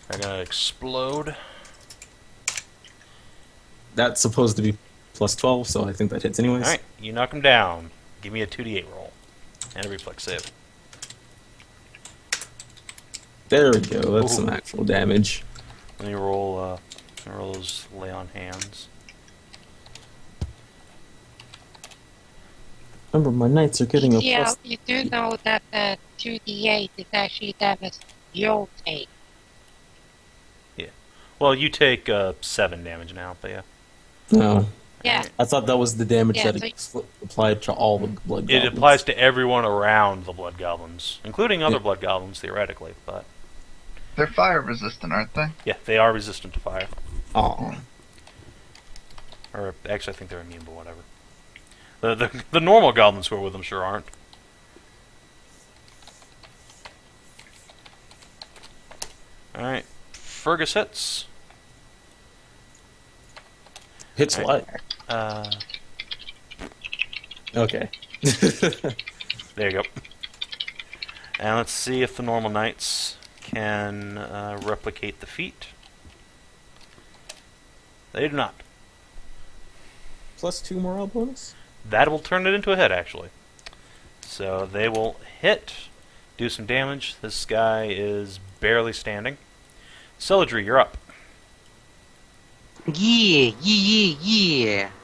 they're gonna explode. That's supposed to be plus 12, so I think that hits anyways. All right, you knock them down. Give me a 2d8 roll and a reflex save. There we go, that's Ooh. some actual damage. Let me roll those lay on hands. Remember, my knights are getting a Yeah, plus... you do know that the 2d8 is actually damage you'll take. Well, you take 7 damage now, but yeah. No. Yeah, I thought that was the damage Yeah, that so- applied to all the blood It goblins. applies to everyone around the blood goblins, including other Yeah. blood goblins theoretically. But They're fire resistant, aren't they? yeah, they are resistant to fire. Aw. Or actually, I think they're immune, but whatever. The normal goblins who are with them sure aren't. All right, Fergus hits. Hits Right. what? Okay. There you go. And let's see if the normal knights can replicate the feat. They do not. Plus 2 morale bonus? That will turn it into a hit, actually. So they will hit, do some damage. This guy is barely standing. Celadrie, you're up. Yeah.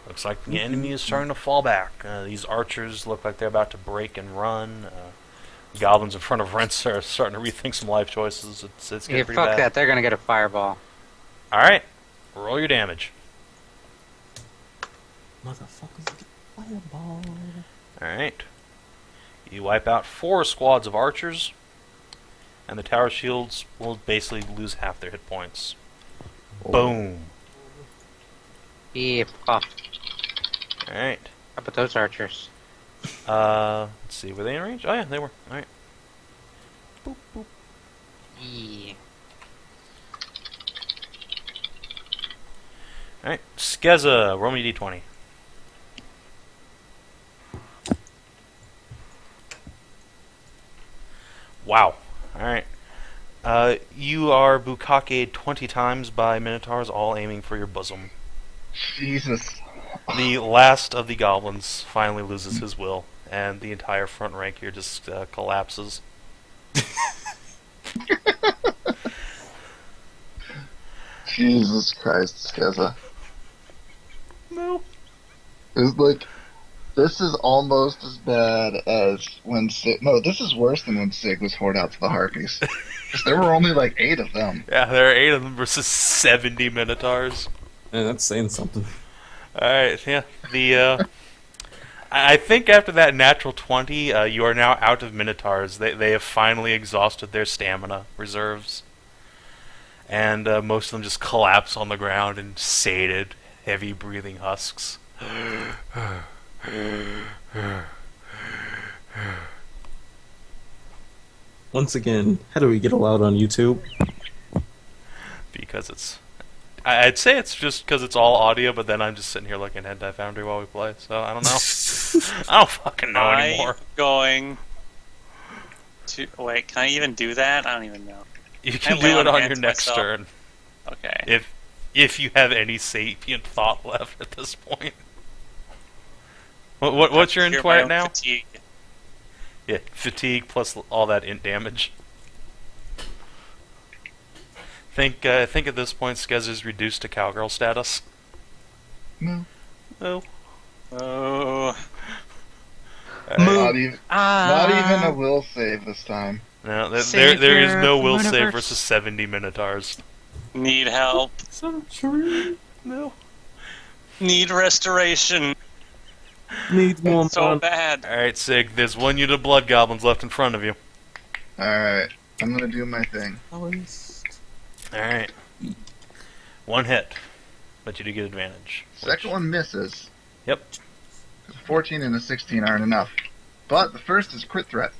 Looks like the enemy is starting to fall back. These archers look like they're about to break and run. Goblins in front of Rensa are starting to rethink some life choices. It's getting Yeah, pretty fuck bad. that. They're gonna get a fireball. Alright, roll your damage. Motherfuckers get fireball. Alright. You wipe out 4 squads of archers, and the tower shields will basically lose half their hit points. Boom. Yeah, fuck. Alright. How about those archers? Let's see, were they in range? Oh yeah, they were. Alright. Boop, boop. Yeah. Alright, Skezza, roll me d20. Wow. Alright. You are bukake 20 times by minotaurs, all aiming for your bosom. Jesus. The last of the goblins finally loses his will, and the entire front rank here just collapses. Jesus Christ, Skezza. No. It's like, this is almost as bad as when Sig... No, this is worse than when Sig was hoard out to the Harpies. Because there were only like 8 of them. Yeah, there are 8 of them versus 70 minotaurs. Yeah, that's saying something. Alright, yeah. The I think after that natural 20, you are now out of minotaurs. They have finally exhausted their stamina reserves. And most of them just collapse on the ground in sated, heavy breathing husks. Once again, how do we get allowed on YouTube? Because it's... I'd say it's just because it's all audio, but then I'm just sitting here looking at Hentai Foundry while we play, so I don't know. I don't fucking know anymore. I'm going to... Wait, can I even do that? I don't even know. You can do it on your next myself. turn. Okay. If you have any sapient thought left at this point. What's your Cure int my right own now? Fatigue. Yeah, fatigue plus all that int damage. Think at this point Skezza's reduced to cowgirl status. No. Oh. Oh. Not even a will save this time. No, there is Savior no of will the save universe. versus 70 minotaurs. Need help. No. Need restoration. Need more So man. bad. Alright, Sig, there's one unit of blood goblins left in front of you. Alright, I'm gonna do my thing. Alright. One hit. But you do get advantage. Second one misses. Yep. 14 and a 16 aren't enough. But the first is crit threat.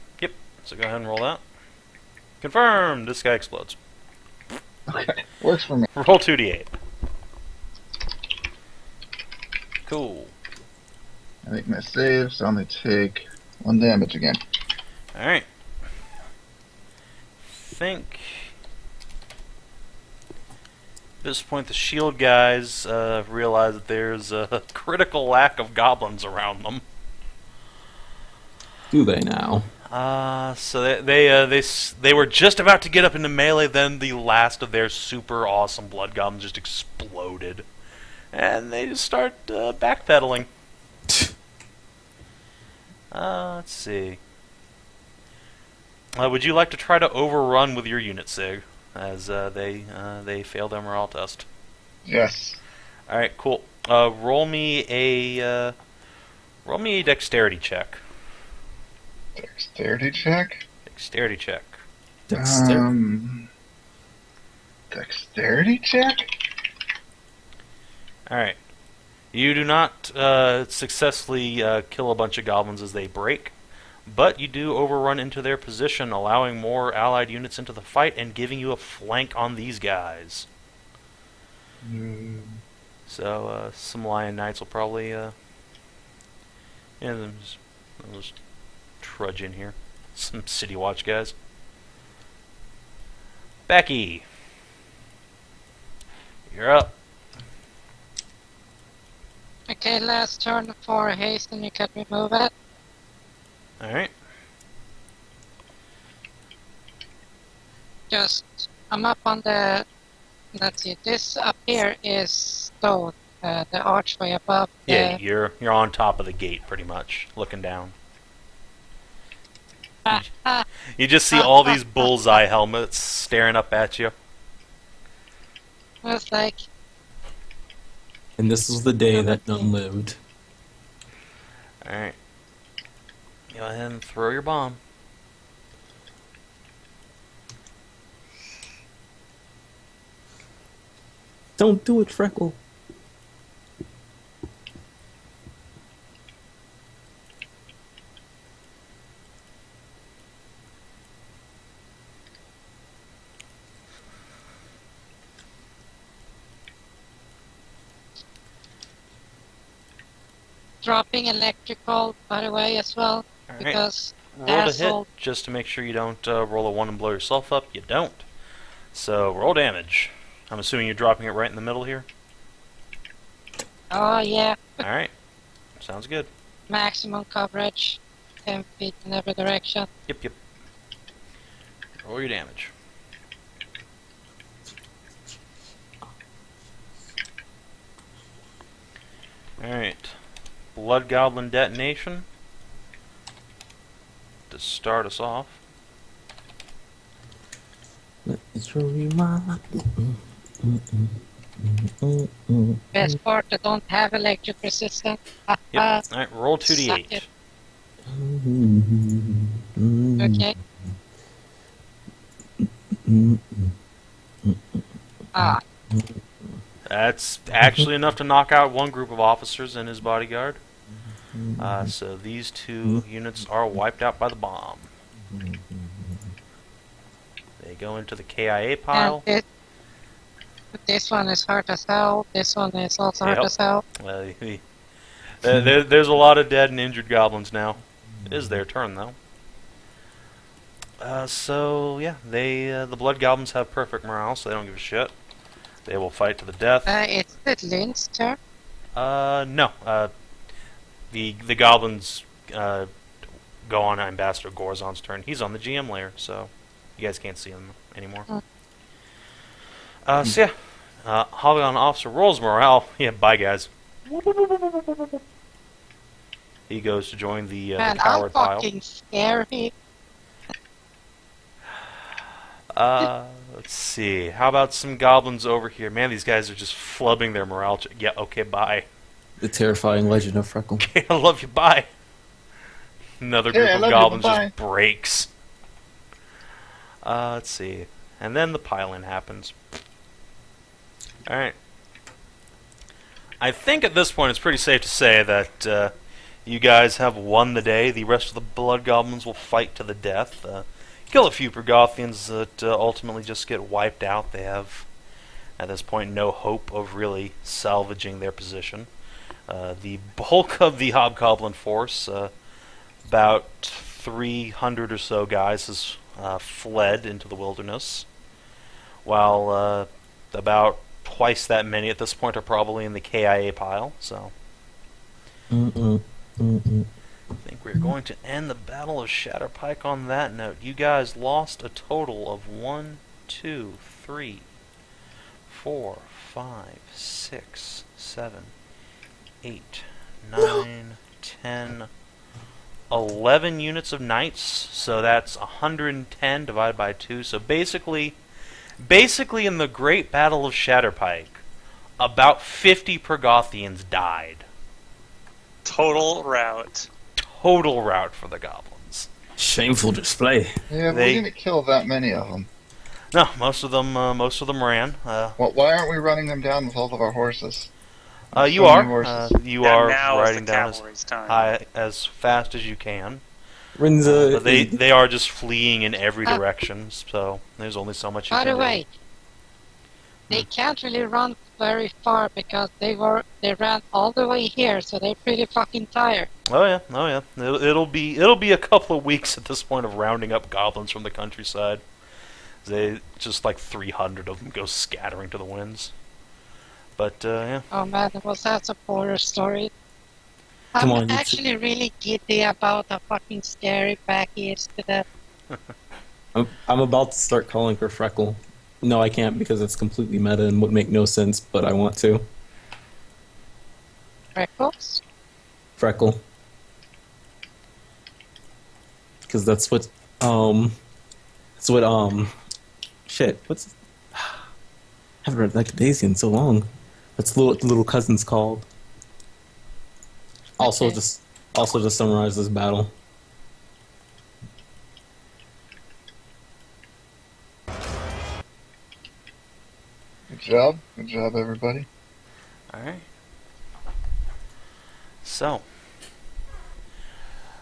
So go ahead and roll that. Confirmed! This guy explodes. Okay, works for me. Roll 2d8. Cool. I make my save, so I'm gonna take 1 damage again. Alright. Think... At this point, the shield guys realize that there's a critical lack of goblins around them. Do they now? So they were just about to get up into melee, then the last of their super awesome blood goblins just exploded. And they just start backpedaling. Let's see. Would you like to try to overrun with your unit, Sig? As they fail their morale test. Yes. Alright, cool. Roll me a dexterity check. Dexterity check? Dexterity check. Dexterity check? Alright. You do not successfully kill a bunch of goblins as they break, but you do overrun into their position, allowing more allied units into the fight and giving you a flank on these guys. So, some Lion Knights will probably, they'll just trudge in here. Some City Watch guys. Backy! You're up. Okay, last turn for haste, and you can remove it. Alright. I'm up on the... Let's see, this up here is stone. The archway above the... Yeah, you're on top of the gate, pretty much, looking down. You just see all these bullseye helmets staring up at you. I was like, And this was the day that none lived. Alright. Go ahead and throw your bomb. Don't do it, Freckle. dropping electrical, by the way, as well. Alright. Because Roll to hit, asshole. just to make sure you don't roll a 1 and blow yourself up. You don't. So, roll damage. I'm assuming you're dropping it right in the middle here? Oh, yeah. Alright. Sounds good. Maximum coverage. 10 feet in every direction. Yep. Roll your damage. Alright. Blood Goblin detonation. To start us off. Let me show you my... Best part, I don't have electric resistance. Yep. Alright, roll Suck 2d8. it. Okay. Ah, That's actually enough to knock out one group of officers and his bodyguard. So these two units are wiped out by the bomb. They go into the KIA pile. and this one is hurt as hell. This one is also hurt Yep. as hell. There's a lot of dead and injured goblins now. It is their turn, though. So, yeah, the blood goblins have perfect morale, so they don't give a shit. They will fight to the death. It's the Lynn's turn. No. The goblins go on Ambassador Gorzon's turn. He's on the GM layer, so you guys can't see him anymore. So, yeah. Hobgoblin officer rolls morale. Yeah, bye, guys. He goes to join the Man, I'm coward pile. fucking scary. Let's see. How about some goblins over here? Man, these guys are just flubbing their morale. Yeah, okay, bye. The terrifying legend of Freckle. Okay, I love you, bye. Another group I of love you, goblins bye-bye. just breaks. Let's see. And then the pile-in happens. Alright. I think at this point it's pretty safe to say that you guys have won the day. The rest of the blood goblins will fight to the death. Kill a few Pergothians that ultimately just get wiped out. They have, at this point, no hope of really salvaging their position. The bulk of the Hobgoblin force, about 300 or so guys, has fled into the wilderness, while about twice that many at this point are probably in the KIA pile. So I think we're going to end the Battle of Shatterpike on that note. You guys lost a total of 1, 2, 3, 4, 5, 6, 7, 8, 9, 10, 11 units of knights. So that's 110 divided by 2. So basically in the Great Battle of Shatterpike, about 50 Pergothians died. Total rout. Total rout for the goblins. Shameful display. Yeah, but They- we didn't kill that many of them. No, most of them ran. Why aren't we running them down with all of our horses? You So are. many horses. You And are now is riding the down as cavalry's time. high, as fast as you can. Rensa, But they are just fleeing in every direction, so there's only so much you By can the way, they can't really run very far because they ran all the way here, so they're pretty fucking tired. do. Oh yeah. It'll be a couple of weeks at this point of rounding up goblins from the countryside. They just like 300 of them go scattering to the winds. But yeah. Oh man, was that a horror story? Come I'm on, you actually really giddy about how fucking scary Backy is to death. I'm about to start calling her Freckle. No, I can't because it's completely meta and would make no sense, but I want to. Freckles? Freckle. Because that's what, shit, what's, I haven't read like Daisy in so long. That's what the little cousin's called. Also, Okay. just summarize this battle. Good job, everybody. Alright. So,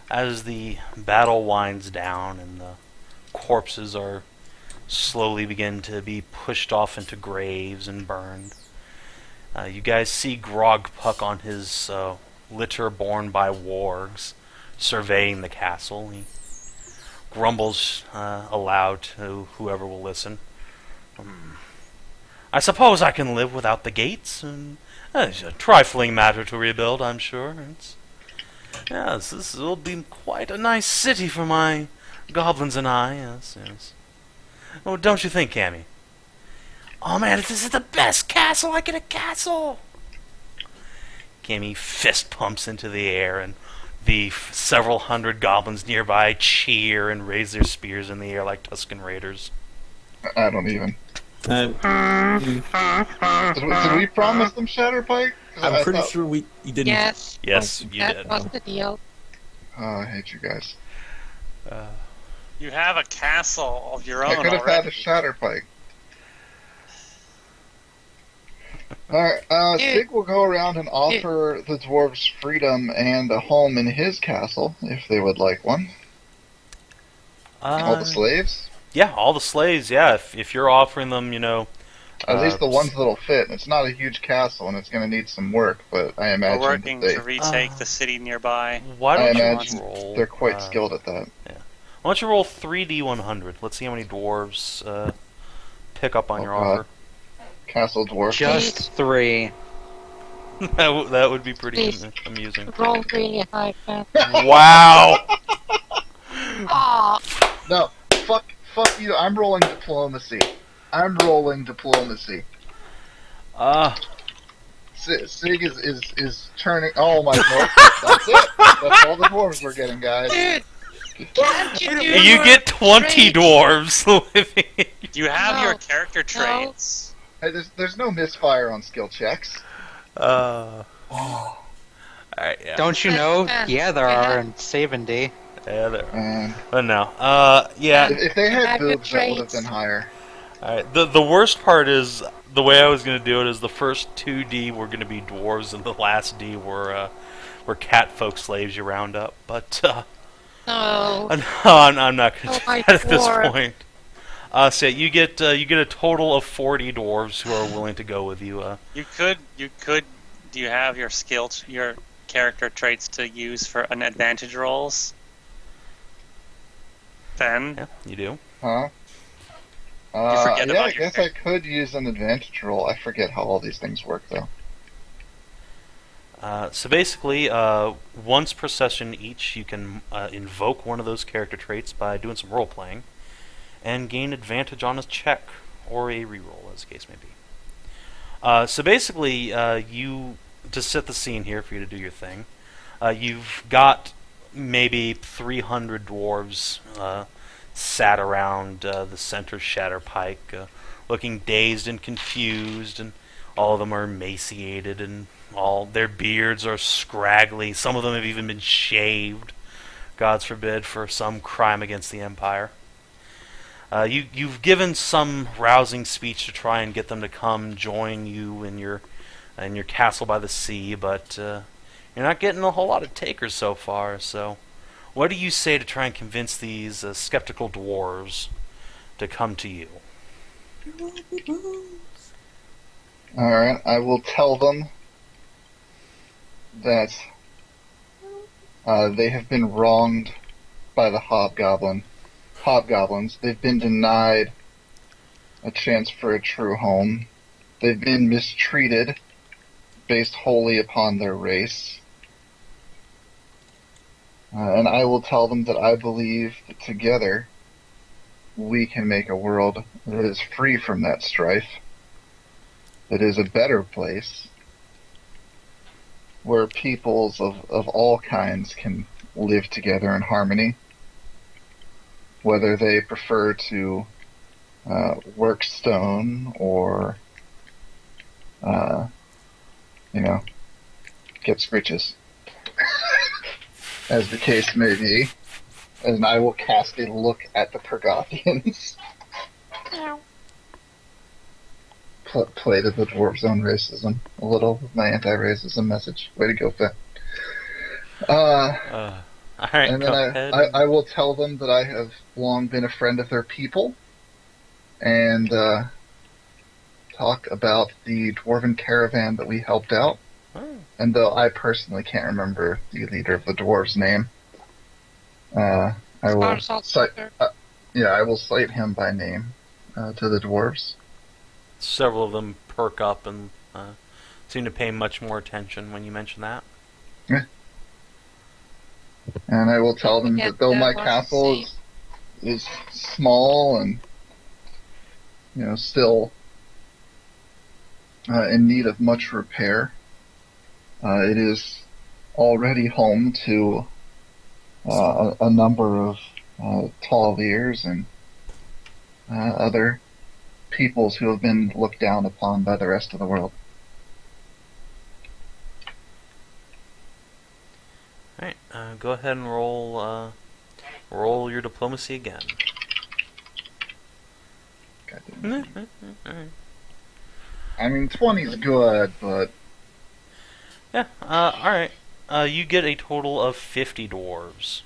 as the battle winds down and the corpses are slowly begin to be pushed off into graves and burned, you guys see Grogpuck on his litter borne by wargs surveying the castle. He grumbles aloud to whoever will listen. I suppose I can live without the gates, and it's a trifling matter to rebuild, I'm sure. Yes, this will be quite a nice city for my goblins and I, yes. Oh, don't you think, Cammy? Oh man, this is the best castle! I get a castle! Cammy fist pumps into the air, and the several hundred goblins nearby cheer and raise their spears in the air like Tusken Raiders. I don't even. Did we promise them Shatterpike? 'Cause I'm I pretty thought- sure you didn't. Yes, Yes, you that did. was the deal. Oh, I hate you guys. You have a castle of your I own could have had a already. Shatterpike. Alright, Dude. Sig will go around and offer the dwarves freedom and a home in his castle, if they would like one. All the slaves? Yeah, all the slaves. Yeah, if you're offering them, At least the ones that'll fit. It's not a huge castle, and it's going to need some work, but I We're imagine working that to retake the city nearby. why I don't you imagine roll? they're quite skilled at that. Why don't you roll 3d100? Let's see how many dwarves pick up on your God. offer. Castle dwarf. Just 3. That would be pretty Please. amusing. Roll really high, man. Wow! Aw, No, fuck you. I'm rolling diplomacy. Sig is turning. Oh my god, that's it. That's all the dwarves we're getting, guys. dude! Can't you do You more get 20 traits? dwarves living. You have No. your character No. traits. Hey, there's no misfire on skill checks. Alright, yeah. Don't you know? Man, Yeah, there I are have- in Sav&D. Yeah, there. And But no. Yeah. if they had have your boobs, that would have traits. been higher. Alright, the worst part is the way I was gonna do it is the first 2D were gonna be dwarves and the last D were catfolk slaves you round up. But No. no, I'm not gonna Oh, do my that at this dwarf. point. So you get a total of 40 dwarves who are willing to go with you. You could. Do you have your your character traits to use for an advantage rolls? Then Yeah, you do. Huh? forget yeah, about I your guess I could use an advantage roll. I forget how all these things work, though. So basically, once per session each, you can invoke one of those character traits by doing some role playing, and gain advantage on a check or a reroll, as the case may be. So basically, to set the scene here for you to do your thing, you've got maybe 300 dwarves sat around the center Shatterpike, looking dazed and confused, and all of them are emaciated, and all their beards are scraggly. Some of them have even been shaved, gods forbid, for some crime against the Empire. You've given some rousing speech to try and get them to come join you in your castle by the sea, but you're not getting a whole lot of takers so far. So, what do you say to try and convince these skeptical dwarves to come to you? Alright, I will tell them that they have been wronged by the Hobgoblins. They've been denied a chance for a true home. They've been mistreated based wholly upon their race. And I will tell them that I believe that together we can make a world that is free from that strife, that is a better place, where peoples of all kinds can live together in harmony, whether they prefer to work stone or, get scritches, as the case may be. And I will cast a look at the Pergothians. Play to the dwarves' own racism a little with my anti-racism message. Way to go, Finn. All right, And go then ahead. I will tell them that I have long been a friend of their people, and talk about the dwarven caravan that we helped out. Oh. And though I personally can't remember the leader of the dwarves' name, I will cite, I will cite him by name to the dwarves. Several of them perk up and seem to pay much more attention when you mention that. And I will tell them that though my castle is small and still in need of much repair, it is already home to a number of Cavaliers and other peoples who have been looked down upon by the rest of the world. Alright, go ahead and roll your diplomacy again. Goddamn. I mean, 20's good, but Yeah, alright. You get a total of 50 dwarves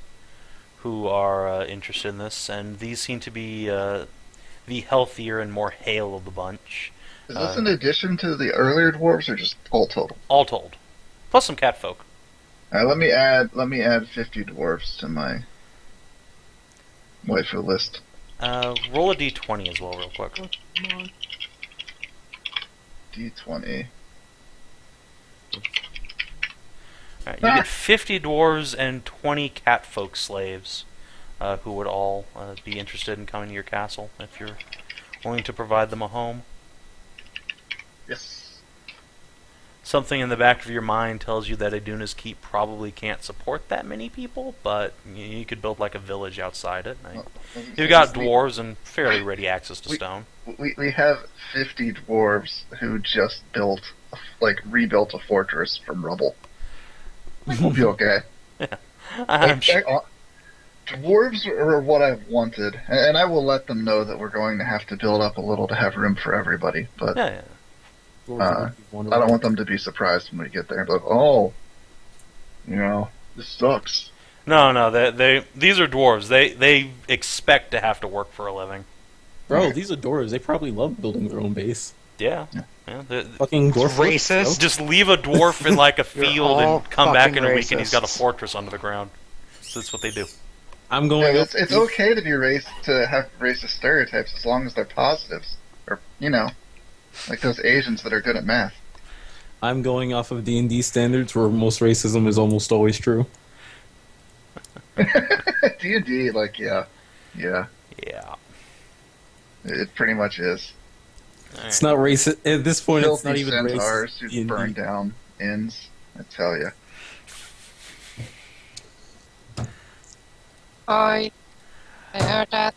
who are interested in this, and these seem to be the healthier and more hale of the bunch. is this in addition to the earlier dwarves, or just all total? All told. Plus some catfolk. All right, let me add 50 dwarves to my waifu list. Roll a d20 as well, real quick. D20. Alright, you get 50 dwarves and 20 catfolk slaves who would all be interested in coming to your castle if you're willing to provide them a home. Yes. Something in the back of your mind tells you that Aduna's Keep probably can't support that many people, but you could build like a village outside it. You've got dwarves and fairly ready access to stone. We have 50 dwarves who just rebuilt a fortress from rubble. We'll be okay. I'm sure. Dwarves are what I've wanted, and I will let them know that we're going to have to build up a little to have room for everybody, but Yeah. I don't want them to be surprised when we get there and be like, oh, this sucks. No, these are dwarves. They expect to have to work for a living. Bro, these are dwarves. They probably love building their own base. Yeah. Fucking dwarf Racist. Just leave a dwarf in like a field all and come back in a fucking week and he's got a racists. fortress under the ground. So that's what they do. I'm going. Yeah, it's okay to have racist stereotypes as long as they're positives, or like those Asians that are good at math. I'm going off of D&D standards, where most racism is almost always true. D&D, yeah, Yeah. it pretty much is. It's not racist at this point. It's Filthy not even centaurs racist. who D&D. burn down inns. I tell you. I heard that.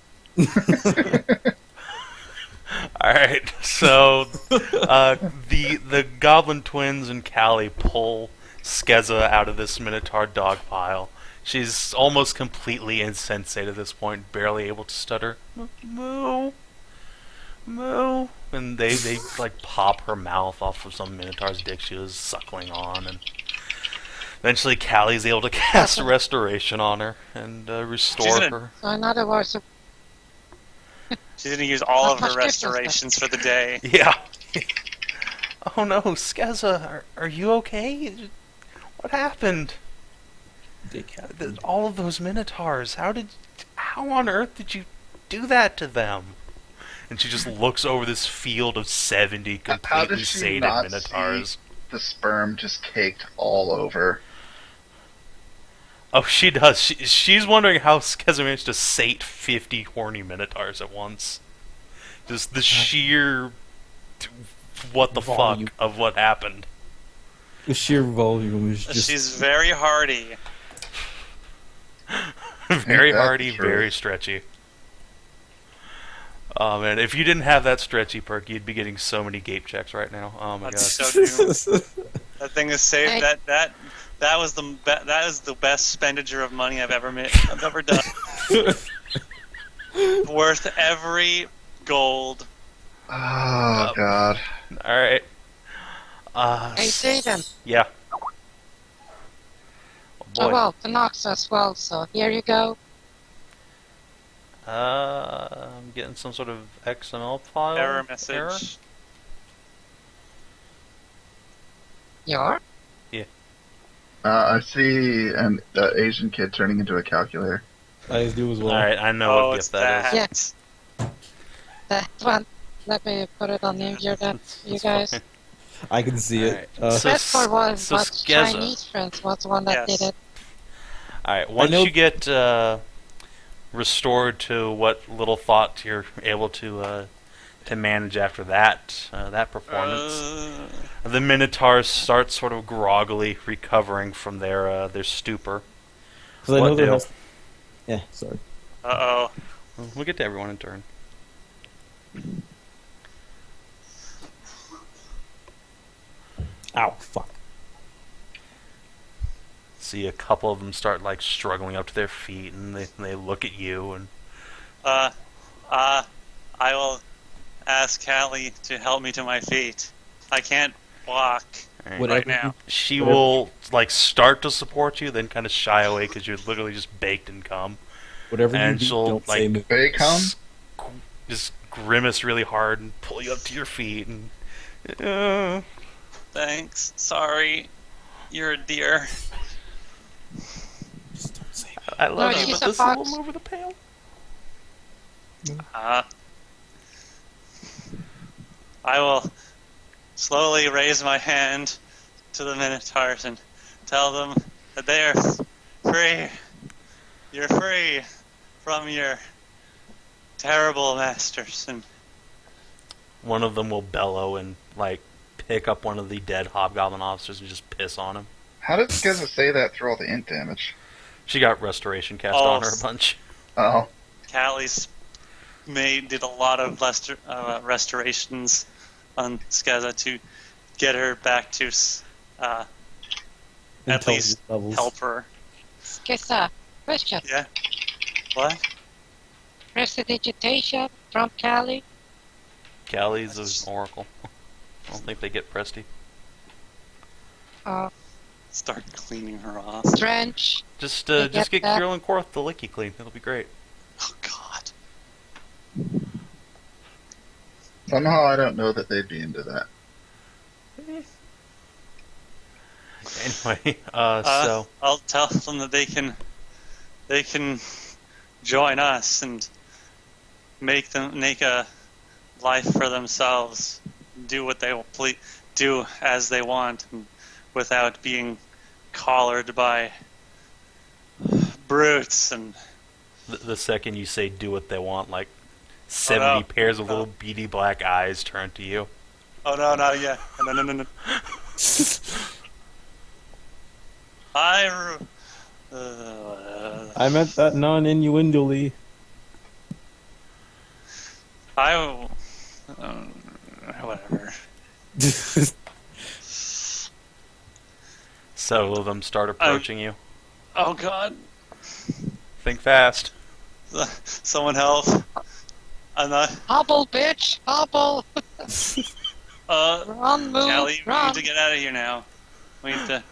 Alright, so the goblin twins and Callie pull Skezza out of this minotaur dog pile. She's almost completely insensate at this point, barely able to stutter. Moo. Moo. And they pop her mouth off of some minotaur's dick she was suckling on, and eventually Callie's able to cast restoration on her and restore her. So in other words, She's gonna use all of Not her much difference, restorations for the day. Yeah. Oh no, Skezza, are you okay? What happened? All of those minotaurs. How on earth did you do that to them? And she just looks over this field of 70 How completely does she sated not minotaurs. see the sperm just caked all over? Oh, she does. She's wondering how Skezza managed to sate 50 horny minotaurs at once. Just the sheer what the Volume. fuck of what happened. The sheer volume is just. She's very hardy. Very That's hardy, true. very stretchy. Oh man, if you didn't have that stretchy perk, you'd be getting so many gape checks right now. Oh my That's god. so true. That thing is saved. Hey. That was that is the best expenditure of money I've ever done. Worth every gold. Oh, God. Alright. hey, Savin. Yeah. Oh So boy. well, Fenoxo as well. So here you go. I'm getting some sort of XML file. Error message. Error? Your I see an Asian kid turning into a calculator. I do as well. Alright, I know Oh, what it's gift that is. Yes. that one. Let me put it on New Year then, you guys. fine. I can see it. Alright. So Best part was so what Skezza. Chinese friends was the one that Yes. did it. Alright, once know- you get restored to what little thought you're able to manage after that performance, the minotaurs start sort of groggily recovering from their stupor. 'Cause I What know there deal? has. Yeah, sorry. Uh-oh. We'll get to everyone in turn. Ow, fuck. See a couple of them start like struggling up to their feet, and they look at you, and I will ask Callie to help me to my feet. I can't walk right now. she will like start to support you, then kind of shy away because you're literally just baked in cum, Whatever you and do, she'll don't like say move. Bacon? just grimace really hard and pull you up to your feet, and Thanks. Sorry. You're a dear. Just don't say I love No, you, she's but a this is a fox. little over the pale. I will slowly raise my hand to the Minotaurs and tell them that they are free. You're free from your terrible masters. And One of them will bellow and like pick up one of the dead Hobgoblin officers and just piss on him. How did Skezza say that through all the int damage? She got restoration cast Oh, on her a bunch. Oh. Callie's did a lot of restorations on Skezza to get her back to at Intelligence least levels. help her. Skezza, question. Yeah. What? Prestidigitation from Cali. Callie's an oracle. I don't think they get Presty. Start cleaning her off. Trench. Just get get that. Kirill and Korth to lick you clean. It'll be great. Oh God. Somehow I don't know that they'd be into that. Anyway, so I'll tell them that they can join us and make a life for themselves, do what they will do as they want, and without being collared by brutes. And the second you say do what they want, like 70 pairs of little beady black eyes turn to you. oh no, not yet. No. I meant that non-innuendally. Whatever. Several of them start approaching you. Oh God. Think fast. Someone help. I'm not. Hobble, bitch. Hobble. Run, move, Callie, we run. need to get out of here now. We need to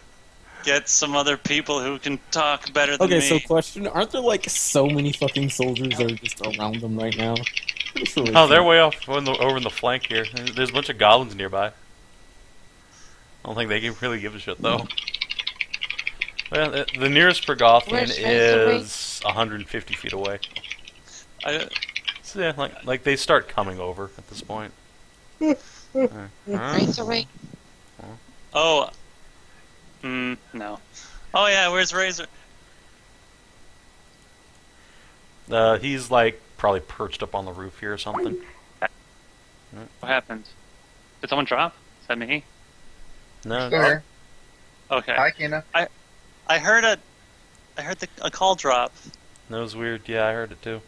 get some other people who can talk better than Okay, me. so question: aren't there like so many fucking soldiers that are just around them right now? Pretty sure Oh, they're way off over in the flank here. There's a bunch of goblins nearby. I don't think they can really give a shit though. Well, the nearest Pergothian Where's Rensa is 150 feet away. I, So yeah, like they start coming over at this point. Race away. oh. No. Oh yeah, where's Razor? He's like probably perched up on the roof here or something. What happened? Did someone drop? Is that me? No, Still here. Okay. Hi, Kina. I heard a call drop. that was weird. Yeah, I heard it too.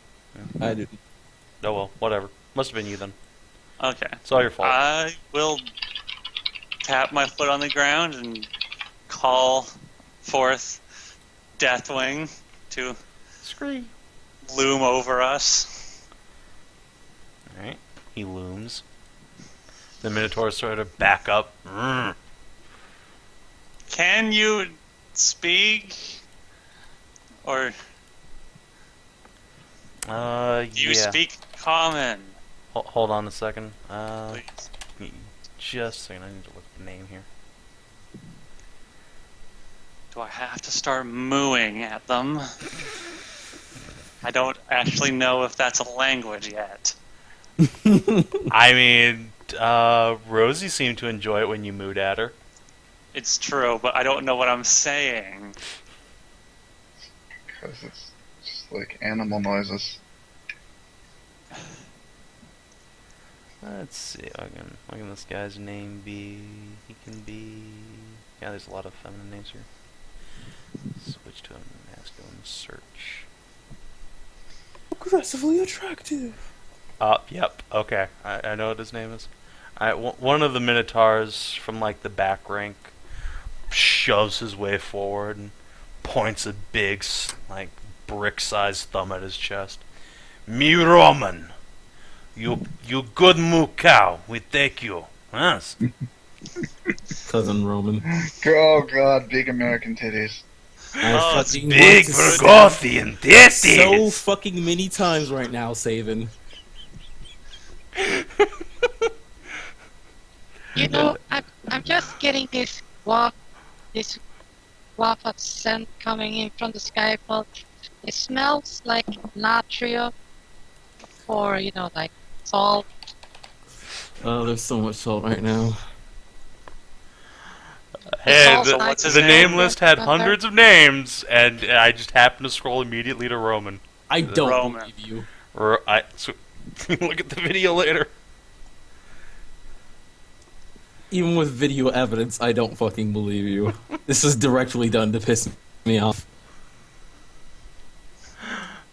I didn't. Oh well, whatever. Must have been you then. Okay. It's all your fault. I will tap my foot on the ground and call forth Deathwing to Scream. loom over us. Alright, he looms. The Minotaurs sort of back up. Can you speak? Or do you yeah. speak common? Hold on a second. Please. Just a second, I need to look at the name here. Do I have to start mooing at them? I don't actually know if that's a language yet. I mean, Rosie seemed to enjoy it when you mooed at her. It's true, but I don't know what I'm saying. Because it's just like animal noises. Let's see. What can this guy's name be? He can be. Yeah, there's a lot of feminine names here. Switch to a masculine search. Aggressively attractive. Yep. Okay, I know what his name is. One of the minotaurs from like the back rank shoves his way forward and points a big, like, brick-sized thumb at his chest. Me Roman, you good moo cow, we take you. Yes. Cousin Roman. Oh god, big American titties. I Oh, it's fucking Big want to Vergothian stab so titties. fucking many times right now, Savin. You know, I'm just getting this waft of scent coming in from the skyfall. It smells like natrium, or like salt. Oh, there's so much salt right now. Hey, Also, what's his the name? name list had hundreds of names, and I just happened to scroll immediately to Roman. I don't Roman. believe you. Look at the video later. Even with video evidence, I don't fucking believe you. This is directly done to piss me off.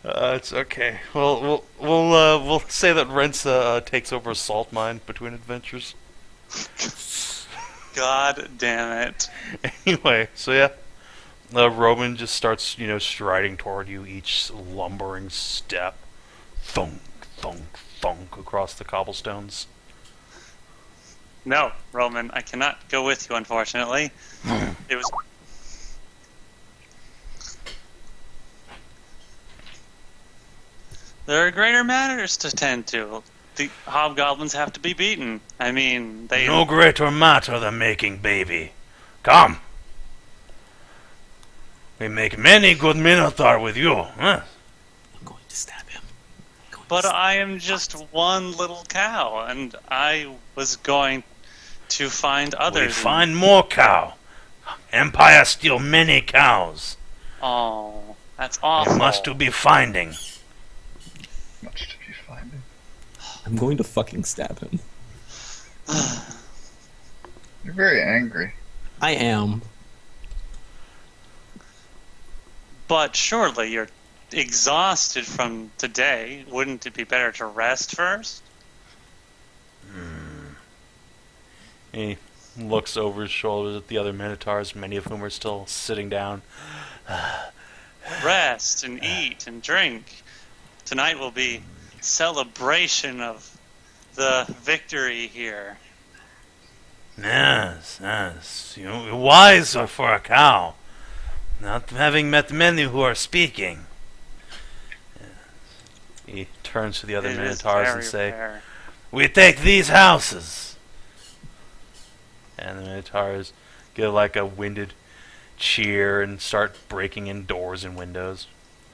It's okay. We'll say that Rensa takes over a salt mine between adventures. God damn it. Anyway, so yeah, Roman just starts, striding toward you each lumbering step, thunk, thunk, thunk across the cobblestones. No, Roman, I cannot go with you, unfortunately. It was. There are greater matters to tend to. The hobgoblins have to be beaten. I mean, they. No greater matter than making baby. Come. We make many good minotaur with you, huh? I'm going to stab him. But I am just one little cow, and I was going to find others. We find more cow. Empire steal many cows. Oh, that's awful. It must to be finding. Much to be finding. I'm going to fucking stab him. You're very angry. I am. But surely you're exhausted from today. Wouldn't it be better to rest first? He looks over his shoulders at the other minotaurs, many of whom are still sitting down. Rest and eat and drink. Tonight will be celebration of the victory here. Yes, yes. You're wise for a cow. Not having met many who are speaking. He turns to the other It is minotaurs and very say, rare. "We take these houses." And the minotaurs give like a winded cheer and start breaking in doors and windows.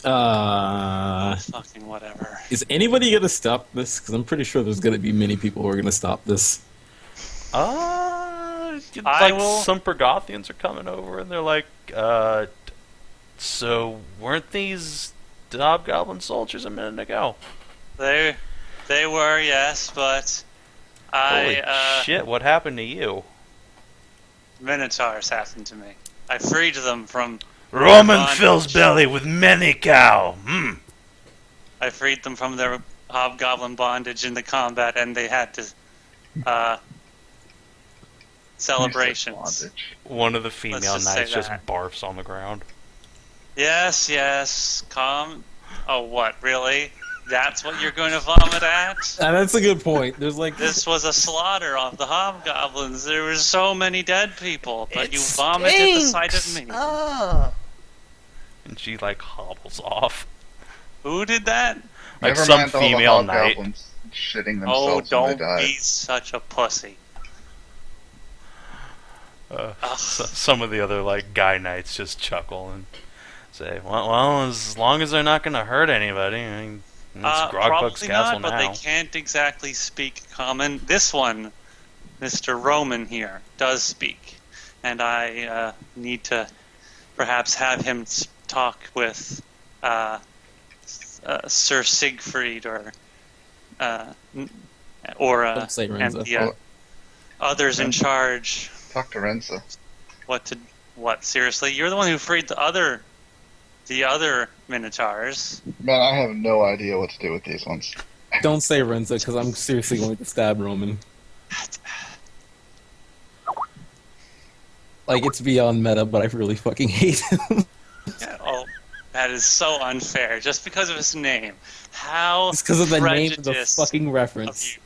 Fucking whatever. Is anybody gonna stop this? Because I'm pretty sure there's gonna be many people who are gonna stop this. Some Pergothians are coming over and they're like, so weren't these the Hobgoblin soldiers a minute ago? They were, yes, but Holy shit, what happened to you? Minotaurs happened to me. I freed them from Roman bondage. fills belly with many cow. I freed them from their hobgoblin bondage in the combat, and they had to celebrations. Bondage. One of the female just say knights just that. barfs on the ground. Yes, calm. Oh, what, really? That's what you're going to vomit at? That's a good point. There's like This was a slaughter of the hobgoblins. There were so many dead people, but you vomited the sight of me. And she like hobbles off. Who did that? Like Never some mind all female the knight. hobgoblins shitting Oh, themselves when they don't die. be such a pussy. Ugh. Some of the other like guy knights just chuckle and say, "Well, as long as they're not going to hurt anybody, I mean, it's Grogbug's Probably castle not, but now." they can't exactly speak common. This one, Mr. Roman here, does speak, and I need to perhaps have him talk with Sir Sigfrid or Don't say and Rensa. the others in charge. Talk to Rensa. What? Seriously, you're the one who freed the other minotaurs. Man, I have no idea what to do with these ones. Don't say Rensa, because I'm seriously going to stab Roman. Like, it's beyond meta, but I really fucking hate him. Yeah, oh, that is so unfair. Just because of his name. How It's because of the name of the prejudiced fucking of reference. you.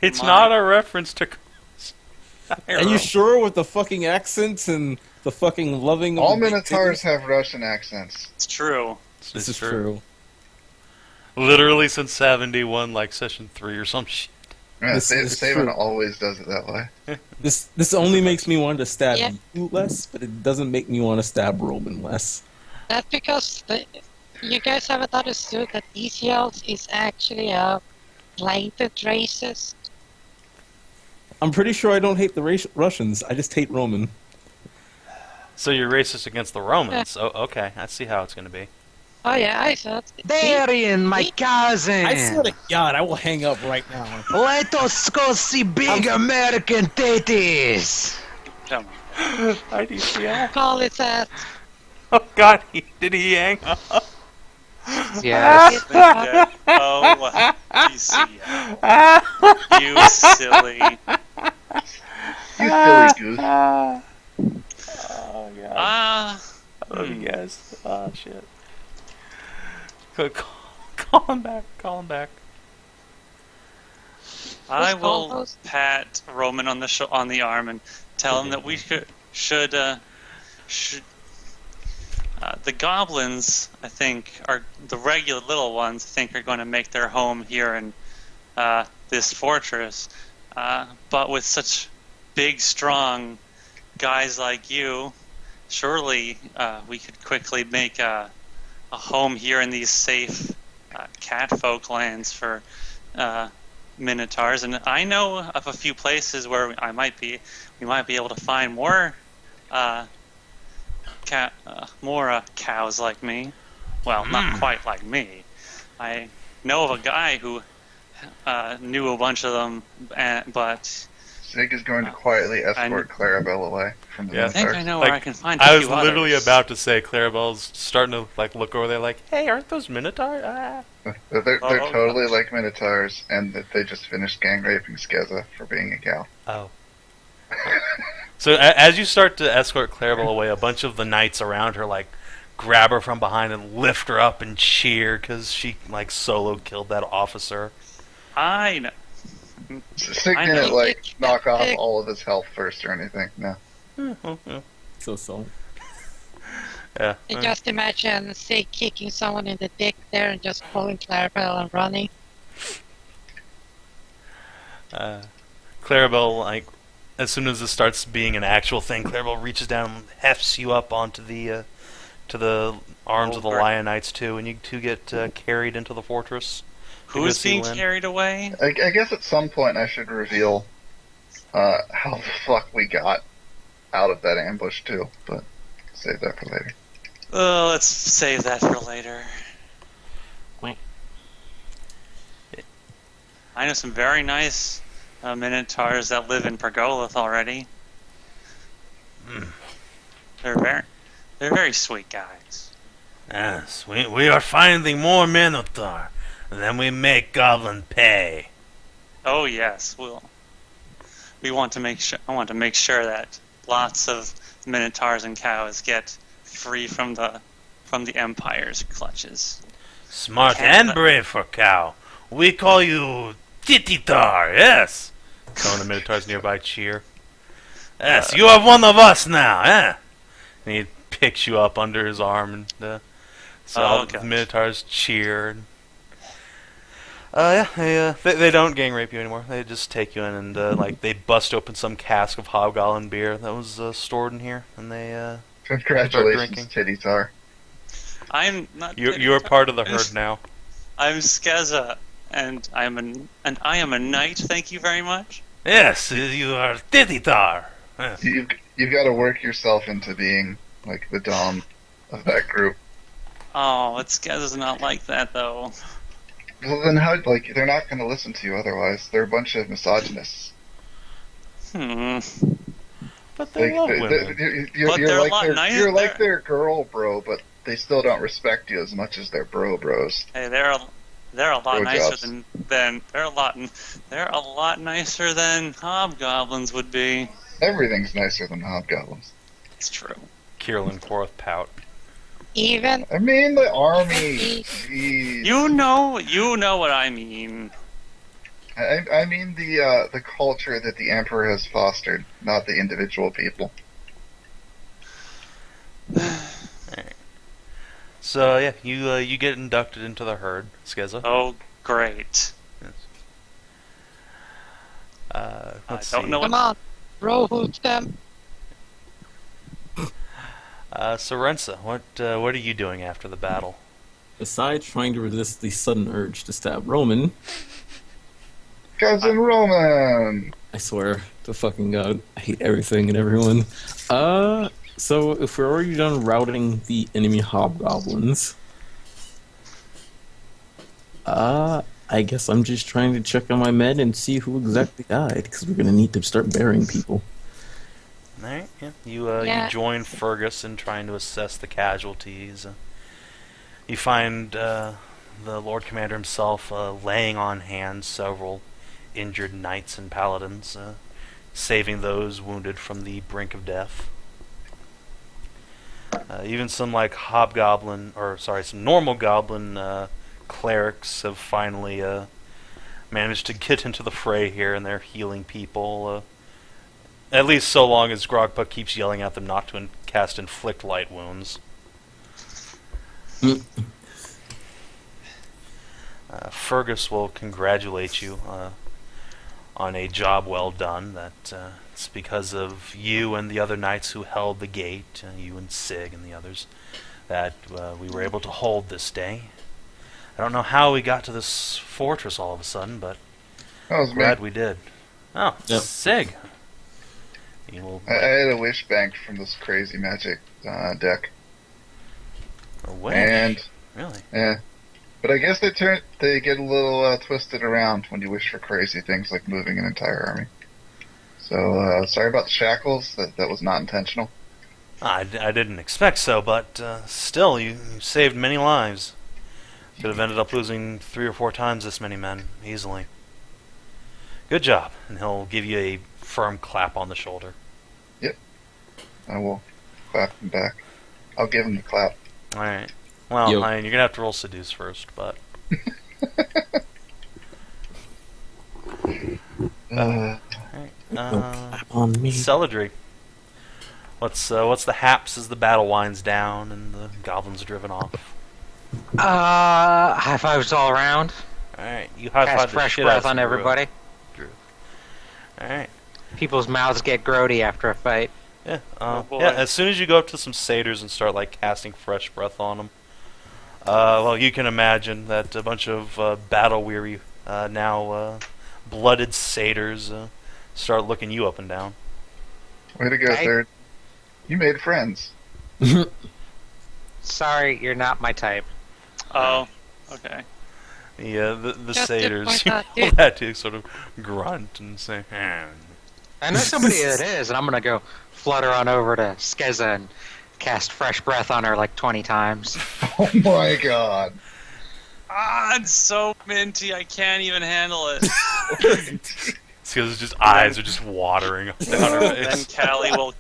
It's My- not a reference to. Are you sure with the fucking accents and the fucking loving of All the big minotaurs titties? have Russian accents. It's true. This is true. Literally since Sav&D won like session 3 or some shit. Yeah, This is Savin true. always does it that way. This only makes me want to stab Yeah. you less, but it doesn't make me want to stab Roman less. That's because you guys haven't understood that ECLs is actually a blighted racist. I'm pretty sure I don't hate the Russians. I just hate Roman. So you're racist against the Romans. Oh, okay. I see how it's going to be. Oh yeah, I thought. Darian, my cousin. I swear to God, I will hang up right now. Let us go see big American titties. Come on. IDCL? Call it that. Oh god, did he hang up? Yes. Yeah. Oh, DCL. You silly. You silly goose. Oh god. Ah. I love you guys. Oh shit. Call him back. Call him back. I Who's will co-host? pat Roman on the arm and tell him that we should the goblins, I think, are the regular little ones. I think are going to make their home here in this fortress. But with such big, strong guys like you, surely we could quickly make a home here in these safe catfolk lands for minotaurs. And I know of a few places where we might be able to find more cows like me. Well, not quite like me. I know of a guy who knew a bunch of them, but Sig is going to quietly escort Clarabelle away from the Yeah. I think I minotaurs. know where Like, I can find. I a was few literally others. about to say Clarabelle's starting to like look over there like, hey, aren't those minotaurs? Ah. They're Oh, totally like minotaurs, and that they just finished gang raping Skezza for being a cow. Oh. So as you start to escort Clarabelle away, a bunch of the knights around her like grab her from behind and lift her up and cheer because she like solo killed that officer. I know. Sig I didn't know. like knock off all of his health first or anything. No. So. Yeah. And just imagine, say, kicking someone in the dick there and just pulling Clarabelle and running. Clarabelle, like, as soon as it starts being an actual thing, Clarabelle reaches down and hefts you up onto the to the arms of the Over. Lion Knights too, and you two get carried into the fortress. to go Who's see being Lynn. carried away? I guess at some point I should reveal how the fuck we got out of that ambush too, but save that for later. Oh, let's save that for later. Wait. I know some very nice minotaurs that live in Pergolith already. They're very sweet guys. Yes, we are finding more Minotaur, and then we make Goblin pay. Oh yes, we want to make sure. I want to make sure that lots of minotaurs and cows get free from the Empire's clutches. Smart Canada. and brave for cow. We call you Tititar, yes. Some of the Minotaurs nearby cheer. Yes, you are one of us now, eh? And he picks you up under his arm, and so all the gosh. Minotaurs cheer. Yeah, they don't gang rape you anymore. They just take you in and like they bust open some cask of Hobgoblin beer that was stored in here, and they Congratulations, drinking. Tittytar. I'm not. you're part of the herd now. I'm Skezza, and I am a knight. Thank you very much. Yes, you are Tititar. You've got to work yourself into being like the dom of that group. Oh, but Skezza's not like that though. Well, then how? Like they're not going to listen to you otherwise. They're a bunch of misogynists. But they love women. But they're a lot nicer- You're like they're- their girl bro, but they still don't respect you as much as their bros. Hey, they're a lot Bro nicer jobs. than they're a lot nicer than hobgoblins would be. Everything's nicer than hobgoblins. It's true. Kierland Korth pout. Even I mean the army. Jeez. You know what I mean. I mean the culture that the Emperor has fostered, not the individual people. So yeah, you get inducted into the herd, Skezza. Oh, great. Yes. I Let's don't see. know come what. on, bro, hoot them. So Rensa, what are you doing after the battle? Besides trying to resist the sudden urge to stab Roman, Cousin Roman. I swear to fucking God, I hate everything and everyone. So if we're already done routing the enemy hobgoblins, I guess I'm just trying to check on my men and see who exactly died, because we're gonna need to start burying people. Alright, yeah. Yeah. You join Fergus in trying to assess the casualties. You find the Lord Commander himself laying on hands several injured knights and paladins, saving those wounded from the brink of death. Even some some normal goblin clerics have finally managed to get into the fray here, and they're healing people. At least so long as Grogpuck keeps yelling at them not to cast Inflict Light Wounds. Fergus will congratulate you on a job well done. That it's because of you and the other knights who held the gate, you and Sig and the others, that we were able to hold this day. I don't know how we got to this fortress all of a sudden, but That was me. glad we did. Oh, Yep. Sig. You will I had a wish bank from this crazy magic deck, a wish. and Really? but I guess they get a little twisted around when you wish for crazy things like moving an entire army. So sorry about the shackles. That was not intentional. I didn't expect so, but still, you saved many lives. Could have ended up losing 3 or 4 times this many men, easily. Good job, and he'll give you a firm clap on the shoulder. I will clap him back. I'll give him the clap. Alright. Well, Yo. you're going to have to roll Seduce first, but... Alright. Clap on me. Celadrie. What's the haps as the battle winds down and the goblins are driven off? High fives all around. Alright, you high-five Cast the fresh shit breath out on of everybody. Alright. People's mouths get grody after a fight. Yeah, Oh, boy. yeah. As soon as you go up to some satyrs and start like casting fresh breath on them, well, you can imagine that a bunch of battle-weary, now blooded satyrs start looking you up and down. Way to go, Hey. Third. You made friends. Sorry, you're not my type. Oh, okay. The Just to satyrs point you out, all dude. had to sort of grunt and say, I know somebody that is, and I'm gonna go flutter on over to Skezza and cast fresh breath on her like 20 times. Oh my god. Ah, it's so minty. I can't even handle it. because just eyes are just watering down her Then face. Callie will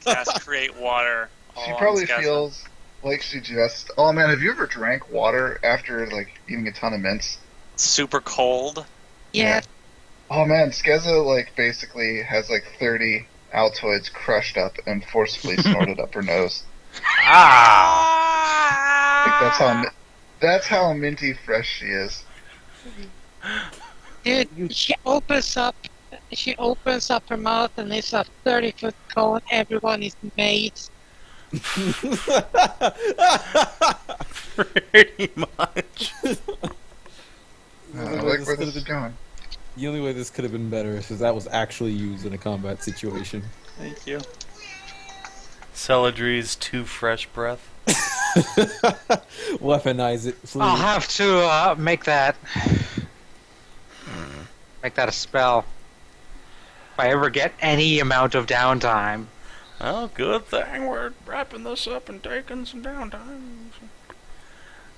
cast Create Water. She all probably on Skezza. feels like she just... Oh man, have you ever drank water after like eating a ton of mints? Super cold. Yeah, Oh man, Skezza like basically has like 30 Altoids crushed up and forcefully snorted up her nose. Like that's how minty fresh she is. dude, she opens up her mouth and it's a 30-foot cone. Everyone is mates. Pretty much. I like where this is going. The only way this could have been better is if that was actually used in a combat situation. Thank you. Celadrie's too fresh breath. Weaponize it, please. I'll have to make that a spell. If I ever get any amount of downtime. Oh, good thing we're wrapping this up and taking some downtime.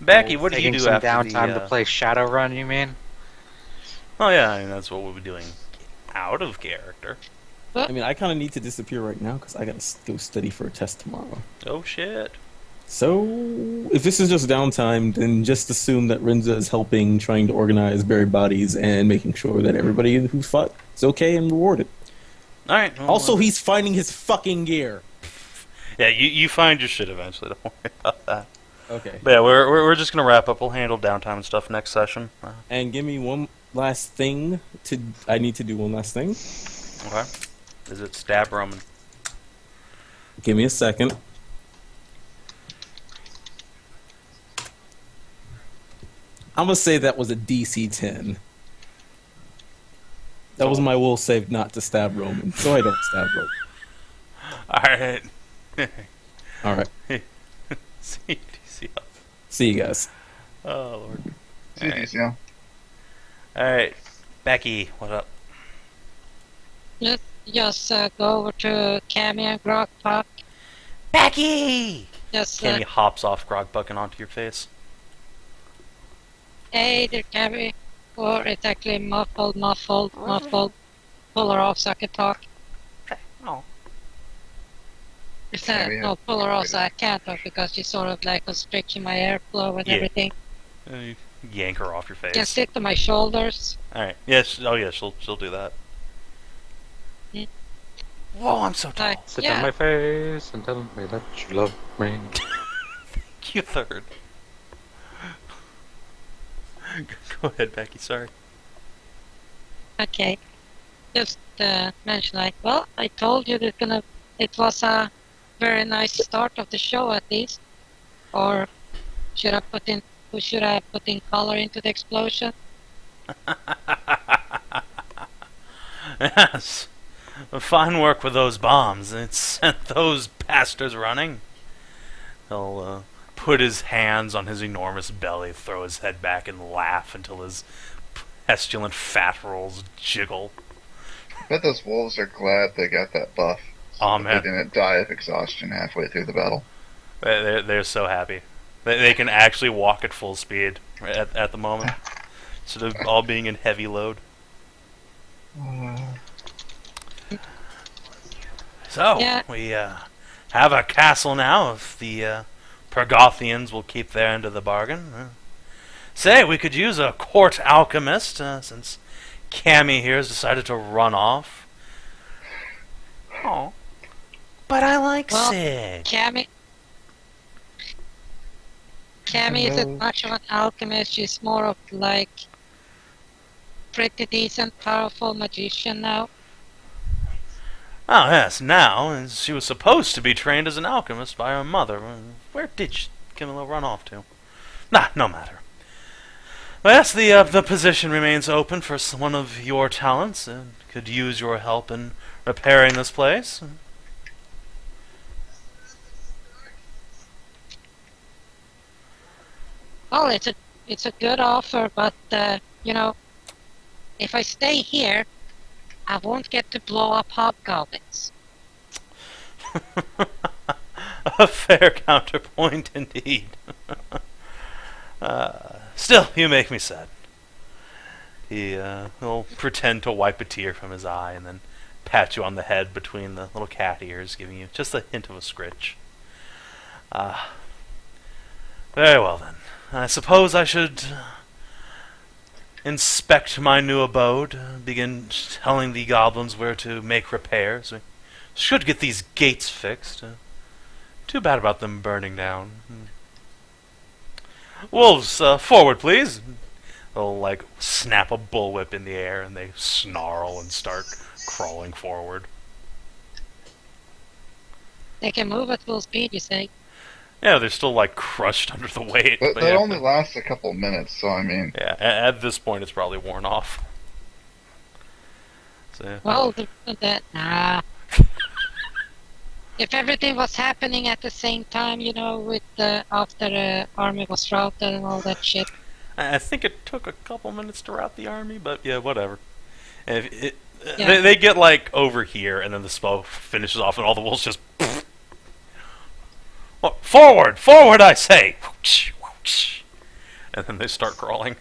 Backy, what do you Taking do some after downtime the? to play Shadowrun, you mean? Oh yeah, I mean that's what we'll be doing out of character. I mean, I kind of need to disappear right now because I gotta go study for a test tomorrow. Oh shit. So, if this is just downtime, then just assume that Rensa is helping, trying to organize buried bodies, and making sure that everybody who fought is okay and rewarded. Alright. Well, Also, he's finding his fucking gear. yeah, you find your shit eventually. Don't worry about that. Okay. But yeah, we're just gonna wrap up. We'll handle downtime and stuff next session. And give me one last thing to. I need to do one last thing. Okay. Is it stab Roman? Give me a second. I'm gonna say that was a DC 10. That was my will save not to stab Roman, so I don't stab Roman. Alright. Alright. See up. See you guys. Oh lord. See you, DCL. Alright. Backy, what up? Just go over to Cammy and Grogpuck. Backy! Just Cammy hops off Grogbuck and onto your face. hey there, Cammy. Or it's actually muffled. Pull her off so I can talk. Oh. No, pull her off so I can't talk because she's sort of like constricting my airflow and Yeah. everything. You yank her off your face. Just sit to my shoulders. Alright. Yes. Oh yeah, she'll do that. Mm. Whoa, I'm so tall. Like, Sit yeah. on my face and tell me that you love me. You third. Go ahead, Becky. Sorry. Okay. Just mention like, well, I told you that it was a very nice start of the show at least. Or should I put in color into the explosion? Yes. Fine work with those bombs. It sent those bastards running. He'll put his hands on his enormous belly, throw his head back, and laugh until his pestilent fat rolls jiggle. I bet those wolves are glad they got that buff. So Oh, that man. they didn't die of exhaustion halfway through the battle. They're so happy. They can actually walk at full speed at the moment, instead of all being in heavy load. So, Yeah. we have a castle now, if the Pergothians will keep their end of the bargain. Say, we could use a court alchemist, since Cammy here has decided to run off. Oh. But I like Well, Sig. Cammy isn't Hello. much of an alchemist. She's more of like pretty decent, powerful magician now. Oh, yes, now, as she was supposed to be trained as an alchemist by her mother. Where did Camilla run off to? Nah, no matter. Well, yes, the position remains open for one of your talents, and could use your help in repairing this place. Well, it's a good offer, but if I stay here, I won't get to blow up hobgoblins. A fair counterpoint indeed. Still, you make me sad. He'll pretend to wipe a tear from his eye and then pat you on the head between the little cat ears, giving you just a hint of a scritch. Very well then. I suppose I should inspect my new abode, begin telling the goblins where to make repairs. We should get these gates fixed. Too bad about them burning down. Wolves, forward, please. They'll, snap a bullwhip in the air, and they snarl and start crawling forward. They can move at full speed, you say? Yeah, they're still, crushed under the weight. But but that yeah, only lasts a couple minutes, so I mean... Yeah, at this point, it's probably worn off. So, yeah. Well, if everything was happening at the same time, with after the army was routed and all that shit. I think it took a couple minutes to rout the army, but yeah, whatever. And Yeah. they get over here, and then the spell finishes off, and all the wolves just oh, forward! I say, and then they start crawling.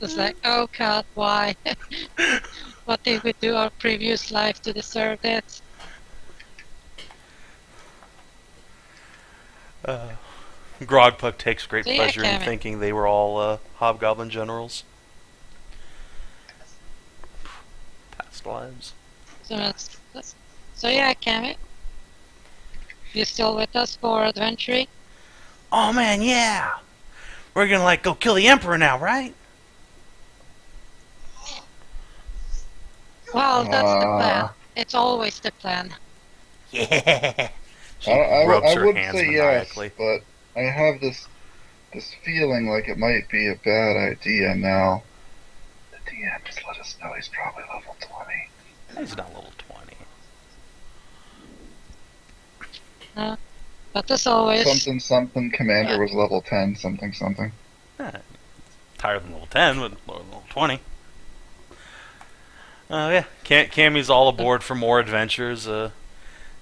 It's like, oh god, why? What did we do our previous life to deserve that? Grogpuck takes great So yeah, pleasure in Kevin. thinking they were all Hobgoblin generals. Past lives. So yeah, Cammy. You still with us for adventuring? Oh man, yeah! We're gonna like go kill the Emperor now, right? Well, that's the plan. It's always the plan. Yeah! She I rubs her would hands say yes, maniacally. but I have this feeling like it might be a bad idea now. The DM has let us know he's probably level 20. He's not level 20. But as always, Something commander was level 10, something. Higher than level 10, but lower than level 20. Yeah, Cammy's all aboard for more adventures.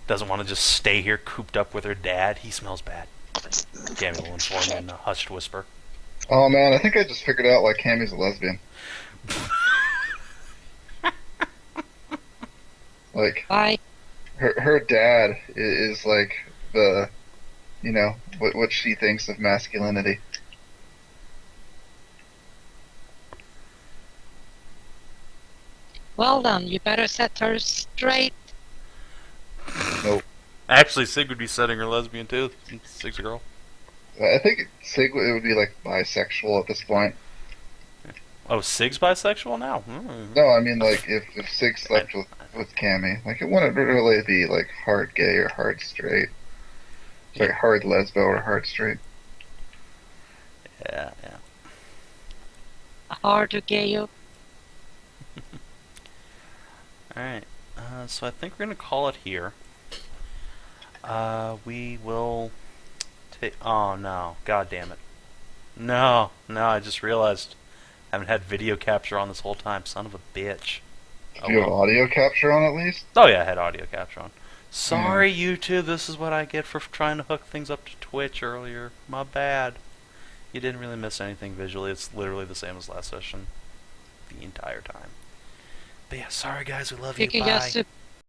Doesn't want to just stay here cooped up with her dad. He smells bad. Cammy will inform you in a hushed whisper. Oh man, I think I just figured out why Cammy's a lesbian. Like, why? her dad is like the, you know, what she thinks of masculinity. Well done, you better set her straight. Nope. Actually, Sig would be setting her lesbian too. Sig's a girl. I think Sigfrid would be like bisexual at this point. Oh, Sig's bisexual now? No, I mean like if Sig slept with Cammy, like it wouldn't really be like hard gay or hard straight. It's like hard lesbo or hard straight. Yeah. Hard to get you. Alright, so I think we're going to call it here. We will take... Oh, no. God damn it. No, I just realized I haven't had video capture on this whole time. Son of a bitch. Do you have audio capture on at least? Oh, yeah, I had audio capture on. Sorry, YouTube, this is what I get for trying to hook things up to Twitch earlier. My bad. You didn't really miss anything visually. It's literally the same as last session. The entire time. But yeah, sorry guys, we love you. You can Bye. just